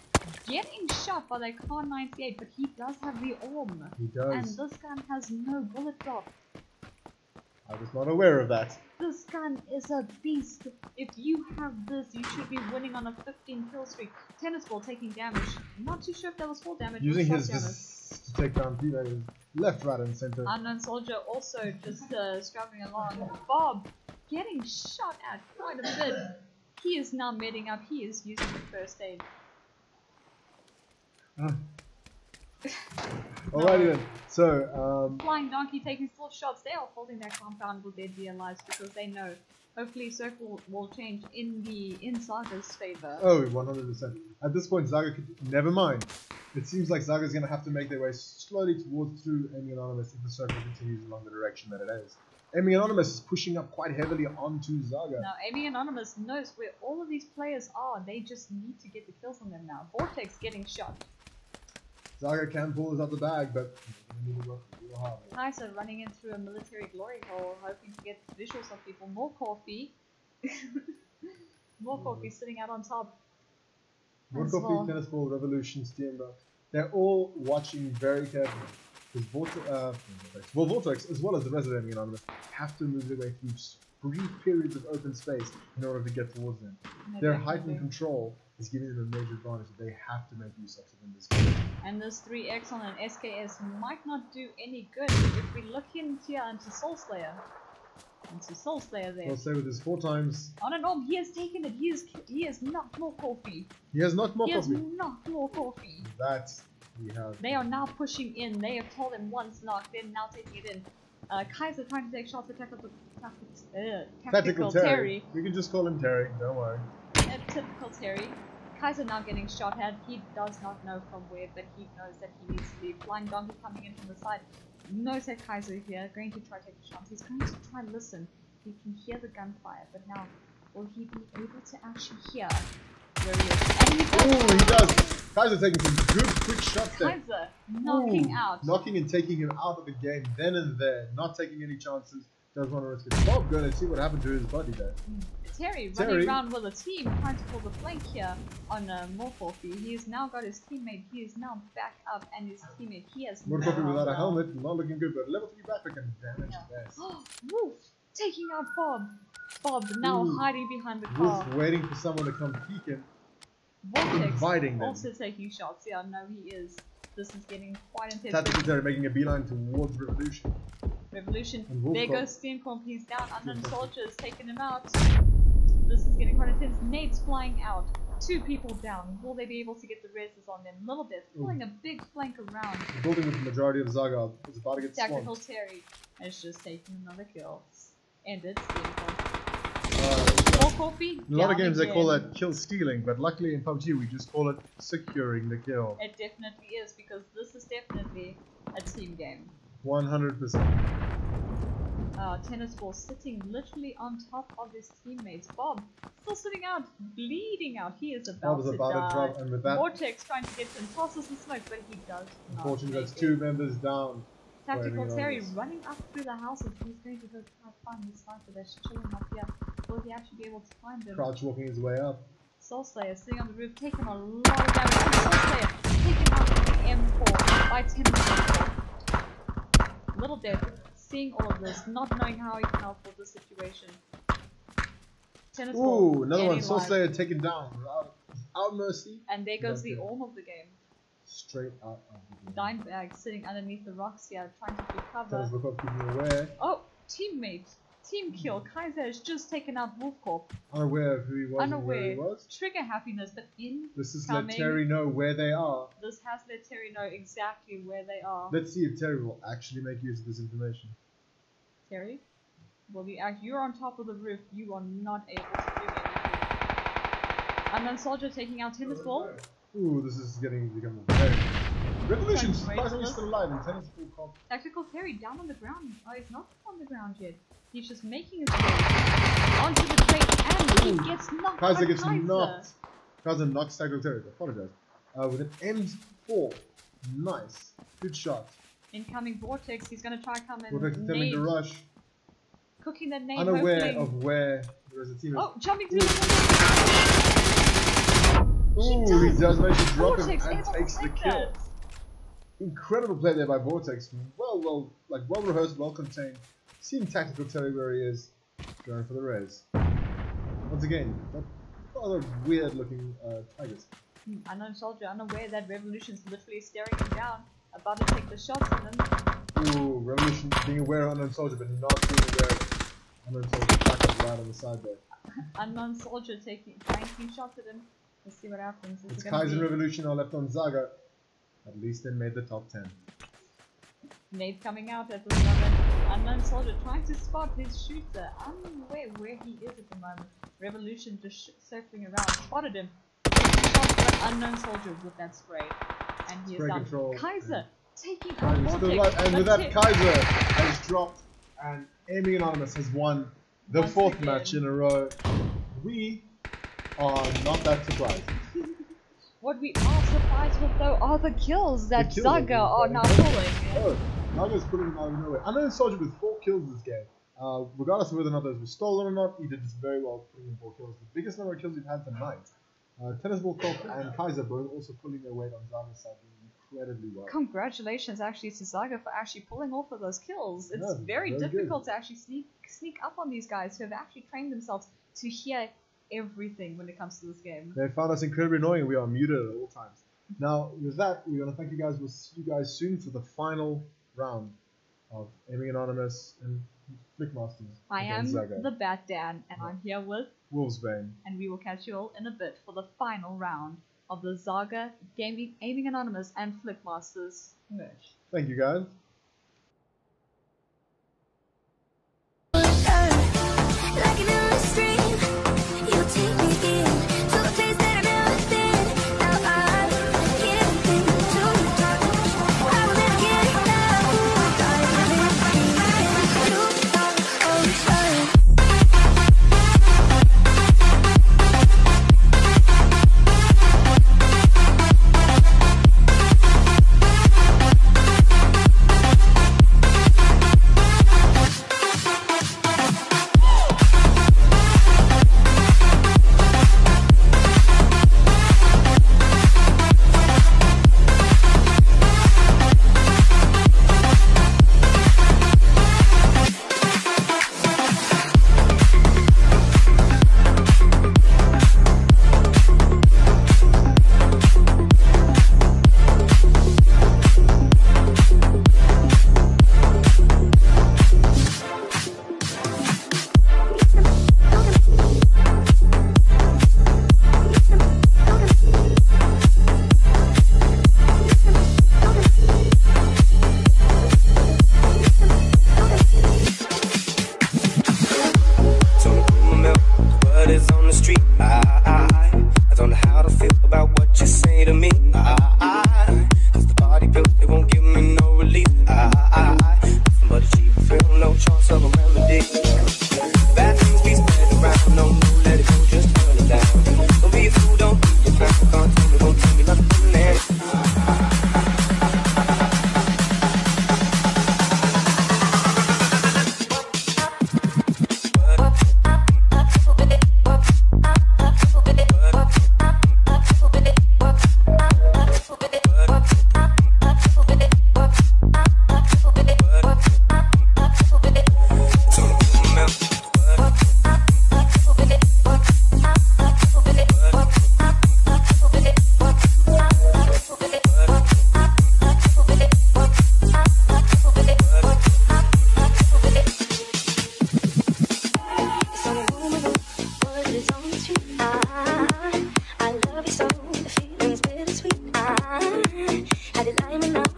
getting shot by their Car 98, but he does have the orb. He does. And this gun has no bullet drop. I was not aware of that. This gun is a beast. If you have this, you should be winning on a 15 kill streak. Tennis ball taking damage. Not too sure if that was full damage. Using his to take down P-Layers left, right, and center. Unknown Soldier also just struggling along. Bob getting shot at quite a bit. He is now medding up. He is using the first aid. Alrighty then. So, Flying Donkey taking still shots. They are holding their compound with their dear lives because they know hopefully Circle will change in ZAGA's favor. Oh, 100%. At this point, ZAGA could never mind. It seems like ZAGA is going to have to make their way slowly towards through Amy Anonymous if the circle continues along the direction that it is. Amy Anonymous is pushing up quite heavily onto ZAGA. Now, Amy Anonymous knows where all of these players are. They just need to get the kills on them now. Vortex getting shot. ZAGA can pull this out the bag, but we need to work real hard. Kaiser running in through a military glory hole, hoping to get visuals of people. More coffee. More coffee sitting out on top. More coffee, tennis ball, revolution, steamboat. They're all watching very carefully. Because Vortex, as well as the rest of Amy Anonymous, have to move their way through brief periods of open space in order to get towards them. Their heightened control is giving them a major advantage that they have to make use of in this game. And this 3x on an SKS might not do any good if we look in here into Soul Slayer. Into Soul Slayer there. Soul Slayer with his 4 times. On and on, he has taken it. He has knocked more coffee. He has knocked more He coffee. has knocked more coffee. That's we have. They are now pushing in. They have told him once knock, they're now taking it in. Kaiser trying to take shots at Tactical Terry. We can just call him Terry, don't worry. Typical Terry. Kaiser now getting shot at. He does not know from where, but he knows that he needs to leave. Flying Donkey coming in from the side. Knows that Kaiser here, going to try to take the shots. He's going to try and listen. He can hear the gunfire, but now will he be able to actually hear where he is? And he does. Ooh, he does. Kaiser taking some good quick shots there. Kaiser knocking out. Knocking and taking him out of the game then and there. Not taking any chances. Does want to risk it. Bob going to see what happened to his body there. Terry running around with a team trying to pull the flank here on Morphofi. He has now got his teammate. He is now back up, and his teammate, he has Morphofi without a helmet, not looking good, but level 3 backpack and damage best. Wolf taking out Bob. Bob now hiding behind the car. Wolf waiting for someone to come peek in. Vortex inviting them. also taking shots. Yeah, no, he is. This is getting quite intense. Tactical Terry making a beeline towards Revolution. Revolution. And There goes Steenkorn. He's down. Unknown Soldier is taking him out. This is getting quite intense. Nade's flying out. 2 people down. Will they be able to get the reses on them? Little Death pulling a big flank around. Building with the majority of ZAGA is about to get Tactical swamped. Terry has just taken another kill. Ended. Beautiful. In a lot of games they call that kill stealing, but luckily in PUBG we just call it securing the kill. It definitely is, because this is definitely a team game. 100%. Tennis Ball sitting literally on top of his teammates. Bob still sitting out, bleeding out. He is about to die. Drop, and with that, Vortex trying to get some tosses and smoke, but he does not. unfortunately, that's 2 members down. Tactical Terry running up through the houses. He's going to go try to find his sniper that's chilling up here. Will he actually be able to find him? Crouch walking his way up. Soul Slayer sitting on the roof, taking a lot of damage. And Soul Slayer taken out with the M4 by Tennis Ball. Little Dead seeing all of this, not knowing how he can help with the situation. Tennis Ball. Ooh, another one. Soul Slayer taken down without mercy. And there goes the orm of the game. Straight out of the game. Dimebag sitting underneath the rocks here, trying to keep cover. Tennis Ball keeping aware. Oh, teammate. Team kill. Kaiser has just taken out Wolfcorp. Unaware of who he was and where he Unaware. was. Trigger happiness, but in This has let Terry know where they are. This has let Terry know exactly where they are. Let's see if Terry will actually make use of this information. Terry? Well, you're on top of the roof. You are not able to do anything. Unknown Soldier taking out Tennis Ball. Ooh, this is becoming very... Revolution surprisingly still alive in Tennis Ball comp. Tactical Terry down on the ground. Oh, he's not on the ground yet. He's just making his way onto the crate, and he gets knocked. Kaiser gets knocked. Kaiser knocks Tactical Terry. I apologize. With an M4. Nice. Good shot. Incoming Vortex. He's going to try to come in. Vortex attempting to rush. Cooking that nade. Unaware hopefully. of where there is a team. Oh, jumping through the window. Ooh, he does manage to drop him Vortex and able to takes the take kill. that. Incredible play there by Vortex. Well rehearsed, well contained. Seeing Tactical Terry where he is, going for the res. Once again, that rather weird looking Tigers. Unknown Soldier unaware that Revolution's literally staring him down, about to take the shots on him. Ooh, Revolution being aware of Unknown Soldier, but not being aware of Unknown Soldier back up right on the side there. Unknown Soldier taking shots at him. Let's see what happens. It's Kaiser and Revolution are left on ZAGA. At least they made the top 10. Nade coming out at the moment. Unknown Soldier trying to spot his shooter. Unaware where he is at the moment. Revolution just circling around. Spotted him. Shot by Unknown Soldier with that spray. And he is down. Kaiser taking out Vortex. And with that, Kaiser has dropped. And Aiming Anonymous has won the Once 4th again. match in a row. We are not that surprised. What we are surprised with though are the kills that The kills ZAGA are now pulling. pulling. Oh, ZAGA's putting him out of nowhere. Unknown Soldier with 4 kills this game. Regardless of whether or not those were stolen or not, he did this very well, putting in 4 kills. The biggest number of kills we've had tonight. Tennis Ball Cop and Kaiser both also pulling their weight on ZAGA's side, doing incredibly well. Congratulations actually to ZAGA for actually pulling off of those kills. It's Yeah, very very difficult to actually sneak up on these guys who have actually trained themselves to hear everything when it comes to this game. They found us incredibly annoying. We are muted at all times. Now, with that, we're going to thank you guys. We'll see you guys soon for the final round of Aiming Anonymous and Flickmasters. I am against ZAGA. the Bat Dan, and I'm here with, Wolfsbane. and we will catch you all in a bit for the final round of the ZAGA Aiming Anonymous and Flickmasters merge. Thank you guys. Like an endless dream, you take me in to a place that I've never been. Now I can't think to I will never get enough. Darling, you are ocean.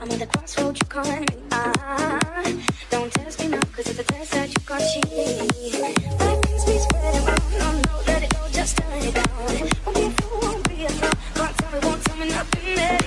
I'm at the crossroads, you can't me. Don't test me now, cause it's a test that you can't cheat. Life makes me spread around, no, no, let it go, just turn it down. Won't be a fool, won't be a fool. Won't tell me nothing there.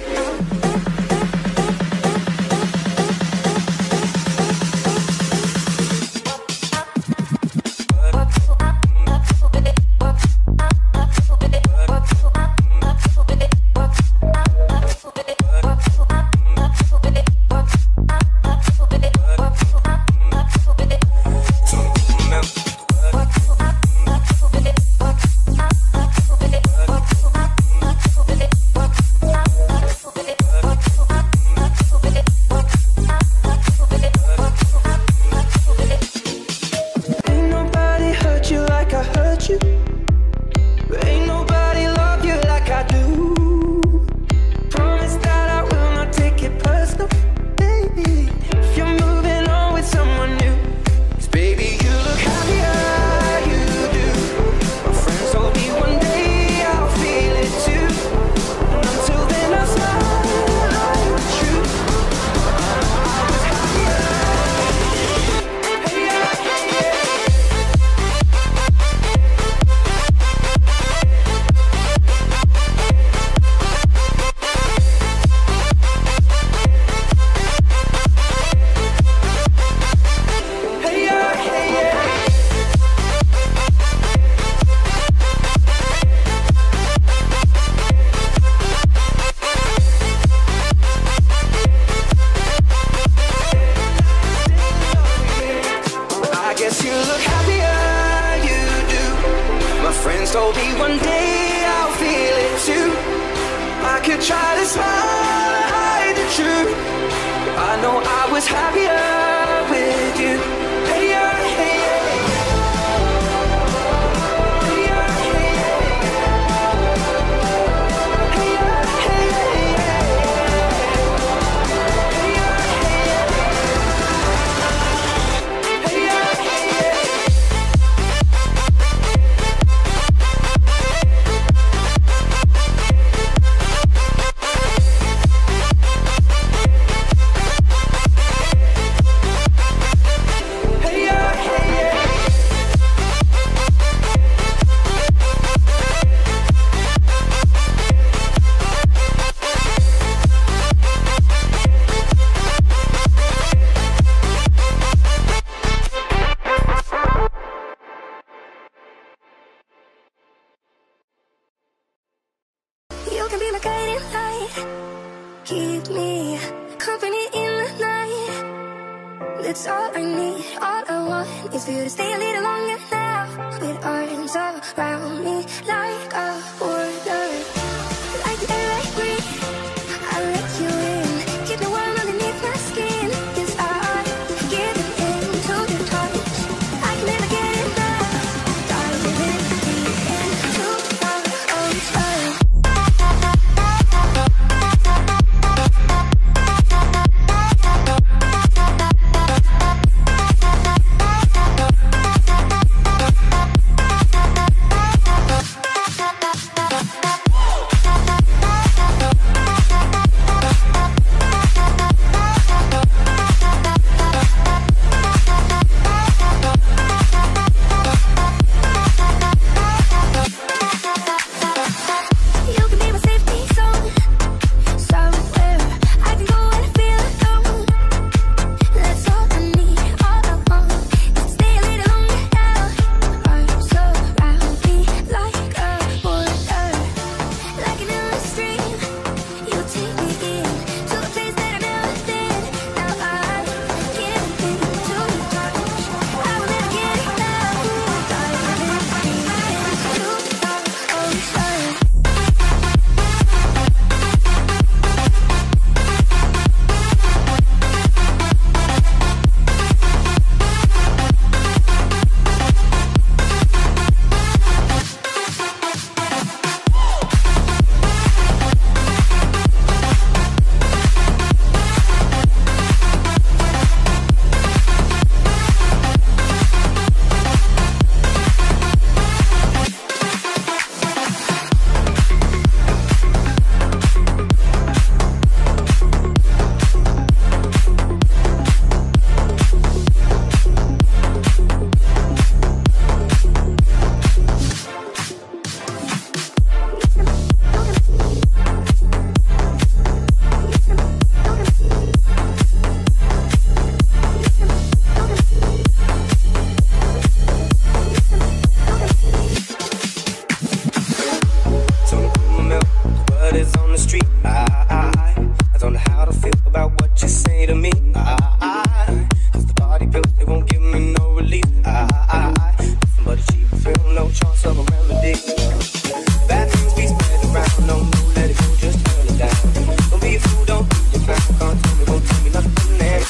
feel about what you say to me. Cause the body pills, they won't give me no relief. Nothing but a cheap pill, no chance of a remedy. Bad things we spread around, no, let it go, just turn it down. Don't be a fool, don't be a clown, can't tell me, won't tell me nothing there.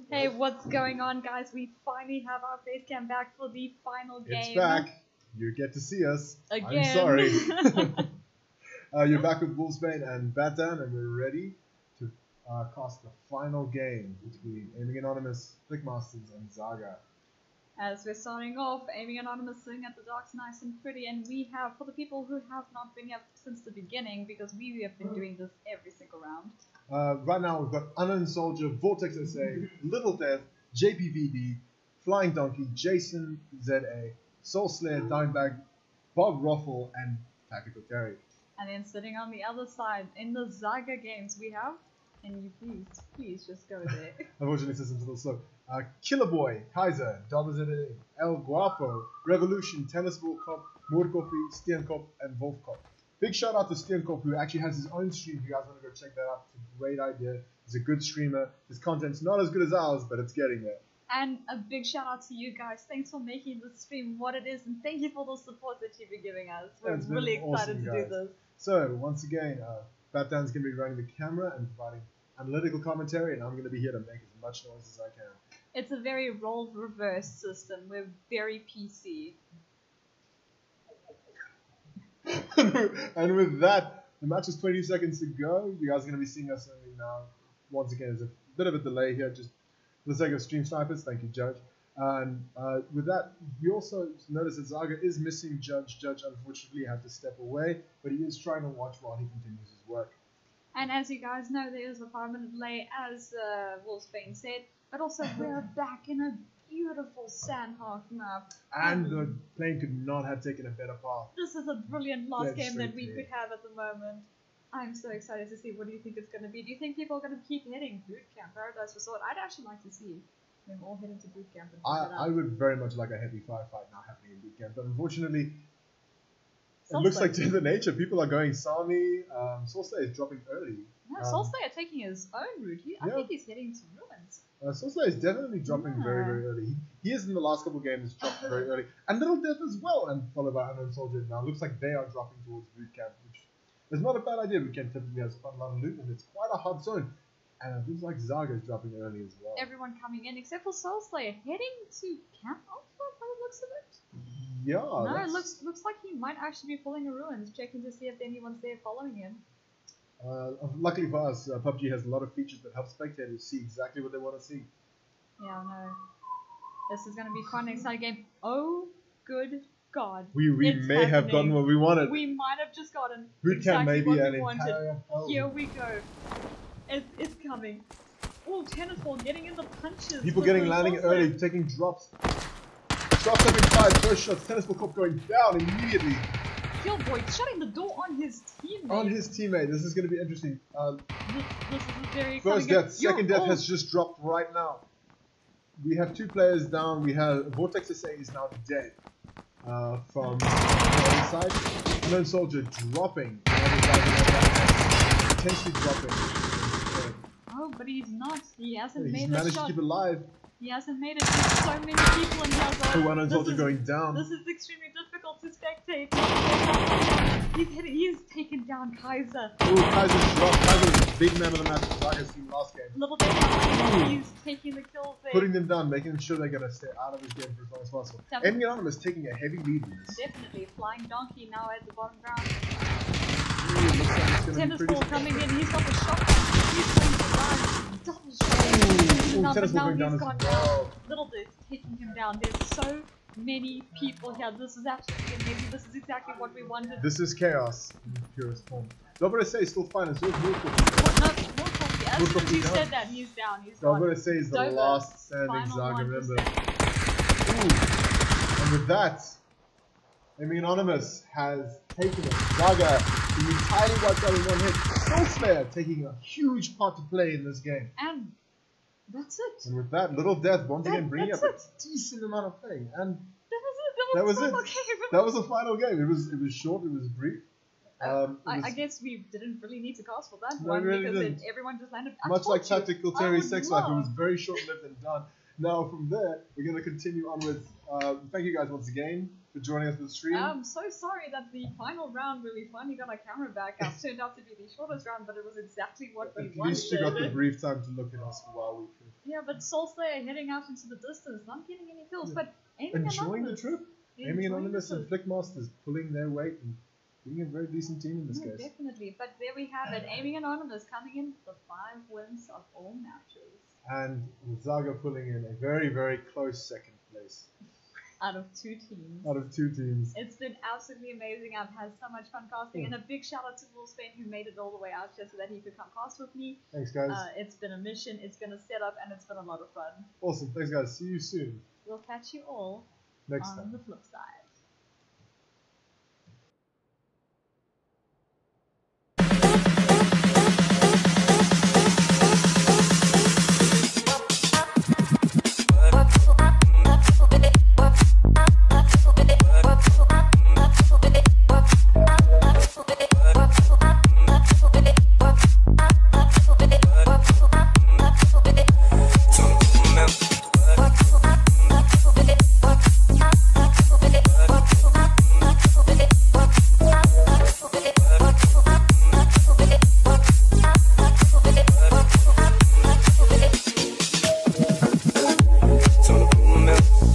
Hey, what's going on, guys? We finally have our face cam back for the final game. It's back. You get to see us. Again. I'm sorry. You're back with Wolfsbane and Batan, and we're ready to cast the final game between Aiming Anonymous, Flickmasters, and ZAGA. As we're starting off, Aiming Anonymous sitting at the docks nice and pretty, and we have, for the people who have not been here since the beginning, because we have been doing this every single round. Right now we've got Unknown Soldier, Vortex SA, Little Death, JPVD, Flying Donkey, Jason ZA, Soul Slayer, Dimebag, Bob Ruffle, and Tactical Terry. And then sitting on the other side, in the ZAGA games, we have, can you please just go there. Unfortunately, system's a little slow. Killer Boy, Kaiser, Double ZA, El Guapo, Revolution, Tennis Ball Cop, Moorkoffie, Steenkop, and Wolfkop. Big shout out to Steenkop, who actually has his own stream. If you guys want to go check that out, it's a great idea. He's a good streamer. His content's not as good as ours, but it's getting there. And a big shout out to you guys. Thanks for making this stream what it is, and thank you for the support that you've been giving us. We're really excited to do this. So, once again, Batman's going to be running the camera and providing analytical commentary, and I'm going to be here to make as much noise as I can. It's a very role reverse system. We're very PC. And with that, the match is 20 seconds to go. You guys are going to be seeing us only now. Once again, there's a bit of a delay here, just for the sake of stream snipers. Thank you, Judge. And with that, we also notice that ZAGA is missing Judge. Judge, unfortunately, had to step away, but he is trying to watch while he continues his work. And as you guys know, there is a 5-minute delay, as Wolfsbane said, but also we're back in a beautiful Sandhawk map. And the plane could not have taken a better path. This is a brilliant last game that we could have at the moment. I'm so excited to see what do you think it's going to be. Do you think people are going to keep hitting boot camp, Paradise Resort? I'd actually like to see them all head into boot camp. And I would very much like a heavy firefight now happening in boot camp, but unfortunately, it looks like to the nature. People are going Sami. Soulslayer is dropping early. No, Soulslayer taking his own route. I think he's heading to ruins. Soulslayer is definitely dropping very, very early. He is in the last couple of games dropped very early. And Little Death as well, and followed by Unknown Soldier. Now it looks like they are dropping towards boot camp, which is not a bad idea. Boot camp typically has quite a lot of loot, and it's quite a hot zone. And it looks like ZAGA is dropping early as well. Everyone coming in except for Soulslayer heading to Camp Alpha by the looks of it. Yeah. No, it looks like he might actually be pulling a ruins, checking to see if anyone's there following him. Luckily for us, PUBG has a lot of features that help spectators see exactly what they want to see. Yeah, no. This is going to be quite an exciting game. Oh, good God. We may have gotten what we wanted. We might have just gotten exactly what an we wanted. entire Here we go. It's coming. Oh, Tennis Ball getting in the punches. People landing early, taking drops. Drops have been fired, first shots. Tennis Ball Corp going down immediately. Killboy shutting the door on his teammate. This is going to be interesting. This is a very first death, second death has just dropped right now. We have 2 players down. We have Vortex SA is now dead from the other side. Unknown Soldier dropping. Potentially dropping. Oh, but he's not. He hasn't made a shot. He's managed to keep it alive. He hasn't made it to so many people in Hazard. Unknown Soldier going down. This is extremely difficult to spectate. He's taken down Kaiser. Ooh, Kaiser's dropped. Kaiser was a big man of the match for Zaga's team last game. Little bit behind. He's taking the kills there. Putting them down, making sure they're going to stay out of this game for as long as possible. Aiming Anonymous taking a heavy lead in this. Definitely. Flying Donkey now at the bottom ground. Ooh, looks like it's gonna Tennis be pretty ball coming in. He's got the shotgun. He's going to run. Double shot. Ooh, tennis ball going down as well. Little bit taking him down. There's so many people here. This is absolutely amazing. This is exactly what we wanted. This is chaos in its purest form. I'm going to say still fine. It's just Wolf. As soon as you said that, he's down. He's So I'm gone. going to say he's the Dover, last standing final Zaga one, member. Ooh. And with that, Aiming Anonymous has taken it. Zaga, the entirely wiped out in one hit. Soulslayer taking a huge part to play in this game. And that's it. And with that, Little Death once again bringing up that's a decent amount of playing. And That was it. the final game. That was the final game. It was short. It was brief. I guess we didn't really need to cast for that No, one we really because didn't. everyone just landed. Much like Tactical Terry Sex Life, it was love. very short-lived and done. Now from there, we're going to continue on with. Thank you guys once again for joining us for the stream. I'm so sorry that the final round where we finally got our camera back up turned out to be the shortest round, but it was exactly what we At wanted. least you got the brief time to look at us while we could. Yeah, but Soulslayer heading out into the distance, not getting any kills, but aiming Enjoying the Anonymous. trip. Aiming Anonymous and Flickmasters pulling their weight and being a very decent team in this case. Definitely, but there we have it. Aiming Anonymous coming in for 5 wins of all matches. And Zaga pulling in a very, very close second place. Out of 2 teams. Out of 2 teams. It's been absolutely amazing. I've had so much fun casting, and a big shout out to Wolfsbane who made it all the way out here so that he could come cast with me. Thanks, guys. It's been a mission, it's been a setup, and it's been a lot of fun. Awesome. Thanks, guys. See you soon. We'll catch you all Next on time. the flip side.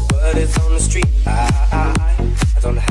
But it's on the street.